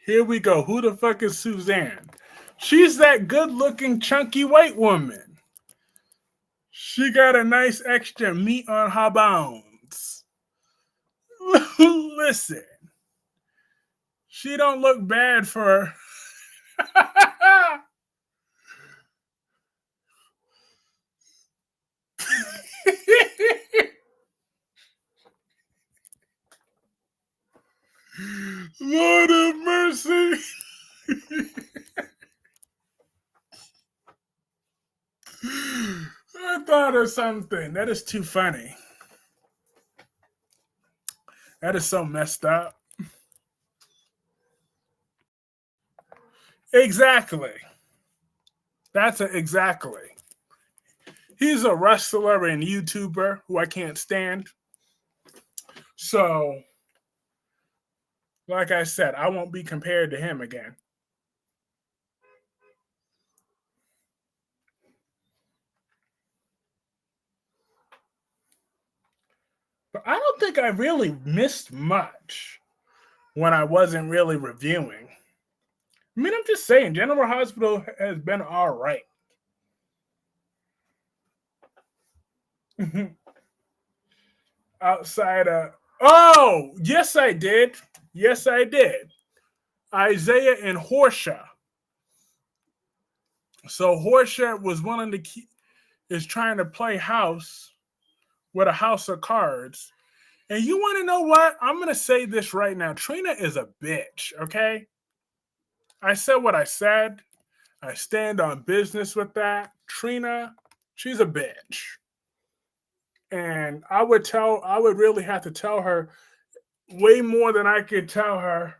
Here we go. Who the fuck is Suzanne? She's that good-looking, chunky white woman. She got a nice extra meat on her bones. Listen, she don't look bad for Lord have mercy. I thought of something. That is too funny. That is so messed up. Exactly. Exactly. He's a wrestler and YouTuber who I can't stand. So, like I said, I won't be compared to him again. But I don't think I really missed much when I wasn't really reviewing. I mean, I'm just saying, General Hospital has been all right. Outside of, oh, yes, I did. Yes, I did. Isaiah and Horsha. So Horsha was is trying to play house with a house of cards. And you want to know what? I'm going to say this right now. Trina is a bitch, okay? I said what I said. I stand on business with that. Trina, she's a bitch. And I would really have to tell her way more than I could tell her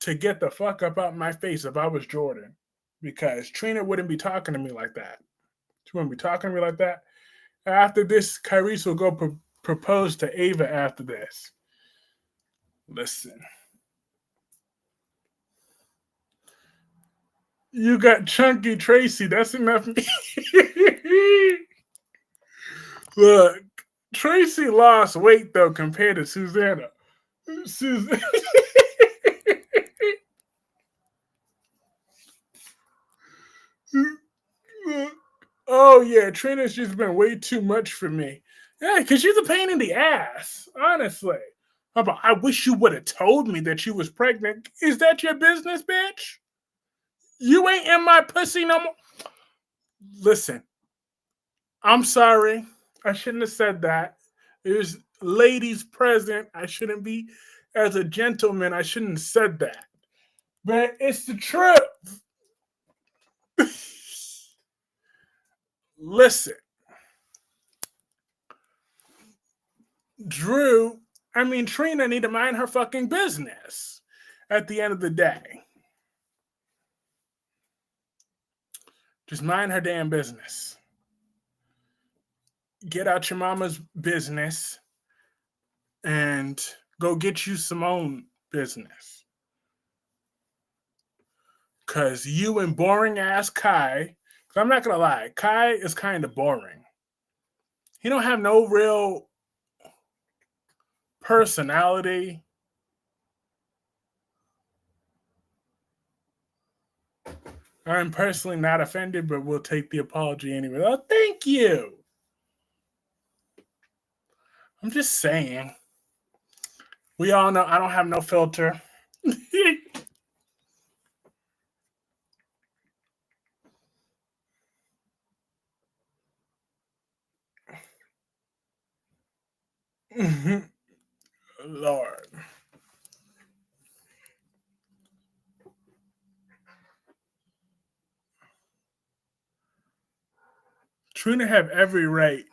to get the fuck up out my face if I was Jordan. Because Trina wouldn't be talking to me like that. She wouldn't be talking to me like that. After this, Kyreese will go propose to Ava after this. Listen. You got Chunky Tracy. That's enough. Look, Tracy lost weight, though, compared to Susanna. Oh, yeah, Trina's just been way too much for me. Yeah, because she's a pain in the ass, honestly. I wish you would have told me that you was pregnant. Is that your business, bitch? You ain't in my pussy no more. Listen, I'm sorry. I shouldn't have said that. There's ladies present. I shouldn't be As a gentleman, I shouldn't have said that. But it's the truth. Listen, Trina need to mind her fucking business at the end of the day. Just mind her damn business. Get out your mama's business and go get you some own business. Because you and boring ass Kai, because I'm not going to lie, Kai is kind of boring. He don't have no real personality. I'm personally not offended, but we'll take the apology anyway. Oh, thank you. I'm just saying. We all know I don't have no filter. Lord. Trina have every right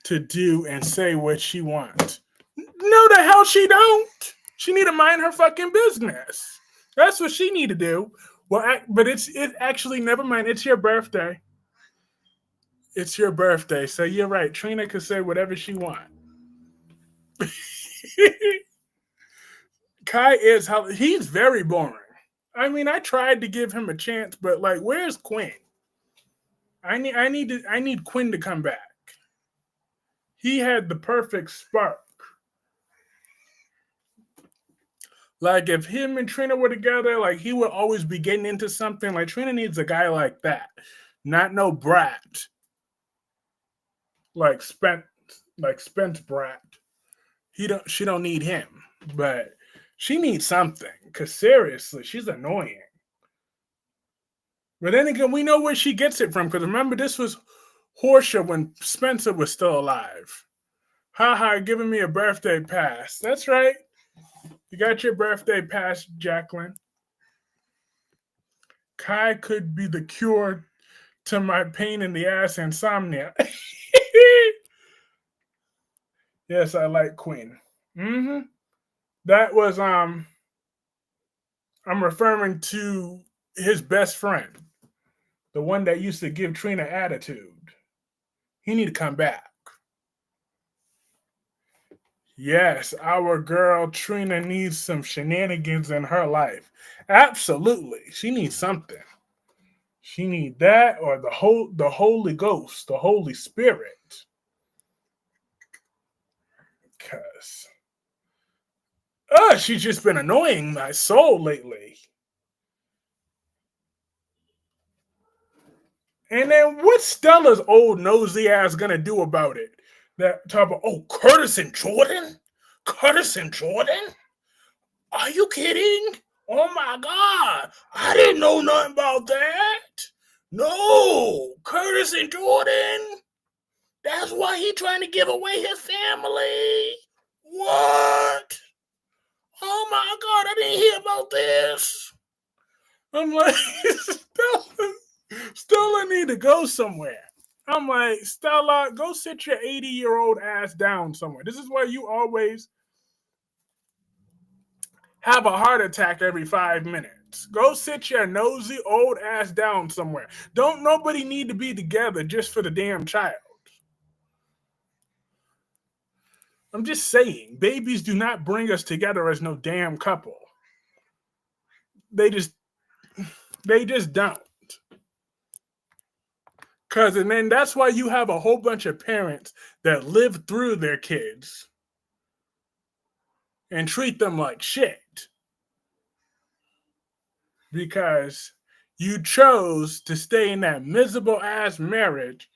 to do and say what she wants. No, the hell she don't. She need to mind her fucking business. That's what she need to do. Well, but it actually, never mind. It's your birthday. It's your birthday, so you're right. Trina can say whatever she wants. Kai he's very boring. I tried to give him a chance, but like, where's Quinn? I need Quinn to come back. He had the perfect spark. Like, if him and Trina were together, like, he would always be getting into something. Like, Trina needs a guy like that, not no brat. Like Spence brat. She don't need him, but she needs something. Cause seriously, she's annoying. But then again, we know where she gets it from. Cause remember, this was Horsha when Spencer was still alive. Haha, giving me a birthday pass. That's right. You got your birthday pass, Jacqueline. Kai could be the cure to my pain in the ass insomnia. Yes, I like Queen. Mm-hmm. That was I'm referring to his best friend, the one that used to give Trina attitude. He need to come back. Yes, our girl Trina needs some shenanigans in her life. Absolutely. She needs something. She need that or the Holy Ghost, the Holy Spirit. Cause she's just been annoying my soul lately. And then what's Stella's old nosy ass gonna do about it? That type of Curtis and Jordan? Curtis and Jordan? Are you kidding? Oh my god. I didn't know nothing about that. No, Curtis and Jordan. That's why he trying to give away his family. What? Oh my god, I didn't hear about this. I'm like, Stella need to go somewhere. I'm like, Stella, go sit your 80-year-old ass down somewhere. This is why you always have a heart attack every 5 minutes. Go sit your nosy old ass down somewhere. Don't nobody need to be together just for the damn child. I'm just saying, babies do not bring us together as no damn couple. They just don't. And then that's why you have a whole bunch of parents that live through their kids and treat them like shit. Because you chose to stay in that miserable ass marriage.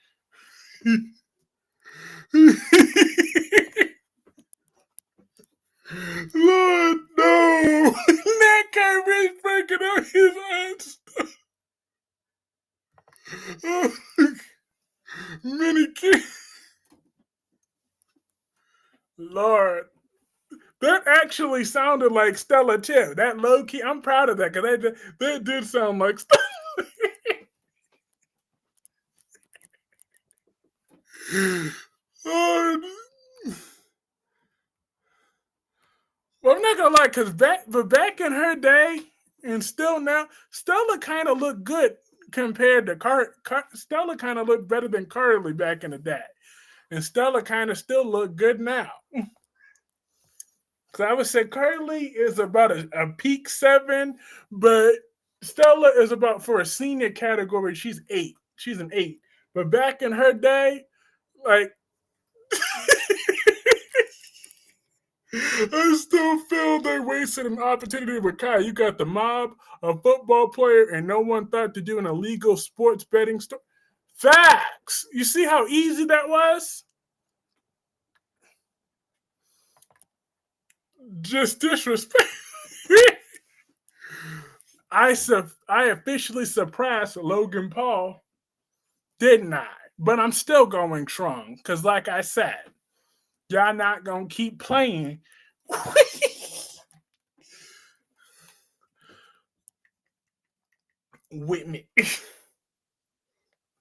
Lord, no. That Kyreese breaking out his ass. Mini kids. Lord. That actually sounded like Stella too. That low key, I'm proud of that because that did sound like Stella. Oh, well, I'm not gonna lie, because back in her day, and still now, Stella kind of looked good compared to Stella kind of looked better than Carly back in the day, and Stella kind of still look good now. Because I would say Carly is about a peak 7, but Stella is about for a senior category. She's 8. She's an 8. But back in her day, like I still feel they wasted an opportunity with Kai. You got the mob, a football player, and no one thought to do an illegal sports betting store. Facts. You see how easy that was? Just disrespect. I officially surpassed Logan Paul, didn't I? But I'm still going strong because, like I said, y'all not gonna keep playing with me.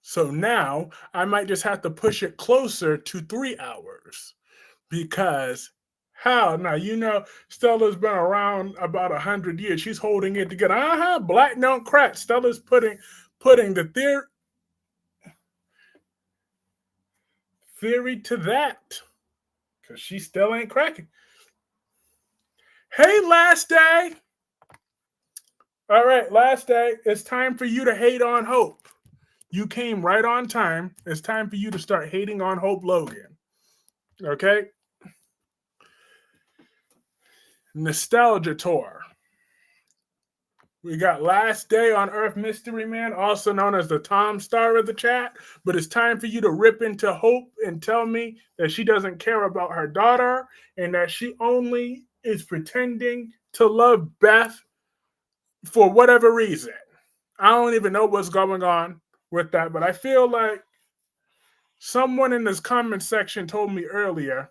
So now I might just have to push it closer to 3 hours because how now Stella's been around about 100 years. She's holding it together. Black don't crack. Stella's putting the theory to that because she still ain't cracking. Hey, last day. All right, last day. It's time for you to hate on Hope. You came right on time. It's time for you to start hating on Hope Logan. Okay? Nostalgia Tour. We got Last Day on Earth Mystery Man, also known as the Tom Star of the chat. But it's time for you to rip into Hope and tell me that she doesn't care about her daughter and that she only is pretending to love Beth for whatever reason. I don't even know what's going on with that, but I feel like someone in this comment section told me earlier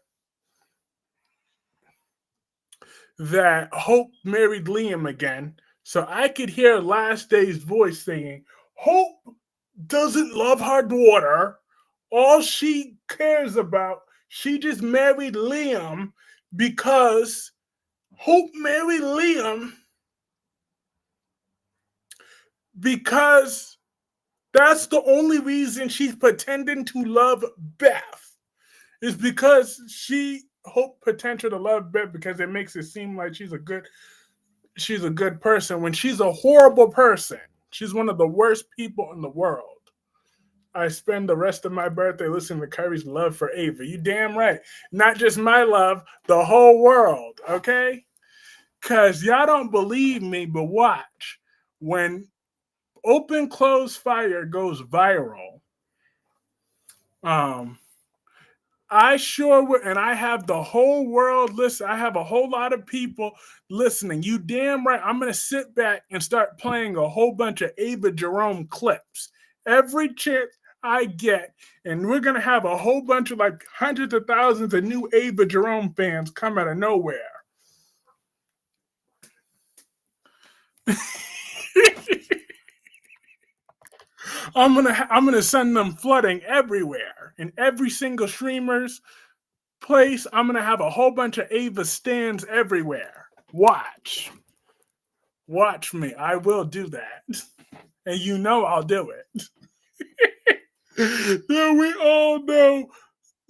that Hope married Liam again. So I could hear Last Day's voice saying, Hope doesn't love her daughter. All she cares about, she just married Liam because Hope married Liam because that's the only reason she's pretending to love Beth. Is because Hope potential to love Beth because it makes it seem like she's a good person when she's a horrible person. She's one of the worst people in the world. I spend the rest of my birthday listening to Kyreese love for Ava. You damn right. Not just my love, the whole world, okay? Because y'all don't believe me, but watch. When Open Close Fire goes viral, I sure would, and I have the whole world listen. I have a whole lot of people listening. You damn right. I'm going to sit back and start playing a whole bunch of Ava Jerome clips every chance I get. And we're going to have a whole bunch of like hundreds of thousands of new Ava Jerome fans come out of nowhere. I'm gonna send them flooding everywhere in every single streamer's place. I'm gonna have a whole bunch of Ava stands everywhere. Watch me. I will do that, and I'll do it. Yeah, we all know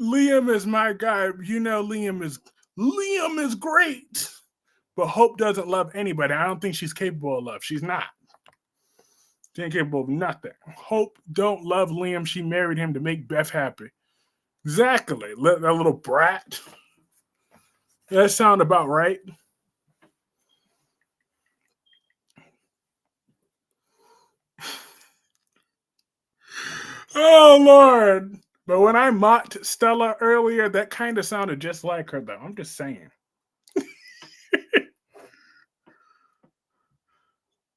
Liam is my guy. Liam is great, but Hope doesn't love anybody. I don't think she's capable of love. She's not. She ain't capable of nothing. Hope don't love Liam. She married him to make Beth happy. Exactly. That little brat. That sound about right. Oh, Lord. But when I mocked Stella earlier, that kind of sounded just like her, though. I'm just saying.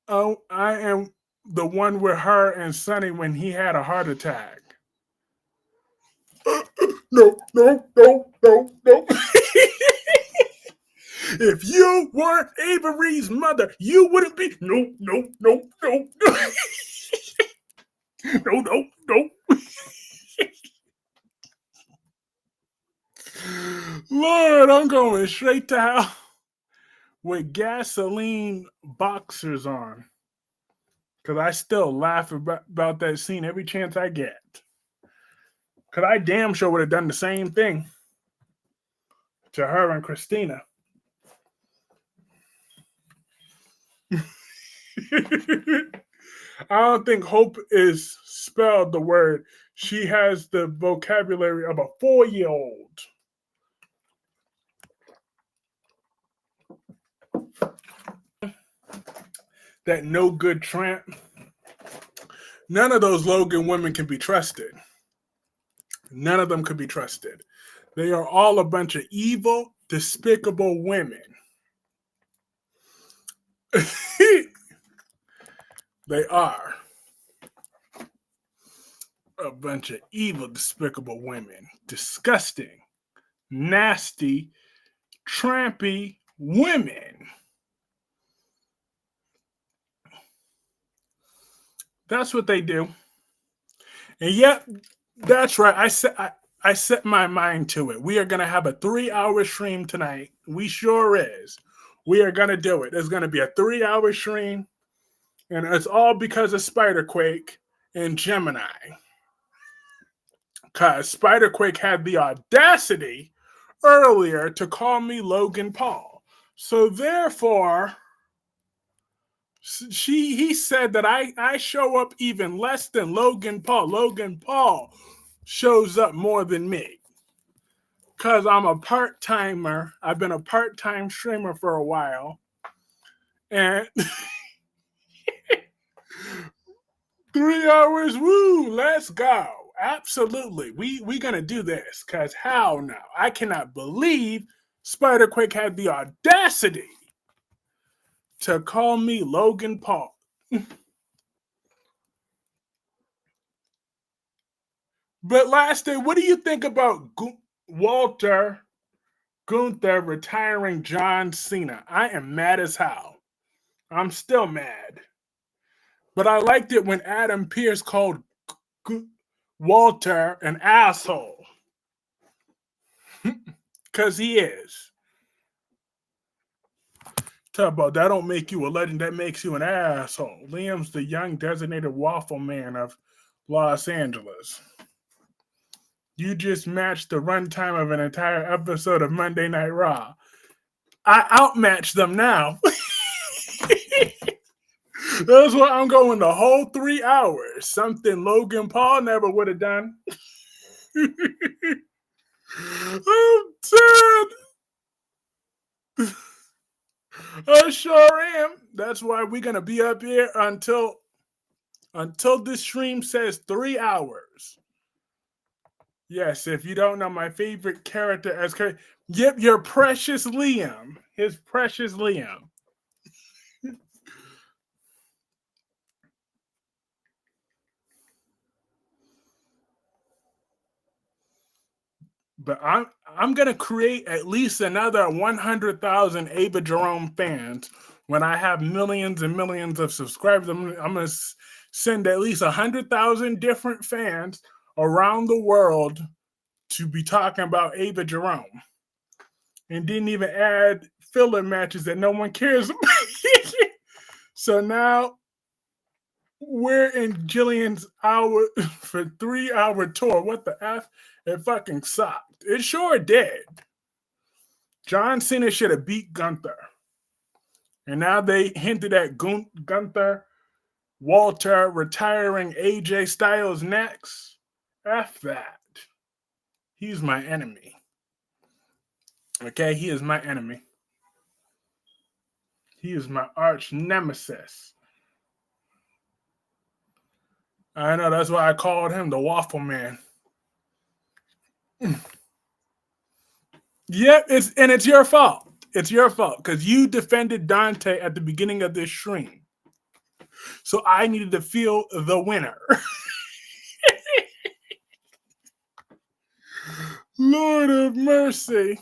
Oh, I am the one with her and Sonny when he had a heart attack. No. If you weren't Avery's mother, you wouldn't be. No, no, no, no, no, no, no. Lord, I'm going straight to hell with gasoline boxers on. Because I still laugh about that scene every chance I get. Because I damn sure would have done the same thing to her and Christina. I don't think hope is spelled the word. She has the vocabulary of a 4-year-old. That no good tramp. None of those Logan women can be trusted. None of them could be trusted. They are all a bunch of evil, despicable women. They are a bunch of evil, despicable women. Disgusting, nasty, trampy women. That's what they do. And yet, that's right. I set my mind to it. We are going to have a 3-hour stream tonight. We sure is. We are going to do it. There's going to be a 3-hour stream. And it's all because of Spiderquake and Gemini. Because Spiderquake had the audacity earlier to call me Logan Paul. So therefore, he said that I show up even less than Logan Paul. Logan Paul shows up more than me. Because I'm a part-timer. I've been a part-time streamer for a while. And 3 hours, woo, let's go. Absolutely. We gonna do this. Because how now? I cannot believe Spiderquake had the audacity to call me Logan Paul. But last day, what do you think about Walter Gunther retiring John Cena? I am mad as hell. I'm still mad. But I liked it when Adam Pearce called Walter an asshole. Because he is. Talk about that don't make you a legend, that makes you an asshole. Liam's the young designated waffle man of Los Angeles. You just matched the runtime of an entire episode of Monday Night Raw. I outmatched them now. That's why I'm going the whole 3 hours. Something Logan Paul never would have done. I'm dead. I sure am. That's why we're gonna be up here until this stream says 3 hours. Yes, if you don't know my favorite character as yep, your precious Liam. His precious Liam. But I'm gonna create at least another 100,000 Ava Jerome fans when I have millions and millions of subscribers. I'm gonna send at least 100,000 different fans around the world to be talking about Ava Jerome, and didn't even add filler matches that no one cares about. So now we're in Jillian's hour for 3-hour tour. What the F? It fucking sucked. It sure did. John Cena should have beat Gunther. And now they hinted at Gunther, Walter retiring AJ Styles next. F that. He's my enemy. Okay, he is my enemy. He is my arch nemesis. I know, that's why I called him the Waffle Man. Yep, it's your fault. It's your fault because you defended Dante at the beginning of this stream. So I needed to feel the winner. Lord of mercy.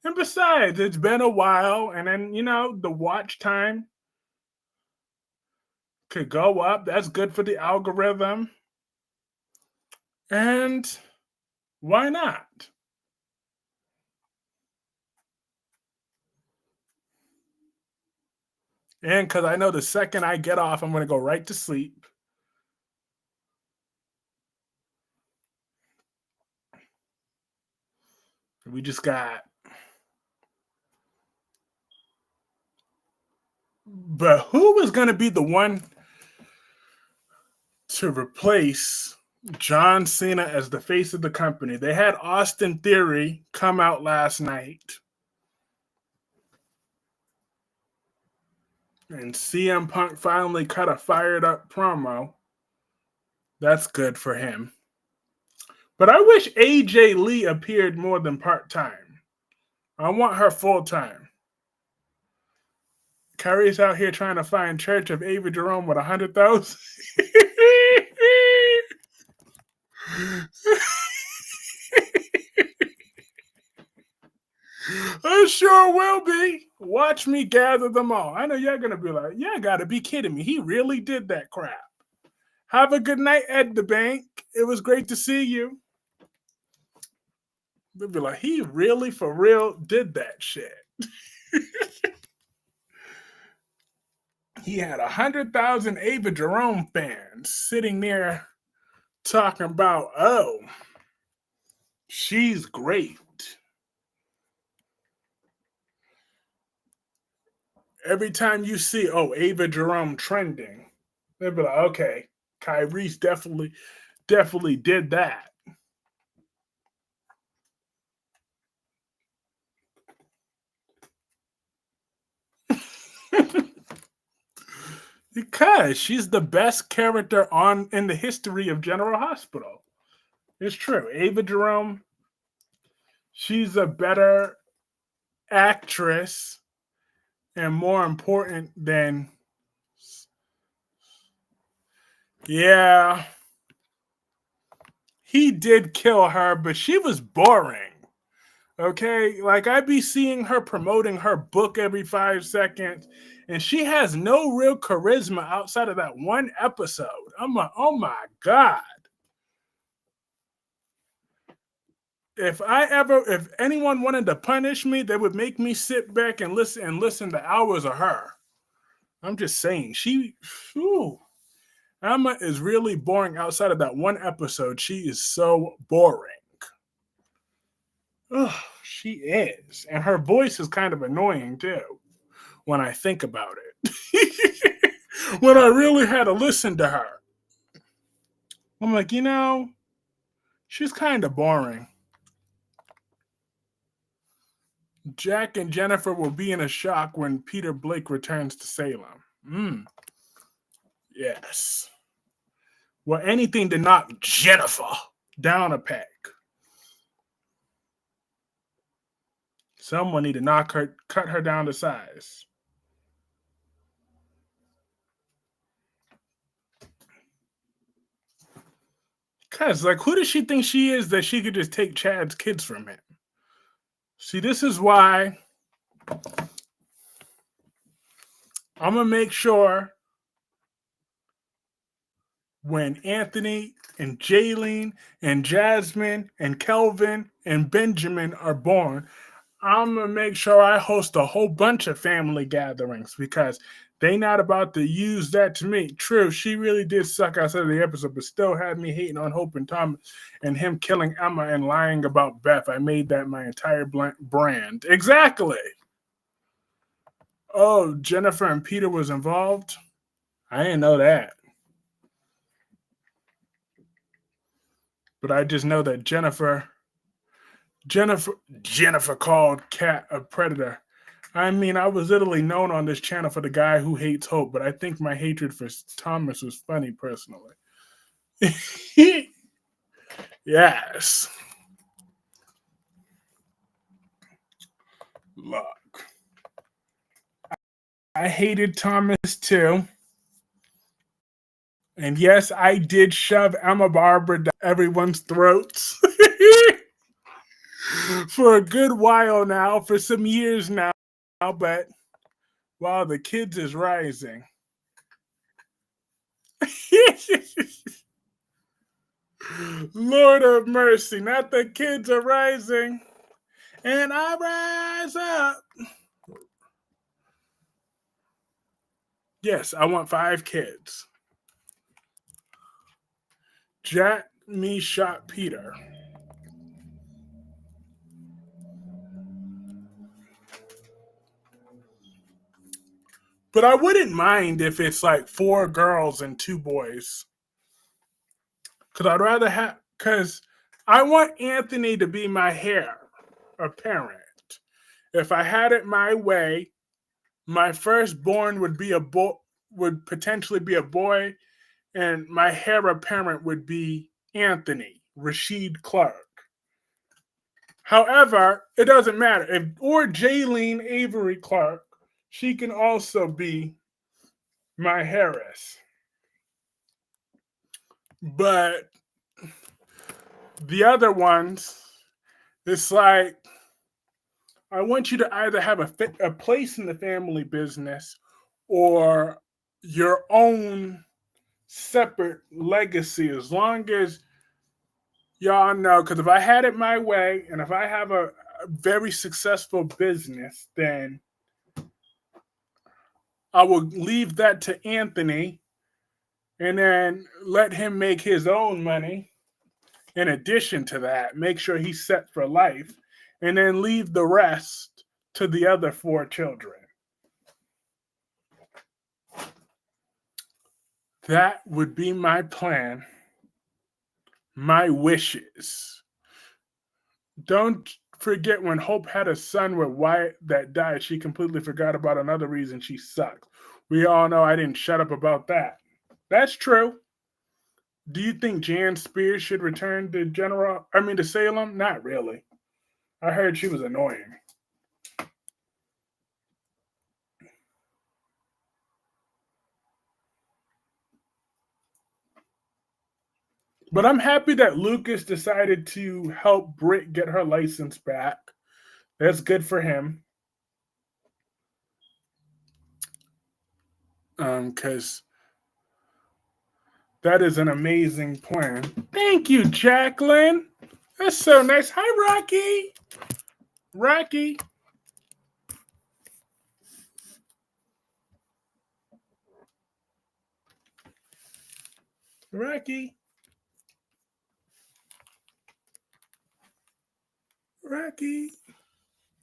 And besides, it's been a while, and then the watch time could go up. That's good for the algorithm. And why not? And because I know the second I get off, I'm going to go right to sleep. We just got. But who was going to be the one to replace John Cena as the face of the company? They had Austin Theory come out last night. And CM Punk finally cut a fired up promo. That's good for him. But I wish AJ Lee appeared more than part-time. I want her full-time. Kyreese out here trying to find Church of Ava Jerome with 100,000. I sure will be. Watch me gather them all. I know y'all gonna be like, "Yeah, gotta be kidding me. He really did that crap." Have a good night, Ed the Bank. It was great to see you. They'll be like, he really for real did that shit. He had 100,000 Ava Jerome fans sitting there talking about, oh, she's great. Every time you see, oh, Ava Jerome trending, they'll be like, okay, Kyreese definitely did that. Because she's the best character in the history of General Hospital. It's true. Ava Jerome, she's a better actress and more important than. Yeah, he did kill her, but she was boring. Okay, like I'd be seeing her promoting her book every 5 seconds, and she has no real charisma outside of that one episode. I'm like, oh my God. If anyone wanted to punish me, they would make me sit back and listen to hours of her. I'm just saying, Emma is really boring outside of that one episode. She is so boring. Ugh, she is. And her voice is kind of annoying too, when I think about it. When I really had to listen to her. I'm like, she's kind of boring. Jack and Jennifer will be in a shock when Peter Blake returns to Salem. Yes. Well, anything to knock Jennifer down a peg. Someone need to cut her down to size. Cause who does she think she is that she could just take Chad's kids from him? See, this is why I'm gonna make sure when Anthony and Jaylene and Jasmine and Kelvin and Benjamin are born, I'm going to make sure I host a whole bunch of family gatherings because they not about to use that to me. True, she really did suck outside of the episode, but still had me hating on Hope and Tom and him killing Emma and lying about Beth. I made that my entire brand. Exactly. Oh, Jennifer and Peter was involved? I didn't know that. But I just know that Jennifer called Kat a predator. I mean, I was literally known on this channel for the guy who hates Hope, but I think my hatred for Thomas was funny personally. Yes. Look. I hated Thomas too. And yes, I did shove Emma Barbara down everyone's throats. for a good while now, for some years now, but while the kids is rising. Lord of mercy, not the kids are rising, and I rise up. Yes, I want 5 kids. Jack, me, shot Peter. But I wouldn't mind if it's like 4 girls and 2 boys. Because I'd rather have, because I want Anthony to be my heir apparent. If I had it my way, my firstborn would be a boy, would potentially be a boy, and my heir apparent would be Anthony Rashid Clarke. However, it doesn't matter. Or Jaylene Avery Clarke, she can also be my heiress. But the other ones, it's like I want you to either have a place in the family business or your own separate legacy, as long as y'all know. Because if I had it my way and if I have a very successful business, then I will leave that to Anthony and then let him make his own money. In addition to that, make sure he's set for life and then leave the rest to the other 4 children. That would be my plan, my wishes. Don't forget when Hope had a son with Wyatt that died, she completely forgot about another reason she sucked. We all know I didn't shut up about that. That's true. Do you think Jan Spears should return to Salem? Not really. I heard she was annoying. But I'm happy that Lucas decided to help Britt get her license back. That's good for him. Because that is an amazing plan. Thank you, Jacqueline. That's so nice. Hi, Rocky. Rocky. Rocky. Rocky.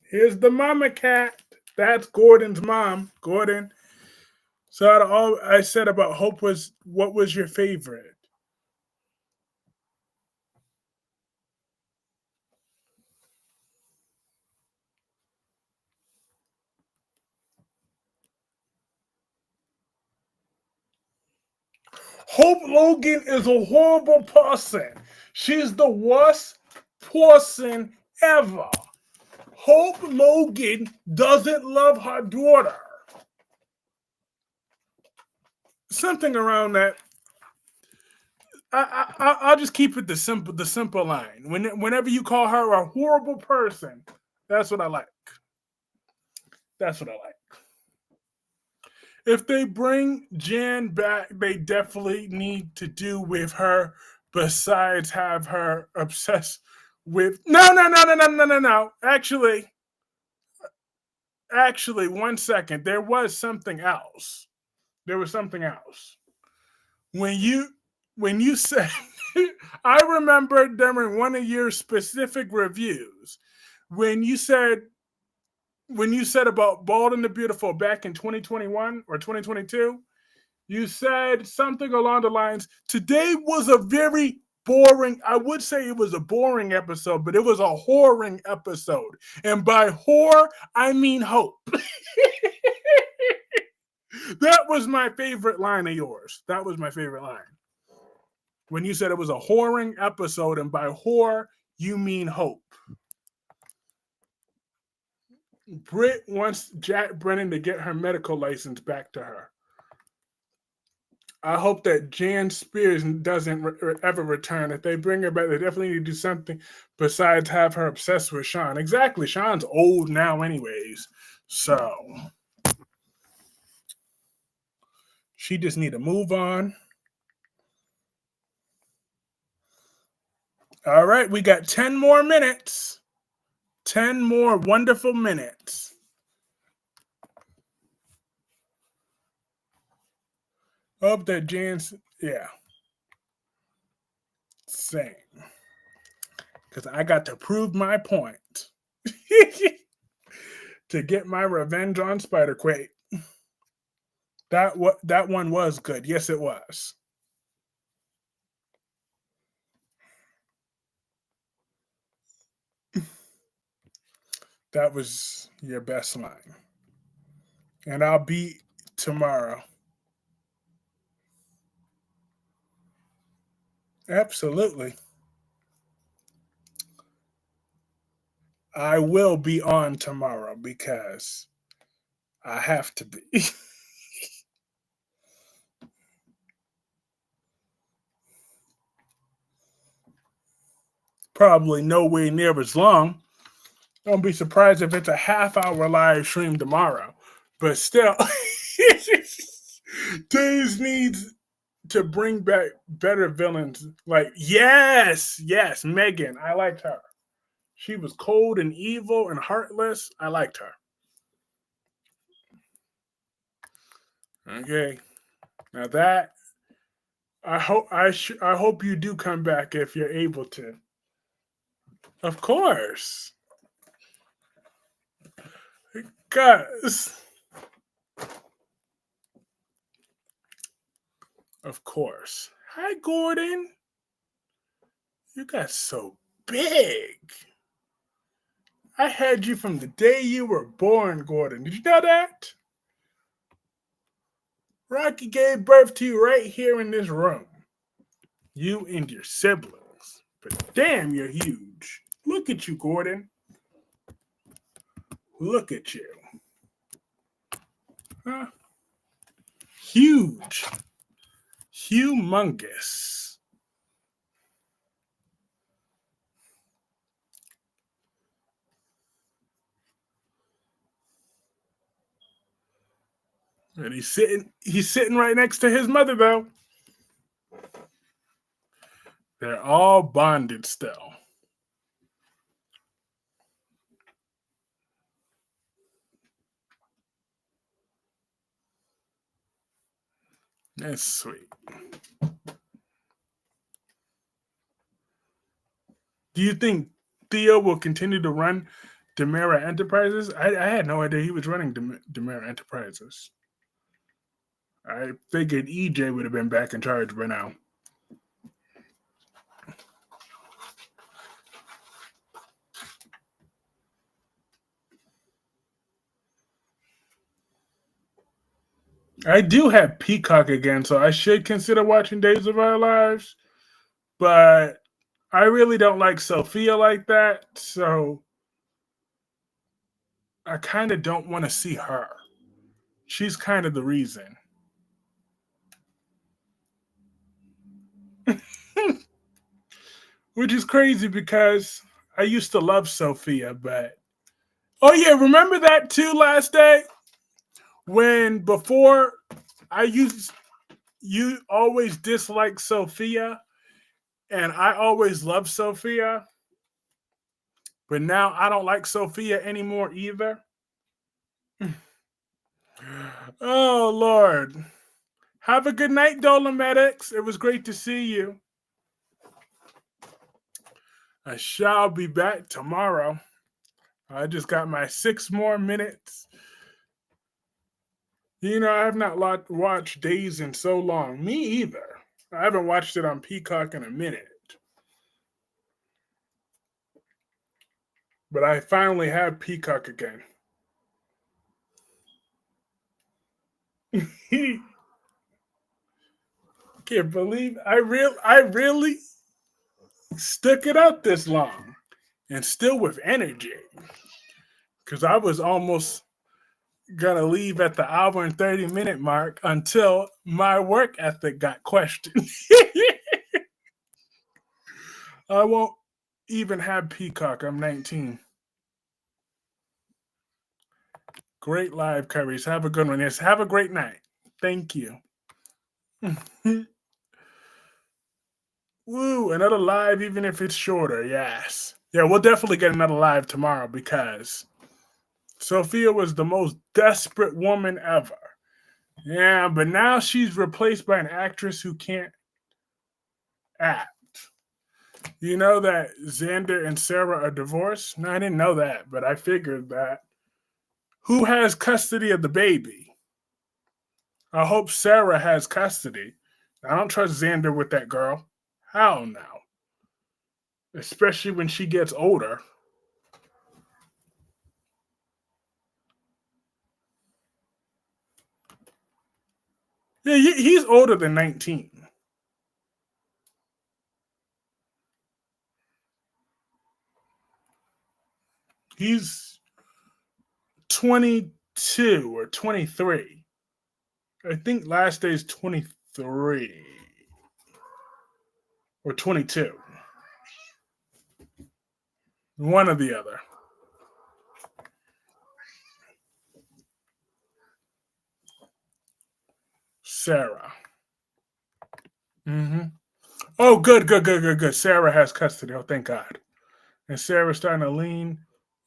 Here's the mama cat. That's Gordon's mom. Gordon. So out of all I said about Hope was, what was your favorite? Hope Logan is a horrible person. She's the worst person ever. Hope Logan doesn't love her daughter. Something around that. I'll just keep it the simple line. Whenever you call her a horrible person, that's what I like. That's what I like. If they bring Jan back, they definitely need to do with her. Besides, have her obsessed with no. Actually, 1 second. There was something else. There was something else. When you said, I remember during one of your specific reviews when you said about Bald and the Beautiful back in 2021 or 2022, you said something along the lines, today was a very boring, I would say it was a boring episode, but it was a whoring episode. And by whore, I mean Hope. That was my favorite line of yours. That was my favorite line. When you said it was a whoring episode, and by whore, you mean Hope. Britt wants Jack Brennan to get her medical license back to her. I hope that Jan Spears doesn't ever return. If they bring her back, they definitely need to do something besides have her obsessed with Sean. Exactly. Sean's old now, anyways. So she just need to move on. All right, we got 10 more minutes. 10 more wonderful minutes. Hope that Jan's, yeah. Same. Because I got to prove my point. To get my revenge on Spider-Quake. That one was good. Yes, it was. That was your best line. And I'll be tomorrow. Absolutely. I will be on tomorrow because I have to be. Probably nowhere near as long. Don't be surprised if it's a half-hour live stream tomorrow. But still, Days needs to bring back better villains. Like, yes, Megan. I liked her. She was cold and evil and heartless. I liked her. Okay. Now that I hope you do come back if you're able to. Of course. Cuz of course. Hi Gordon. You got so big. I had you from the day you were born, Gordon. Did you know that? Rocky gave birth to you right here in this room. You and your siblings. But damn, you're huge. Look at you, Gordon. Look at you. Huh? Huge. Humongous. And he's sitting right next to his mother though. They're all bonded still. That's sweet. Do you think Theo will continue to run Demera Enterprises? I had no idea he was running Demera Enterprises. I figured EJ would have been back in charge by now. I do have Peacock again, so I should consider watching Days of Our Lives. But I really don't like Sophia like that, so I kind of don't want to see her. She's kind of the reason. Which is crazy because I used to love Sophia, but oh yeah, remember that too last day when before I used you always disliked Sophia and I always loved Sophia, but now I don't like Sophia anymore either. Oh Lord. Have a good night, Dolomedics. It was great to see you. I shall be back tomorrow. I just got my 6 more minutes. You know, I have not watched Days in so long. Me either. I haven't watched it on Peacock in a minute. But I finally have Peacock again. Can't believe I really stuck it out this long and still with energy. Because I was almost gonna leave at the hour and 30-minute mark until my work ethic got questioned. I won't even have Peacock. I'm 19. Great live, Kyreese. Have a good one. Yes, have a great night. Thank you. Woo, another live, even if it's shorter. Yes. Yeah, we'll definitely get another live tomorrow because Sophia was the most desperate woman ever. Yeah, but now she's replaced by an actress who can't act. You know that Xander and Sarah are divorced? No, I didn't know that, but I figured that. Who has custody of the baby? I hope Sarah has custody. I don't trust Xander with that girl. Hell no. Especially when she gets older. Yeah, he's older than 19. He's 22 or 23. I think last day is 23 or 22. One or the other. Sarah. Mm-hmm. Oh, good. Sarah has custody. Oh, thank God. And Sarah's starting to lean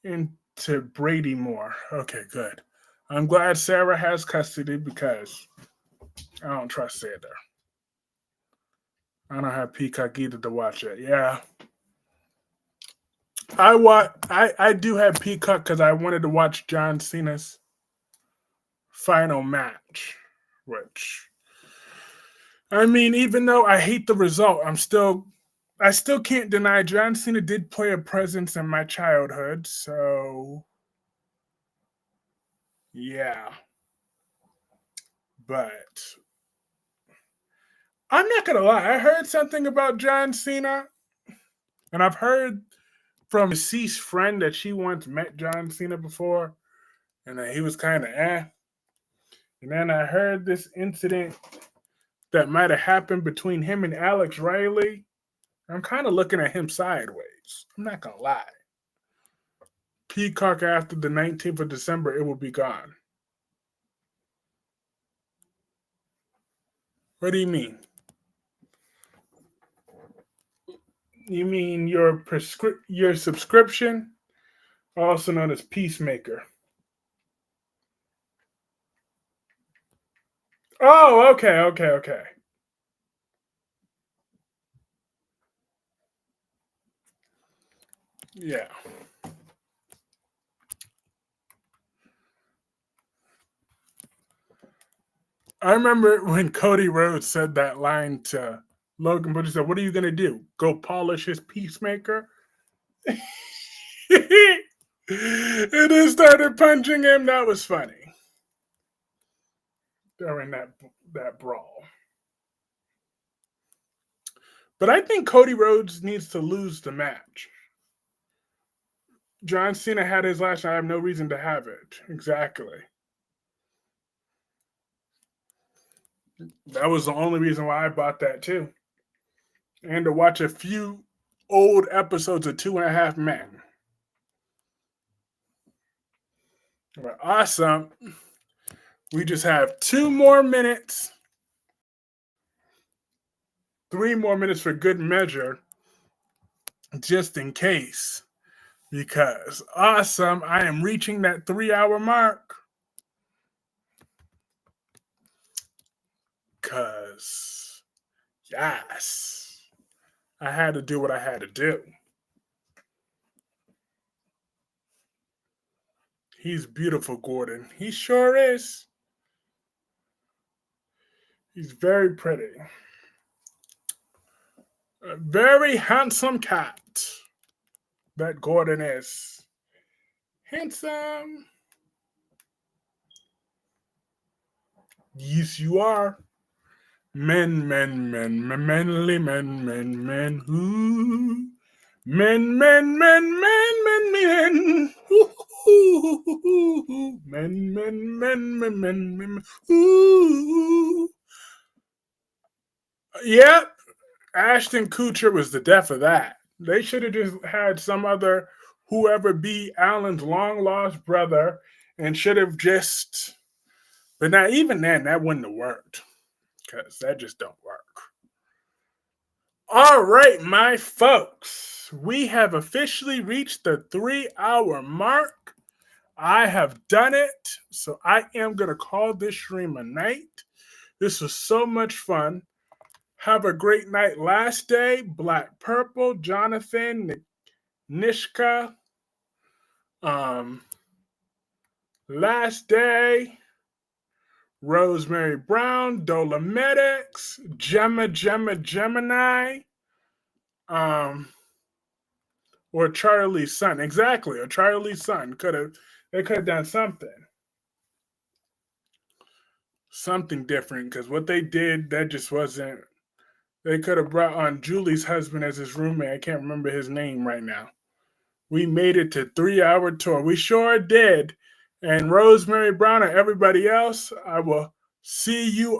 into Brady more. Okay, good. I'm glad Sarah has custody because I don't trust Xander. I don't have Peacock either to watch it. Yeah. I do have Peacock because I wanted to watch John Cena's final match, which I mean, even though I hate the result, I still can't deny John Cena did play a presence in my childhood, so yeah. But I'm not gonna lie, I heard something about John Cena, and I've heard from a deceased friend that she once met John Cena before, and that he was kind of eh. And then I heard this incident that might have happened between him and Alex Riley. I'm kind of looking at him sideways. I'm not gonna lie. Peacock after the 19th of December, it will be gone. What do you mean? You mean your subscription, also known as Peacemaker? Oh, okay. Yeah. I remember when Cody Rhodes said that line to Logan Paul. He said, "What are you gonna do? Go polish his Peacemaker?" And then started punching him. That was funny during that brawl. But I think Cody Rhodes needs to lose the match. John Cena had his last. I have no reason to have it. Exactly. That was the only reason why I bought that too. And to watch a few old episodes of Two and a Half Men. But awesome. We just have 2 more minutes. 3 more minutes for good measure, just in case. Because awesome, I am reaching that 3 hour mark. Because, yes, I had to do what I had to do. He's beautiful, Gordon. He sure is. He's very pretty. A very handsome cat. That Gordon is. Handsome. Yes, you are. Manly men. Ooh. Men. Ooh. Ooh, men. Ooh. Yep, Ashton Kutcher was the death of that. They should have just had some other whoever be Alan's long lost brother and should have just. But now, even then, that wouldn't have worked because that just don't work. All right, my folks, we have officially reached the 3 hour mark. I have done it, so I am going to call this stream a night. This was so much fun. Have a great night. Last day, Black Purple, Jonathan, Nishka. Last day, Rosemary Brown, Dolomedics, Gemini, or Charlie's son. Exactly, or Charlie's son. They could have done something different, because what they did, that just wasn't. They could have brought on Julie's husband as his roommate. I can't remember his name right now. We made it to 3 hour tour. We sure did. And Rosemary Brown and everybody else, I will see you